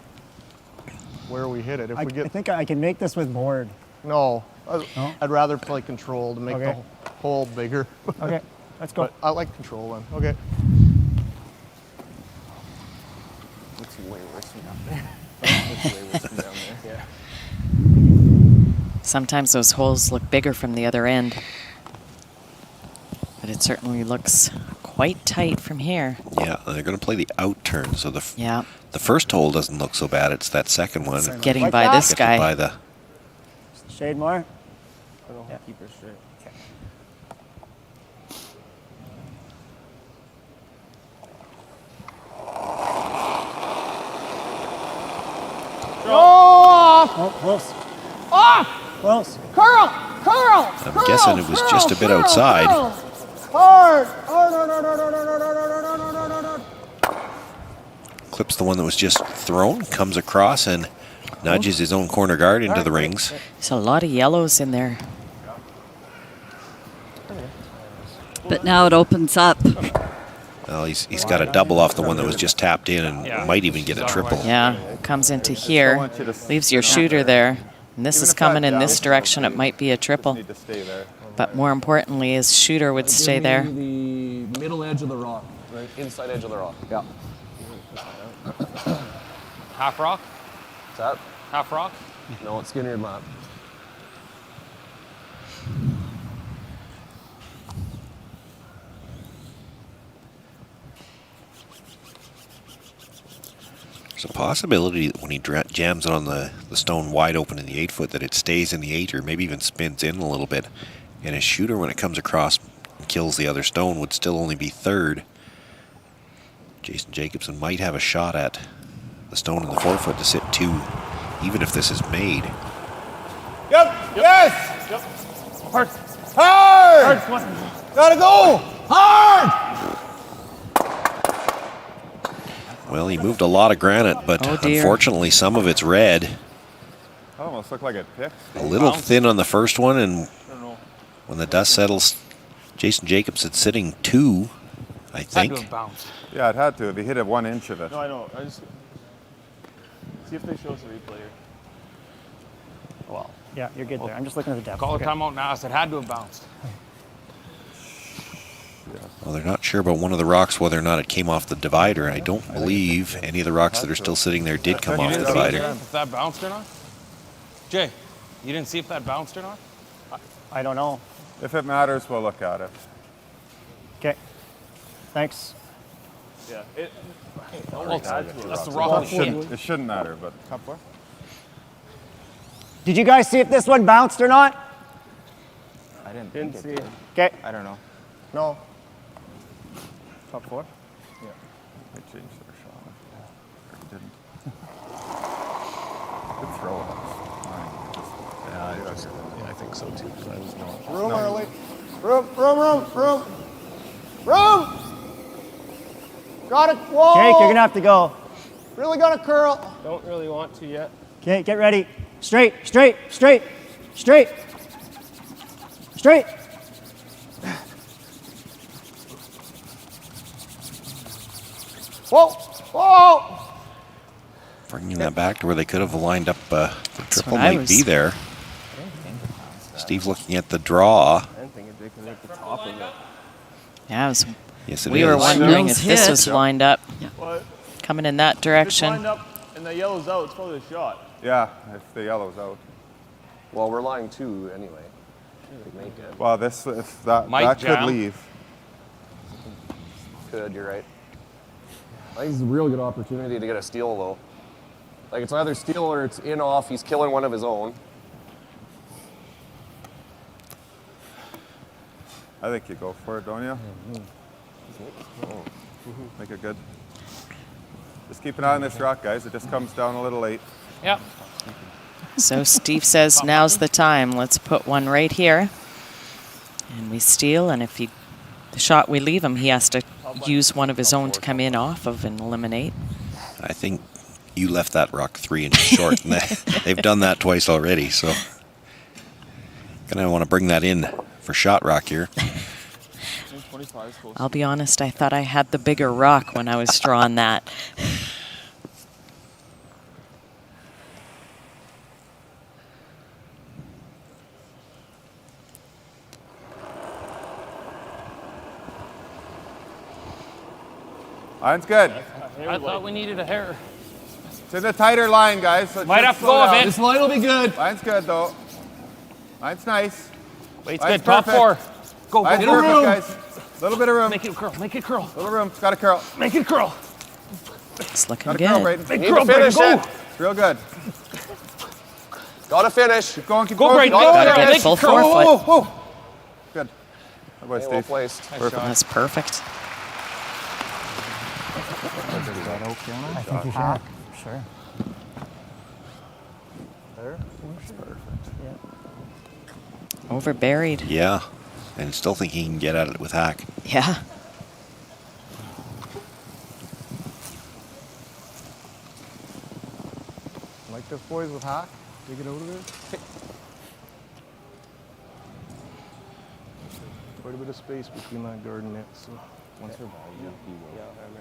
where we hit it. If I we get think I can make this with board. no, No? I'd rather play control to make Okay. the hole bigger. Okay, let's go. But I like control then. Okay. Looks way worse from down there. Looks way worse from down there. Yeah. Sometimes those holes look bigger from the other end. But it certainly looks quite tight from here. Yeah, they're going to play the out turn. So the Yeah. the first hole doesn't look so bad. It's that second one. Getting Like by that? this Get guy. by the Shade more. Yeah. Keep her straight. Go off. Oh, close. Off. Close. Curl. Curl. I'm guessing it was just a bit outside. Hard. Hard. Hard. Hard. Hard. Hard. Hard. Hard. Hard. Hard. Hard. clips the one that was just thrown, comes across and nudges his own corner guard into the rings. There's a lot of yellows in there. But now it opens up. Well, he's got a double off the one that was just tapped in and might even get a triple. Yeah, comes into here, leaves your shooter there. And this is coming in this direction. It might be a triple. But more importantly, his shooter would stay there. The middle edge of the rock, right? Inside edge of the rock. Yeah. Half rock? What's that? Half rock? No, it's Skinner map. There's a possibility that when he jams it on the stone wide open in the 8-foot that it stays in the 8 or maybe even spins in a little bit. And his shooter, when it comes across and kills the other stone, would still only be third. Jason Jacobson might have a shot at the stone in the 4-foot to sit 2, even if this is made. Yep. Yes. Yep. Hard. Hard. Gotta go. Hard. Well, he moved a lot of granite, but unfortunately some of it's red. Almost looked like it picked. A little thin on the first one, and when the dust settles, Jason Jacobson's sitting 2, I think. Had to have bounced. Yeah, it had to. If he hit it 1 inch of it. No, I know. I just see if they show us a replay here. Well, yeah, you're good there. I'm just looking at the depth. Call a timeout now. I said had to have bounced. Well, they're not sure about one of the rocks, whether or not it came off the divider. I don't believe any of the rocks that are still sitting there did come off the divider. If that bounced or not? Jay, you didn't see if that bounced or not? I don't know. If it matters, we'll look at it. Okay. Thanks. Yeah. That's the rock. It shouldn't matter, but Top 4? Did you guys see if this one bounced or not? I didn't Didn't think see it it. did. Okay. I don't know. No. Top 4? they changed their shot. Or didn't. Good throw. Yeah, I think so too. 'Cause I was not. Room early. Room. Got it. Whoa. Jake, you're gonna have to go. Really gonna curl. Don't really want to yet. Okay, get ready. Straight. Whoa. Bringing that back to where they could have lined up the triple what I might was- be there. Steve's looking at the draw. I didn't think Jake could make the top of it. Yeah, Yes, it we is. were wondering if this hit. was lined up, What? coming in that If it's direction. lined up and the yellow's out, it's probably a shot. Yeah, if the yellow's out. Well, we're lying 2 anyway. They make it. Well, that could leave. Could, you're right. I think it's a real good opportunity to get a steal, though. Like, it's either steal or it's in off. He's killing one of his own. I think you go for it, don't you? Make it good. Just keep an eye on this rock, guys. It just comes down a little late. Yep. So Steve says now's the time. Let's put one right here. And we steal, and if the shot we leave him, he has to use one of his own to come in off of and eliminate. I think you left that rock 3 inches short. And they've done that twice already, so gonna want to bring that in for shot rock here. I'll be honest, I thought I had the bigger rock when I was drawing that. Line's good. I thought we needed a hair. It's in the tighter line, guys. So it Might should have to slow go a down. bit. This line will be good. Line's good, though. Line's nice. Weight's Line's good. Top perfect. 4. Go, Line's go, perfect, go. guys. Little bit of room. Make it curl. Make it curl. Little room. It's got to curl. Make it curl. It's looking Got to good. curl, Braden. Make curl, Braden. Go. It's real good. Gotta finish. Keep going, keep Go, going. Braden. Keep going. Gotta get full Whoa, forefoot. whoa, whoa. Good. How about Well Steve? placed. That's perfect. I think you should. Sure. There. Over buried. Yeah, and still think he can get at it with hack. Yeah. Like this, boys, with hack. Dig it out of there. Quite a bit of space between that garden net, so. Once we're ball, he will. Yeah, I know.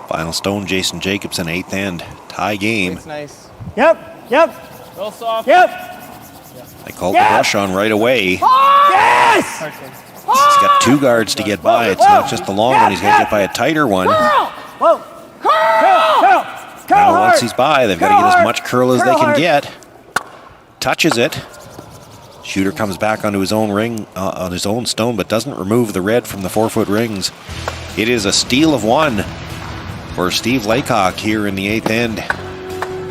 Final stone, Jason Jacobson, 8th end. Tie game. It's nice. Yep. Real soft. Yep. They called the rush on right away. Yes! He's got 2 guards to get by. It's not just the long one. He's got to get by a tighter one. Whoa. Curl Now, hard. once he's by, they've got to get as much curl as they can get. Touches it. Shooter comes back onto his own ring, on his own stone, but doesn't remove the red from the 4-foot rings. It is a steal of 1 for Steve Laycock here in the 8th end.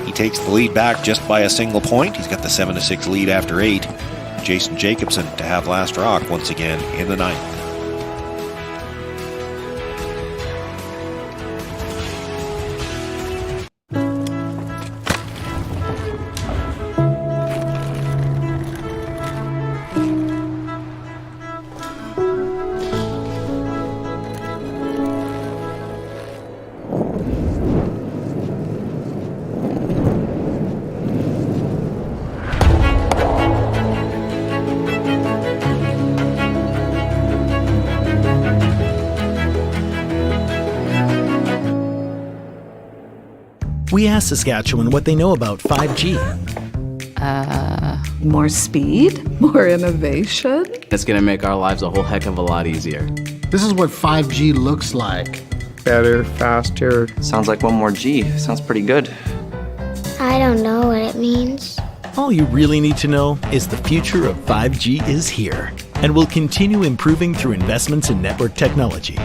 He takes the lead back just by a single point. He's got the 7-6 lead after 8. Jason Jacobson to have last rock once again in the 9th. We asked Saskatchewan what they know about 5G. More speed? More innovation? It's gonna make our lives a whole heck of a lot easier. This is what 5G looks like. Better, faster. Sounds like one more G. Sounds pretty good. I don't know what it means. All you really need to know is the future of 5G is here and will continue improving through investments in network technology.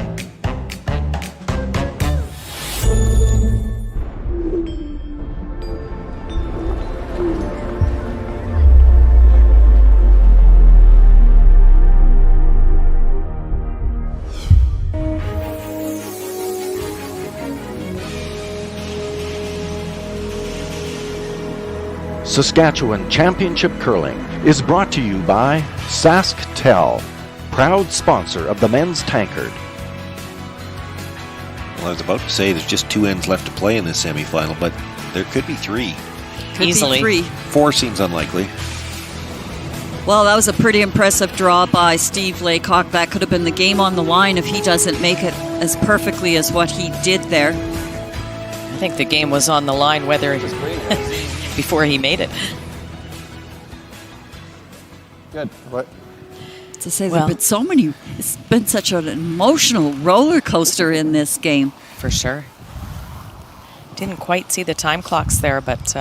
Saskatchewan Championship Curling is brought to you by SaskTel, proud sponsor of the men's Tankard. Well, I was about to say there's just 2 ends left to play in this semifinal, but there could be 3. Could Easily. be 3. 4 seems unlikely. Well, that was a pretty impressive draw by Steve Laycock. That could have been the game on the line if he doesn't make it as perfectly as what he did there. I think the game was on the line whether before he made it. Good. What? To say there have been so many, it's been such an emotional roller coaster in this game. For sure. Didn't quite see the time clocks there, but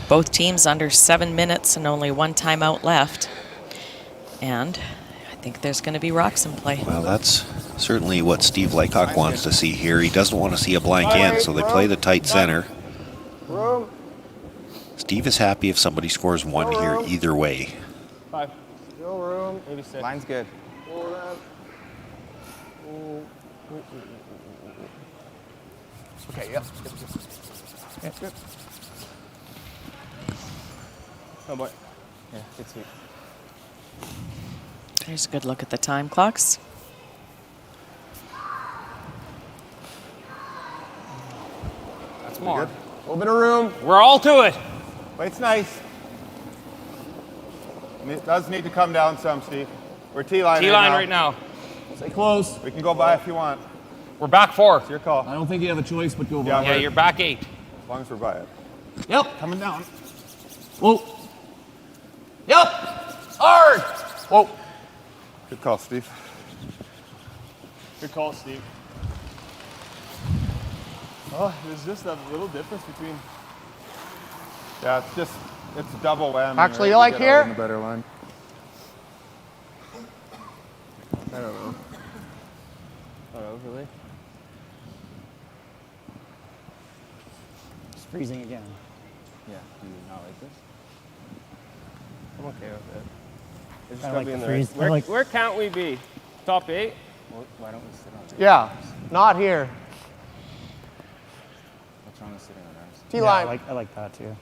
both teams under 7 minutes and only 1 timeout left. And I think there's going to be rocks in play. Well, that's certainly what Steve Laycock wants to see here. He doesn't want to see a blank end, so they play the tight center. Steve is happy if somebody scores 1 here either way. 5. No room. 86. Line's good. Okay, yep. Yeah, good. Oh boy. Yeah, good sweep. There's a good look at the time clocks. That's more. A little bit of room. We're all to it. Weight's nice. It does need to come down some, Steve. We're T-line T-line now. Stay close. We can go by if you want. We're back 4. It's your call. I don't think you have a choice but go Yeah, by. Yeah, you're back 8. As long as we're by it. Yep. Coming down. Whoa. Yep. Hard. Whoa. Good call, Steve. Good call, Steve. Oh, there's just that little difference between. Yeah, it's a double whammy. Actually, right? you like get here? out in the better line. I don't know. Really? It's freezing again. Yeah, do you not like this? I'm okay with it. It's I gotta like be in the the right. freeze. Where can't we be? Top 8? Well, why don't we sit on it? Yeah. Not here. What's wrong with sitting on ours? T-line. I like that too.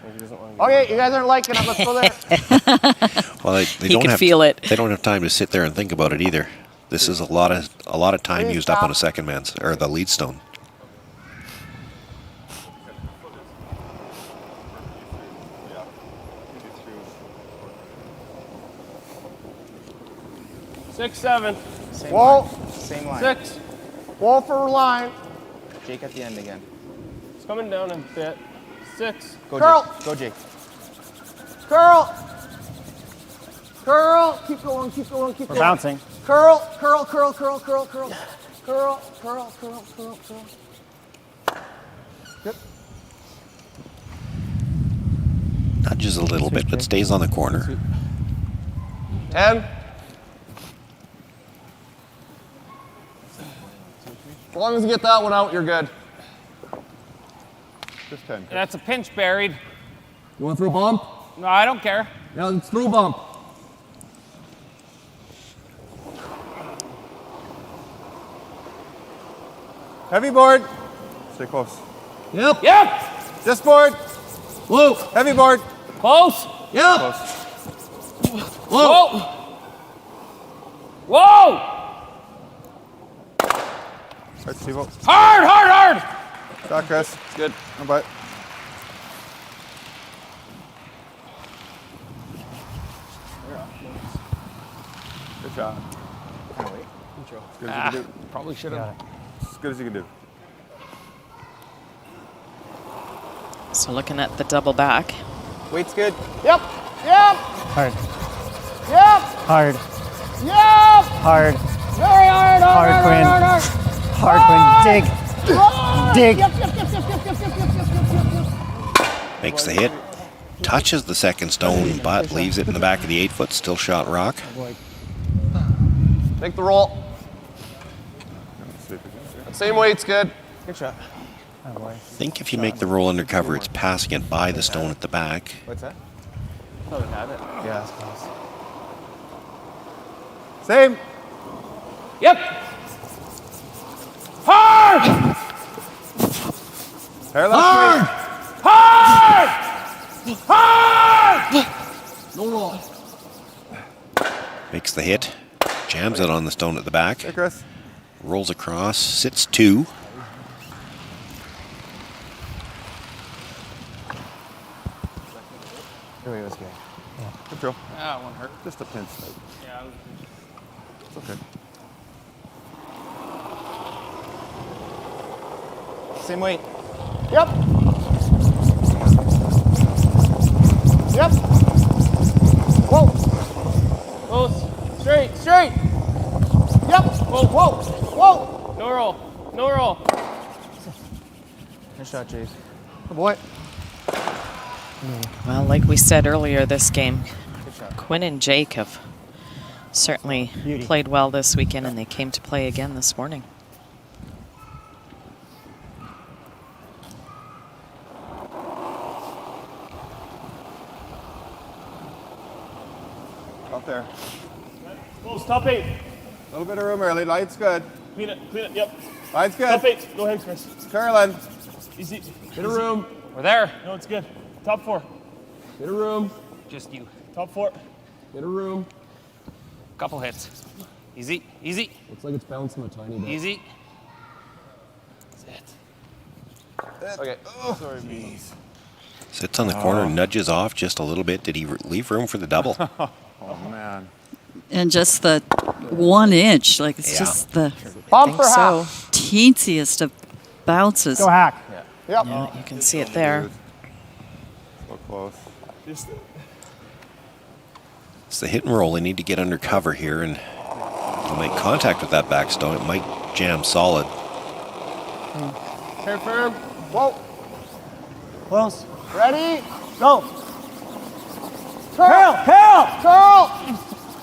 Maybe he doesn't want to go Okay, you guys aren't liking it. Let's go there. Well, they He don't can have feel it. They don't have time to sit there and think about it either. This is a lot of time Please used up on stop. a second man's or the lead stone. Six, 7. Same Wall. line. Same line. 6. Wall for line. Jake at the end again. It's coming down a bit. 6. Go Curl. Jake. Go Jake. Curl. Curl. Keep going. Keep going. Keep We're going. bouncing. Curl. Curl. Curl. Curl. Curl. Curl. Curl. Curl. Curl. Curl. Curl. Good. Nudges a little bit, but stays on the corner. 10. As long as you get that one out, you're good. Just 10. That's a pinch buried. You want to throw a bump? No, I don't care. Yeah, let's throw a bump. Heavy board. Stay close. Yep. Yep. Just board. Whoa. Heavy board. Close. Yep. Close. Whoa. Whoa. All right, Steve. Hard, hard, hard. Shot, Chris. Good. No bite. Good shot. Can't wait. As good as you can do. Probably should have. As good as you can do. So looking at the double back. Weight's good. Yep. Yep. Hard. Yep. Hard. Yep. Hard. Very hard. Hard, Quinn. Hard, Quinn. Dig. Dig. Yep. Yep. Yep. Yep. Yep. Yep. Yep. Yep. Makes the hit. Touches the second stone, but leaves it in the back of the 8-foot still shot rock. Make the roll. That same weight's good. Good shot. Oh boy. I think if you make the roll undercover, it's passing it by the stone at the back. What's that? Oh, we had it. Yeah, that's close. Same. Yep. Hard! Hair left. Hard! Hard! No roll. Makes the hit. Jams it on the stone at the back. Hey, Chris. Rolls across. Sits 2. Anyway, it was good. Good throw. Ah, one hurt. Just a pinch. Yeah. It's okay. Same weight. Yep. Yep. Whoa. Close. Straight. Straight. Yep. Whoa. Whoa. Whoa. No roll. No roll. Good shot, Chase. Good boy. Well, like we said earlier this game, Quinn and Jake have certainly played well this weekend, and they came to play again this morning. Up there. Close, top 8. A little bit of room early. Light's good. Clean it, yep. Light's good. Top 8, go ahead, Chris. Curling. Easy. Bit of room. We're there. No, it's good. Top 4. Bit of room. Just you. Top 4. Bit of room. Couple hits. Easy. Easy. Looks like it's bouncing a tiny bit. Easy. Okay. Sorry, me. Sits on the corner, nudges off just a little bit. Did he leave room for the double? Oh, man. And just the 1 inch, like it's just the Bump for half. teensiest of bounces. Go hack. Yeah. Yep. Yeah, you can see it there. So close. Just It's the hit and roll. They need to get under cover here, and they'll make contact with that back stone. It might jam solid. Hair firm. Whoa. Close. Ready? Go. Curl. Curl. Curl.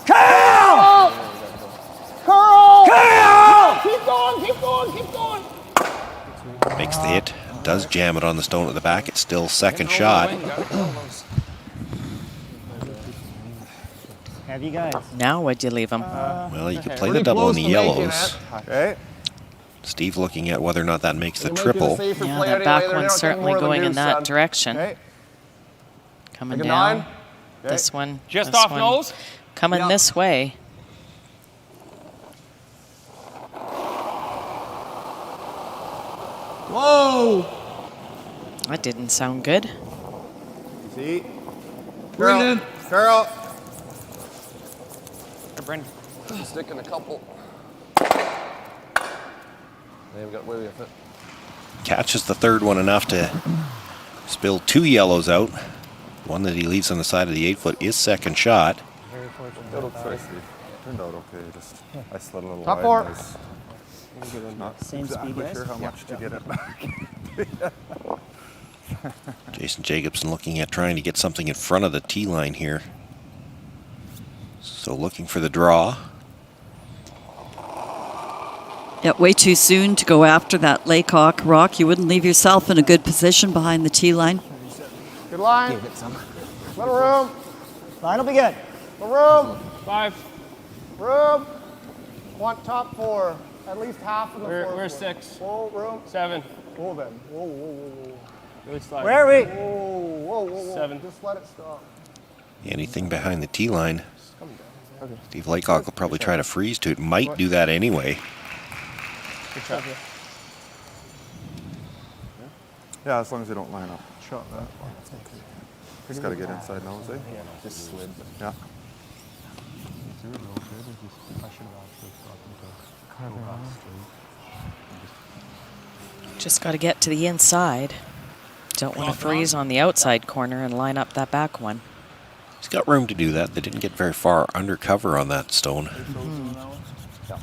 Curl. Curl. Curl. Keep going. Keep going. Keep going. Makes the hit. Does jam it on the stone at the back. It's still second shot. Have you guys? Now what'd you leave them? Well, you could play the double in the yellows. Okay. Steve looking at whether or not that makes the triple. Yeah, that back one's certainly going in that direction. Okay. Coming Like a down. 9. This one. Just this off one nose. Coming this way. Whoa! That didn't sound good. See? Bring it in. Curl. Brendan. Stick in a couple. They've got way off it. Catches the third one enough to spill 2 yellows out. One that he leaves on the side of the 8-foot is second shot. Very fortunate. Sorry, Steve. Turned out okay. Just I slid a little Top wide. 4. I was not Same speed, exactly guys? sure how much to get it back. Jason Jacobson looking at trying to get something in front of the tee line here. So looking for the draw. Yeah, way too soon to go after that Laycock rock. You wouldn't leave yourself in a good position behind the tee line. Good line. Give it some. Little room. Line will be good. Little room. 5. Room. Want top 4. At least half of the 4. We're 6. Whoa, room. 7. Whoa, then. Whoa, whoa, whoa, whoa. Really slide. Where are we? Whoa, whoa, whoa, whoa. 7. Just let it stop. Anything behind the tee line. Steve Laycock will probably try to freeze to it. Might do that anyway. Good shot. Yeah, as long as you don't line up. Shot that. Just got to get inside nose, eh? Yeah, just slid. Yeah. Just got to get to the inside. Don't want to freeze on the outside corner and line up that back one. He's got room to do that. They didn't get very far under cover on that stone. Yeah.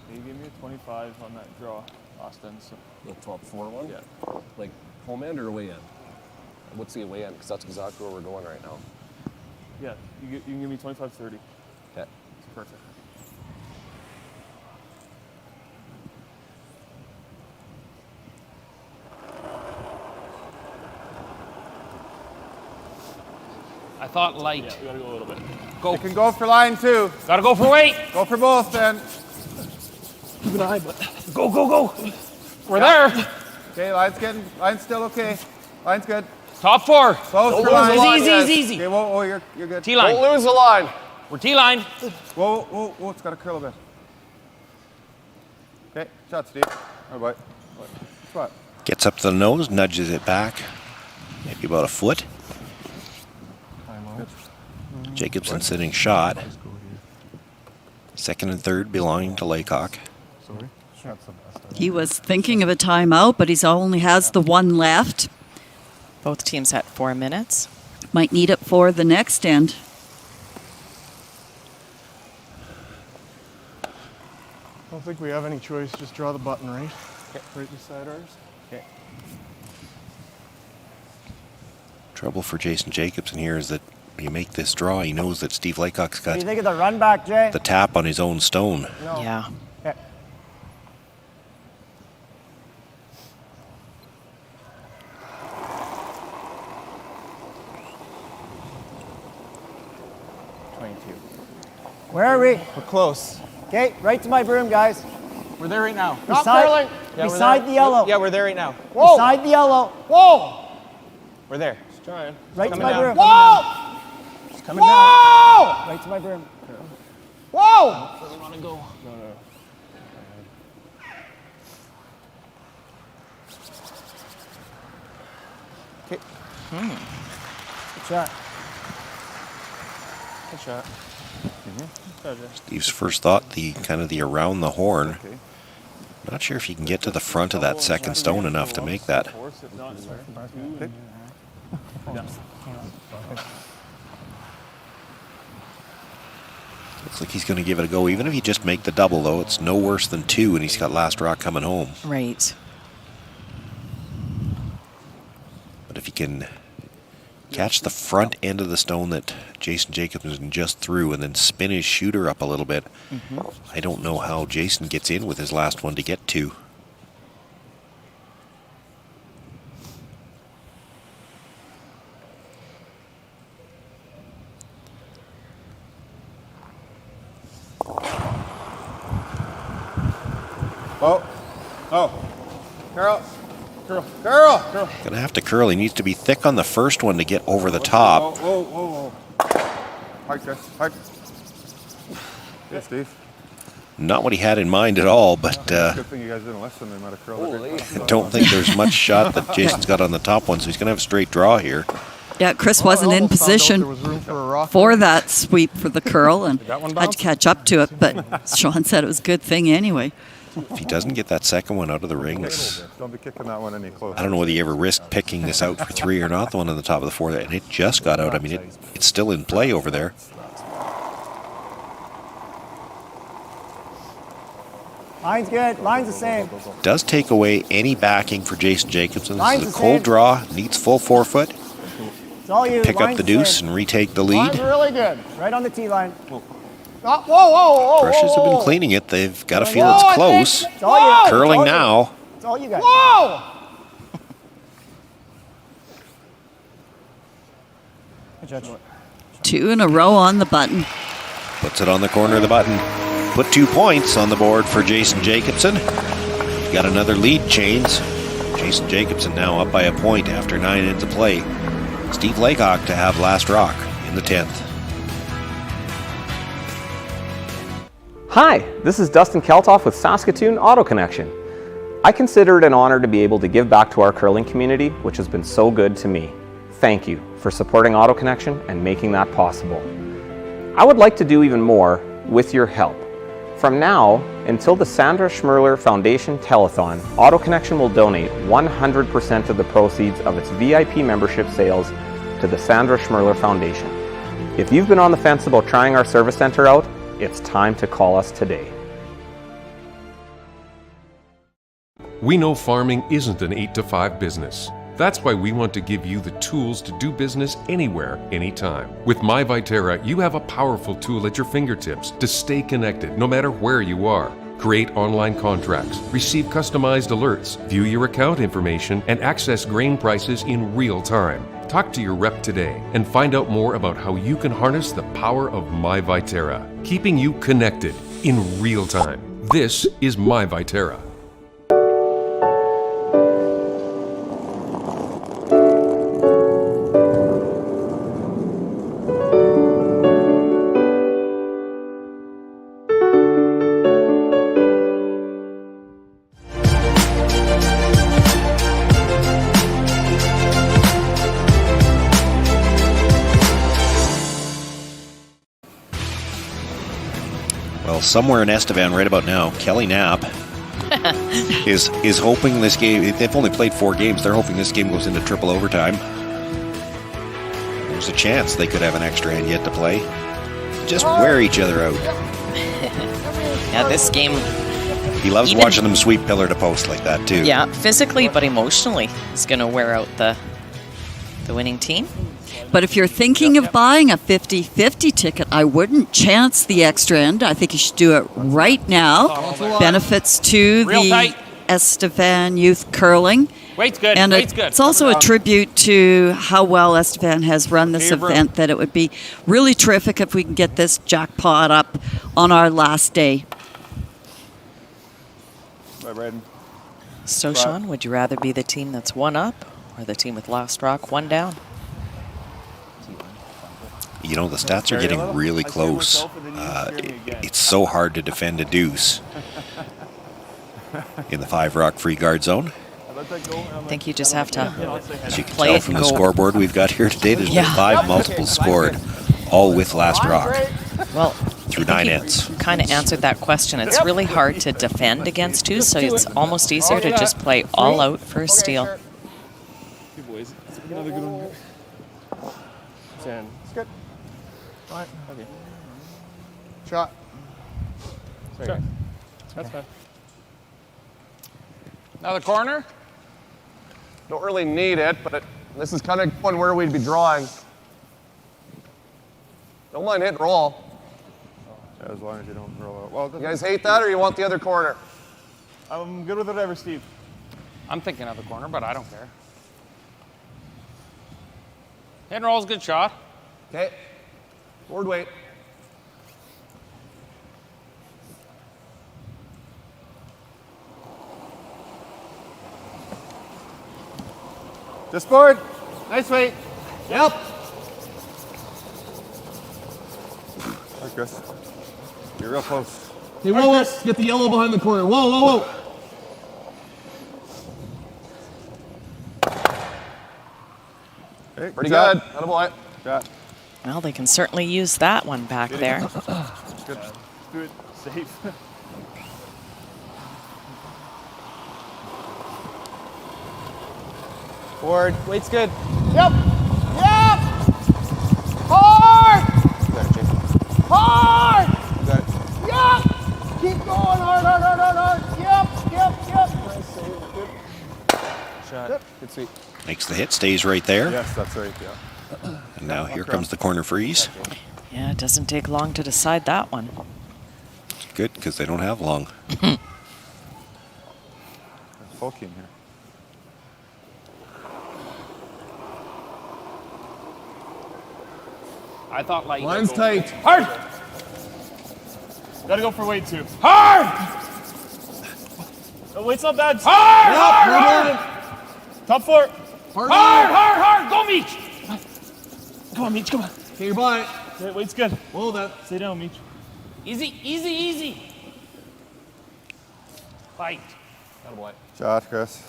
You gave me a 25 on that draw, Austin. So. The top 4 one? Yeah. Like home end or away end? What's the away end? Because that's exactly where we're going right now. Yeah, you can give me 25-30. Okay. It's perfect. I thought light. Yeah, we gotta go a little bit. Go. You can go for line 2. Gotta go for weight. Go for both then. Keep an eye, but go, go, go. We're there. Okay, line's still okay. Line's good. Top 4. Close for line. Easy. Okay, whoa, you're good. T-line. Don't lose the line. We're T-line. Whoa, it's got to curl a bit. Okay, shot, Steve. All right. Spot. Gets up to the nose, nudges it back, maybe about a foot. Jacobson sitting shot. Second and third belonging to Laycock. He was thinking of a timeout, but he only has the one left. Both teams at 4 minutes. Might need it for the next end. I don't think we have any choice. Just draw the button, right? Okay. Right beside ours. Okay. Trouble for Jason Jacobson here is that when you make this draw, he knows that Steve Laycock's What do got you think of the run back, Jay? the tap on his own stone. No. Yeah. Okay. Where are we? We're close. Okay, right to my broom, guys. We're there right now. Not curling. Yeah, Beside the yellow. Yeah, we're there right now. Whoa. Beside the yellow. Whoa! We're there. Just trying. Right to Coming my down. broom. Whoa! It's coming Whoa! Right to my broom. Whoa! Where do we want to go? No. Okay. Good shot. Good shot. Steve's first thought, the around the horn. Okay. Not sure if you can get to the front of that second stone enough to make that. Okay. Looks like he's going to give it a go. Even if you just make the double, though, it's no worse than 2, and he's got last rock coming home. Right. But if he can catch the front end of the stone that Jason Jacobson just threw and then spin his shooter up a little bit, I don't know how Jason gets in with his last one to get 2. Curl. Gonna have to curl. He needs to be thick on the first one to get over the top. Whoa. Hike, Chris. Hike. Yeah, Steve. Not what he had in mind at all, but Good thing you guys didn't listen. They might have curled it. I don't think there's much shot that Jason's got on the top one, so he's gonna have a straight draw here. Yeah, Chris wasn't in position for that sweep for the curl and had to catch up to it, but Sean said it was a good thing anyway. If he doesn't get that second one out of the rings, Don't be kicking that one any closer. I don't know whether he ever risked picking this out for 3 or not, the one on the top of the 4, and it just got out. I mean, it's still in play over there. Line's good. Line's the same. Does take away any backing for Jason Jacobson. This Line's is a the cold same. draw, needs full 4-foot. It's all you. Pick up Line's the the deuce same. and retake the Line's lead. really good. Right on the tee line. Whoa. Brushes have been cleaning it. They've got to feel Whoa, it's close. It's all you. Curling It's all you. now. It's all you got. Whoa! Good judge. 2 in a row on the button. Puts it on the corner of the button. Put 2 points on the board for Jason Jacobson. Got another lead chains. Jason Jacobson now up by a point after 9 ends of play. Steve Laycock to have last rock in the 10th. Hi, this is Dustin Keltoff with Saskatoon Auto Connection. I consider it an honor to be able to give back to our curling community, which has been so good to me. Thank you for supporting Auto Connection and making that possible. I would like to do even more with your help. From now until the Sandra Schmerler Foundation Telethon, Auto Connection will donate 100% of the proceeds of its VIP membership sales to the Sandra Schmerler Foundation. If you've been on the fence about trying our service center out, it's time to call us today. We know farming isn't an 8-to-5 business. That's why we want to give you the tools to do business anywhere, anytime. With MyViterra, you have a powerful tool at your fingertips to stay connected no matter where you are. Create online contracts, receive customized alerts, view your account information, and access grain prices in real time. Talk to your rep today and find out more about how you can harness the power of MyViterra, keeping you connected in real time. This is MyViterra. Somewhere in Estevan right about now, Kelly Knapp is hoping this game, they've only played 4 games, they're hoping this game goes into triple overtime. There's a chance they could have an extra end yet to play. Just wear each other out. Yeah, this game... He loves watching them sweep pillar to post like that too. Yeah, physically but emotionally is going to wear out the winning team. But if you're thinking of buying a 50-50 ticket, I wouldn't chance the extra end. I think you should do it right now. Benefits to the Estevan Youth Curling. Weight's good. And Weight's good. it's also a tribute to how well Estevan has run this event, that it would be really terrific if we can get this jackpot up on our last day. Bye, Braden. So, Sean, would you rather be the team that's 1 up or the team with last rock 1 down? You know, the stats are getting really close. It's so hard to defend a deuce in the 5 rock free guard zone. I think you just have to As you can play tell it from and the go. scoreboard we've got here today, there's been 5 multiples scored, all with last rock. Well, through 9 ends. Kind of answered that question. It's really hard to defend against 2, so it's almost easier to just play all out for a steal. Good boys. Another good one here. 10. It's good. All right. Okay. Shot. Sorry, guys. That's fine. Another corner? Don't really need it, but this is kind of one where we'd be drawing. Don't mind hit and roll. Yeah, as long as you don't roll out. Well, You guys hate that, or you want the other corner? I'm good with whatever, Steve. I'm thinking of the corner, but I don't care. Hit and roll's a good shot. Okay. Forward weight. Just forward. Nice weight. Yep. Hi, Chris. You're real close. Hey, whoa, whoa. Get the yellow behind the corner. Whoa, whoa, whoa. Hey, Pretty good. Attaboy. Shot. Well, they can certainly use that one back there. Good. Do it safe. Forward. Weight's good. Yep. Yep. Hard. Hard. Yep. Keep going. Hard, hard, hard, hard, hard. Yep. Nice save. Good. Shot. Yep. Good sweep. Makes the hit, stays right there. Yes, that's right, yeah. And now here comes the corner freeze. Yeah, it doesn't take long to decide that one. Good, because they don't have long. Bulky in here. I thought like Line's tight. Hard! Gotta go for weight too. Hard! No, weight's not bad. Hard! Hard! Hard! Top 4. Hard! Go, Meech! Come on, Meech, come on. Okay, you're by. Okay, weight's good. Whoa, that. Stay down, Meech. Easy, easy, easy. Fight. Attaboy. Shot, Chris.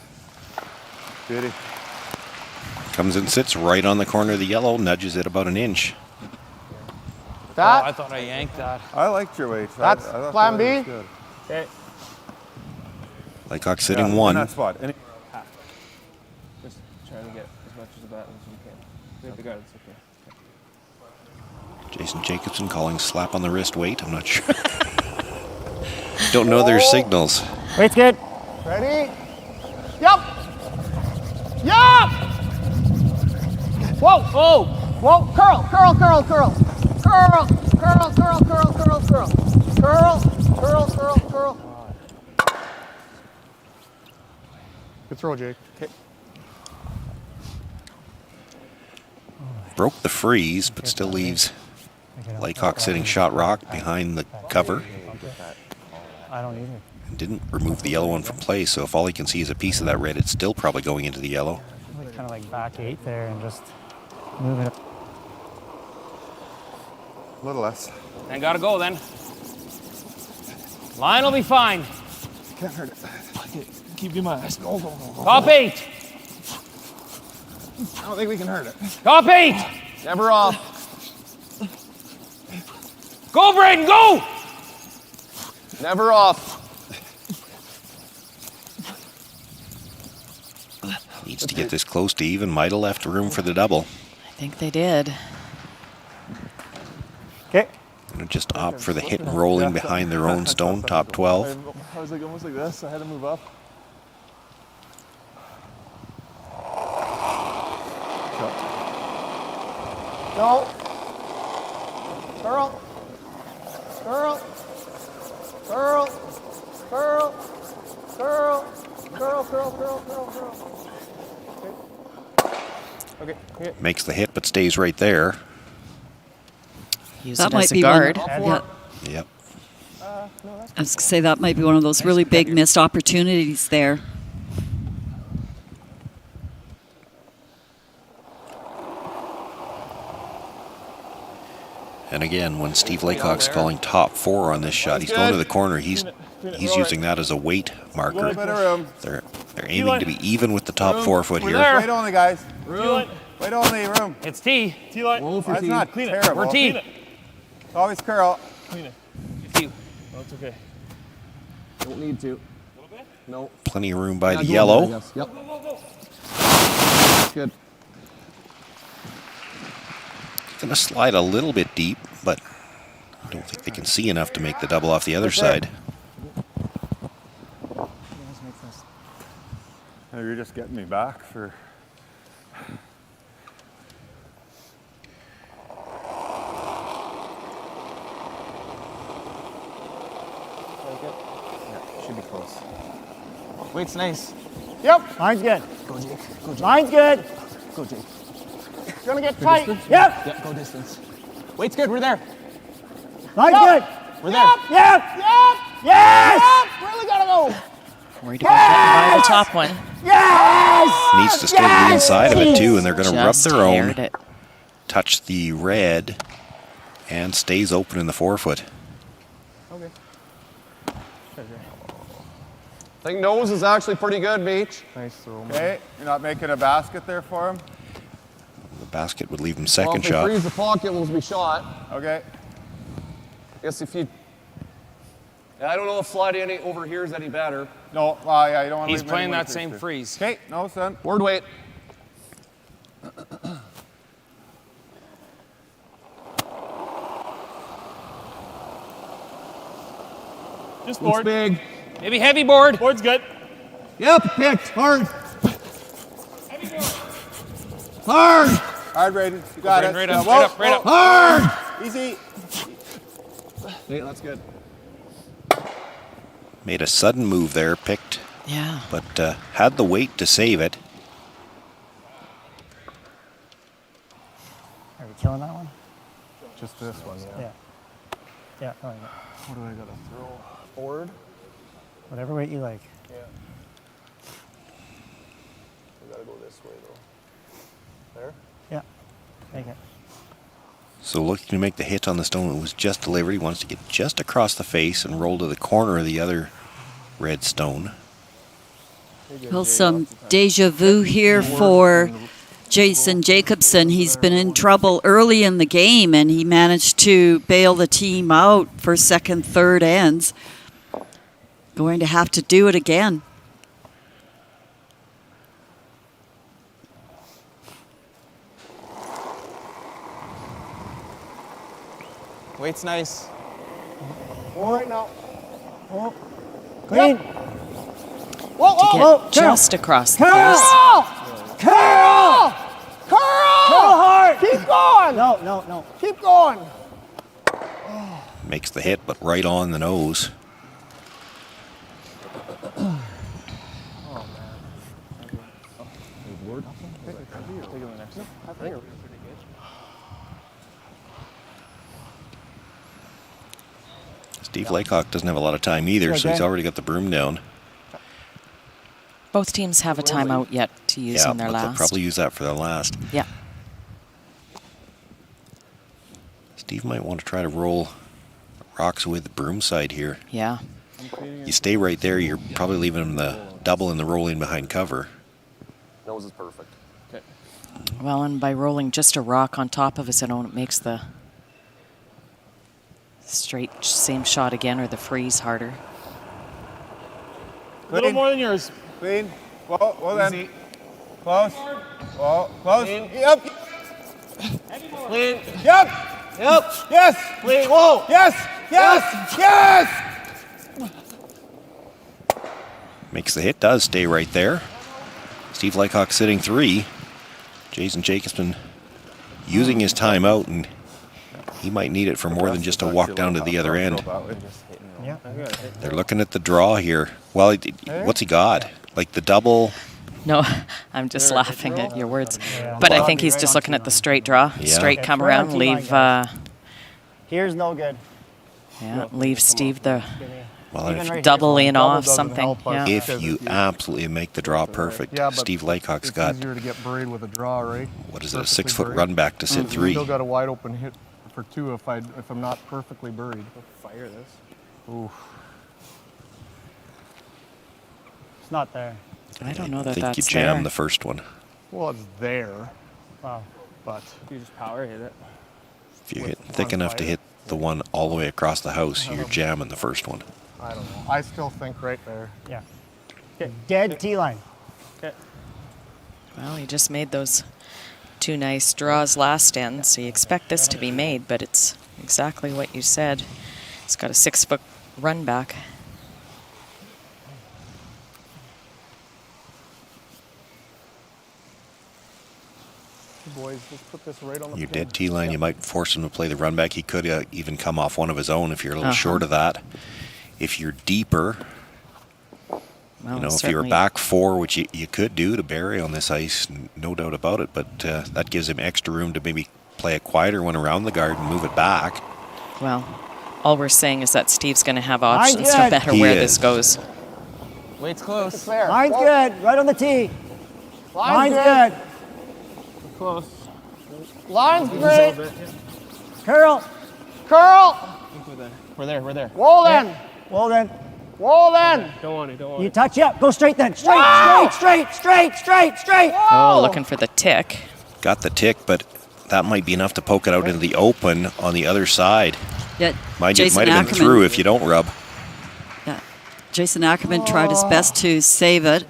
Beauty. Comes and sits right on the corner of the yellow, nudges it about an inch. That? Oh, I thought I yanked that. I liked your weight. That's I thought plan the weight B. was good. Okay. Laycock sitting In one. that spot. Just trying to get as much as the bat as you can. Take the guard, it's okay. Jason Jacobson calling slap on the wrist weight. I'm not sure. Don't know their signals. Weight's good. Ready? Yup. Yup. Whoa, whoa, whoa. Curl, curl, curl, curl. Curl, curl, curl, curl, curl, curl. Curl, curl, curl, curl. Good throw, Jake. Okay. Broke the freeze, but still leaves Laycock sitting shot rock behind the cover. I don't either. And didn't remove the yellow one from play, so if all he can see is a piece of that red, it's still probably going into the yellow. Kind of like back 8 there and just move it. A little less. And gotta go then. Line will be fine. Can't hurt it. Keep your eyes. Go, go, go, go. Top 8. I don't think we can hurt it. Top 8. Never off. Go, Braden, go! Never off. Needs to get this close to even. Might have left room for the double. I think they did. Okay. Gonna just opt for the hit and rolling behind their own stone, top 12. I was like almost like this. I had to move up. No. Curl. Curl. Curl. Curl. Curl. Curl, curl, curl, curl, curl. Okay. Okay. Makes the hit, but stays right there. Use That it might as a be guard. Yeah. Yep. I was going to say that might be one of those really big missed opportunities there. And again, when Steve Laycock's calling top 4 on this shot, he's going to the corner. He's using that as a weight marker. They're aiming to be even with the top 4 foot here. Wait only, guys. Room. Wait only, room. It's T. That's not terrible. We're T. Always curl. Clean it. It's you. Oh, it's okay. Don't need to. No. Plenty of room by the yellow. Yep. Good. Gonna slide a little bit deep, but I don't think they can see enough to make the double off the other side. Oh, you're just getting me back for. Yeah, should be close. Weight's nice. Yep. Mine's good. Go, Jake. Go, Jake. Mine's good. Go, Jake. It's gonna get tight. Distance? Yep. Yep, go distance. Weight's good, we're there. Mine's good. We're there. Yep. Yep. Yes. Yep. Really gotta go. Worried about getting by the top one. Yes. Needs to still be inside of it too, and they're gonna rub Just their own. aired it. Touch the red, and stays open in the 4 foot. Okay. I think nose is actually pretty good, Beach. Nice throw. Okay, you're not making a basket there for him? The basket would leave him Well, second if they shot. freeze the pocket, will be shot. Okay. I guess if you. I don't know if sliding any over here is any better. No, well, yeah, you don't want to He's leave playing anyone that same freeze. Okay, no, son. Board weight. Just Looks board. big. Maybe heavy board. Board's good. Yep, picked. Hard. Heavy board. Hard. Hard, Braden. You got it. Right up, Whoa, right up, right up. Hard. Easy. Hey, that's good. Made a sudden move there, picked, Yeah. but had the weight to save it. Are we killing that one? Just this one, Yeah. Yeah, I like it. What do I gotta throw? Board. Whatever weight you like. Yeah. We gotta go this way though. There? Yeah. Take it. So looking to make the hit on the stone, it was just delivered. He wants to get just across the face and roll to the corner of the other red stone. Well, some deja vu here for Jason Jacobson, he's been in trouble early in the game, and he managed to bail the team out for second, third ends. Going to have to do it again. Weight's nice. All right now. Oh. Clean. To Whoa, get just across the Carol! face. Carol! Carol hard! Keep going! No. Keep going! Makes the hit, but right on the nose. Steve Laycock doesn't have a lot of time either, so he's already got the broom down. Both teams have a timeout yet to use in their but last. they'll probably use that for their last. Yeah. Steve might want to try to roll rocks with the broom side here. Yeah. You stay right there, you're probably leaving him the double and the rolling behind cover. Nose is perfect. Okay. Well, and by rolling just a rock on top of his own, it makes the straight same shot again or the freeze harder. A little more than yours. Clean. Well then. Close. Well, close. Clean. Yep. Clean. Yep. Yep. Yes. Clean. Whoa. Yes. Yes. Yes. Makes the hit, does stay right there. Steve Laycock sitting 3. Jason Jacobson using his timeout, and he might need it for more than just a walk down to the other end. Yeah. They're looking at the draw here. Well, what's he got? Like the double? No, I'm just laughing at your words. But I think he's just looking at the straight draw. Straight come around, leave... Here's no good. Yeah, leave Steve the Well, if double in off something. Yeah. If you absolutely make the draw perfect, Steve Laycock's got, easier to get buried with a draw, right? what is it, a 6-foot run back to sit 3. Still got a wide open hit for 2 if I'm not perfectly buried. Fire this. Ooh. It's not there. I don't know that I think that's you jam there. the first one. Well, it's there. Wow. But You just power hit it. If you hit thick enough to hit the one all the way across the house, you're jamming the first one. I don't know. I still think right there. Yeah. Okay. Dead T-line. Okay. Well, he just made those 2 nice draws last end, so you expect this to be made, but it's exactly what you said. It's got a 6-foot run back. Boys, let's put this right on the Your pin. dead T-line, you might force him to play the run back. He could even come off one of his own if you're a little short of that. If you're deeper, Well, you know, if you were certainly- back 4, which you could do to bury on this ice, no doubt about it, but that gives him extra room to maybe play a quieter one around the guard and move it back. Well, all we're saying is that Steve's going to have options no matter where this goes. Weight's close. Line's good. Right on the tee. Line's good. Close. Line's great. Curl. Curl. We're there. Wall in. Wall in. Wall in. Don't want it. You touch up. Go straight then. Straight. Oh, looking for the tick. Got the tick, but that might be enough to poke it out into the open on the other side. Yeah, Might Jason have been Ackerman- through if you don't rub. Yeah, Jason Ackerman tried his best to save it,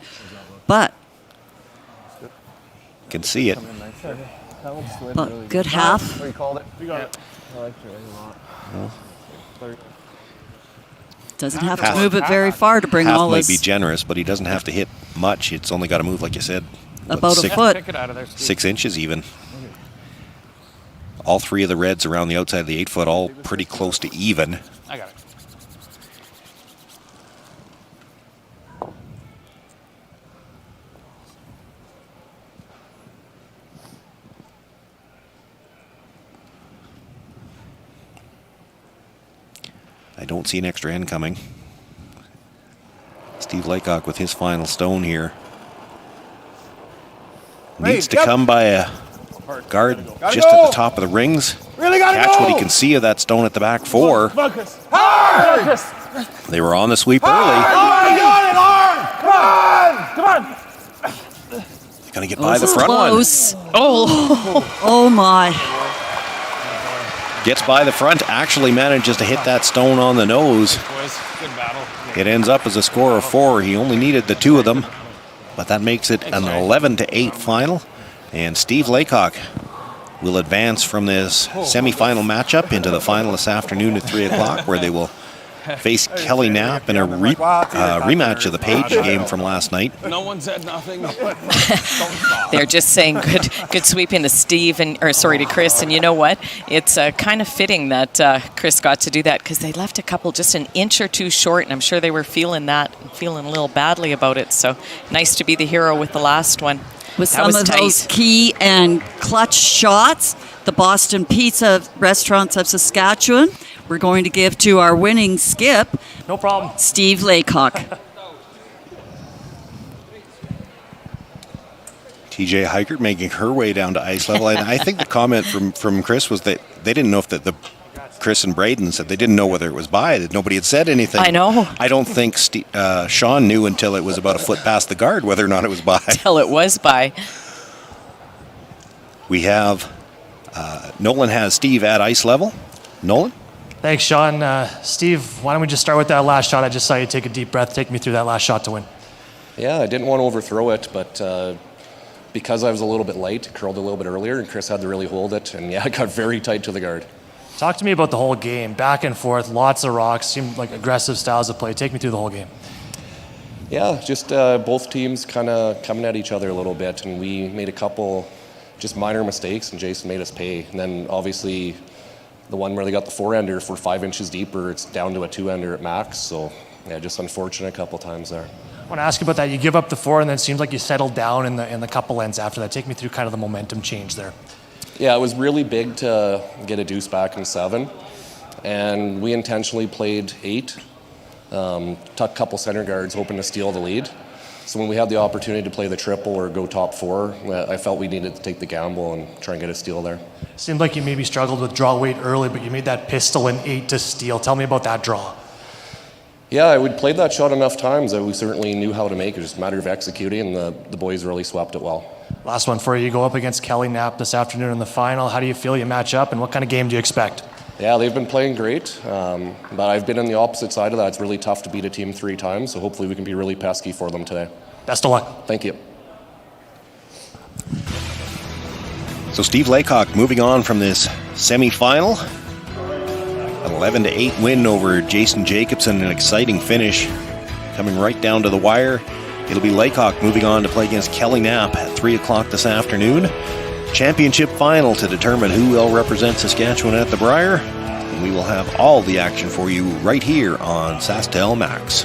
but Can see it. look, good half. You called it? We got it. I liked it a lot. Doesn't have to move it very far to bring Half all might his be generous, but he doesn't have to hit much. It's only got to move, like you said, about a foot. 6 inches even. All 3 of the reds around the outside of the 8-foot, all pretty close to even. I got it. I don't see an extra end coming. Steve Laycock with his final stone here. Needs to come by a guard just at the top of the rings. Really gotta Catch what he go. can see of that stone at the back 4. Focus. Hard. They were on the sweep early. Oh my God, it's hard. Come on. Going to get by the front close. one. Oh my. Gets by the front, actually manages to hit that stone on the nose. Good battle. It ends up as a score of 4. He only needed the 2 of them, but that makes it an 11-8 final. And Steve Laycock will advance from this semifinal matchup into the final this afternoon at 3 o'clock, where they will face Kelly Knapp in a rematch of the Page game from last night. No one said nothing. They're just saying good sweeping to Steve to Chris. And you know what? It's kind of fitting that Chris got to do that, because they left a couple just an inch or 2 short, and I'm sure they were feeling that, feeling a little badly about it. So nice to be the hero with the last one. With some of those key and clutch shots, the Boston Pizza Restaurants of Saskatchewan, we're going to give to our winning skip. No problem. Steve Laycock. TJ Heikert making her way down to ice level. And I think the comment from Chris was that they didn't know if the Chris and Braden said they didn't know whether it was by, that nobody had said anything. I know. I don't think Sean knew until it was about a foot past the guard whether or not it was by. Till it was by. We have, Nolan has Steve at ice level. Nolan? Thanks, Sean. Steve, why don't we just start with that last shot? I just saw you take a deep breath. Take me through that last shot to win. Yeah, I didn't want to overthrow it, but because I was a little bit light, it curled a little bit earlier, and Chris had to really hold it, and yeah, it got very tight to the guard. Talk to me about the whole game. Back and forth, lots of rocks, seemed like aggressive styles of play. Take me through the whole game. Yeah, just both teams kind of coming at each other a little bit, and we made a couple just minor mistakes, and Jason made us pay. And then obviously the one where they got the 4-ender, if we're 5 inches deeper, it's down to a 2-ender at max. So yeah, just unfortunate a couple times there. I want to ask you about that. You give up the 4, and then it seems like you settled down in the couple ends after that. Take me through kind of the momentum change there. Yeah, it was really big to get a deuce back in 7, and we intentionally played 8, took a couple center guards hoping to steal the lead. So when we had the opportunity to play the triple or go top 4, I felt we needed to take the gamble and try and get a steal there. Seemed like you maybe struggled with draw weight early, but you made that pistol in 8 to steal. Tell me about that draw. Yeah, we played that shot enough times that we certainly knew how to make it. It was just a matter of executing, and the boys really swept it well. Last one for you. You go up against Kelly Knapp this afternoon in the final. How do you feel you match up, and what kind of game do you expect? Yeah, they've been playing great, but I've been on the opposite side of that. It's really tough to beat a team 3 times, so hopefully we can be really pesky for them today. Best of luck. Thank you. So Steve Laycock moving on from this semi-final. An 11-8 win over Jason Jacobson, an exciting finish. Coming right down to the wire. It'll be Laycock moving on to play against Kelly Knapp at 3 o'clock this afternoon. Championship final to determine who will represent Saskatchewan at the Brier. And we will have all the action for you right here on SaskTel Max.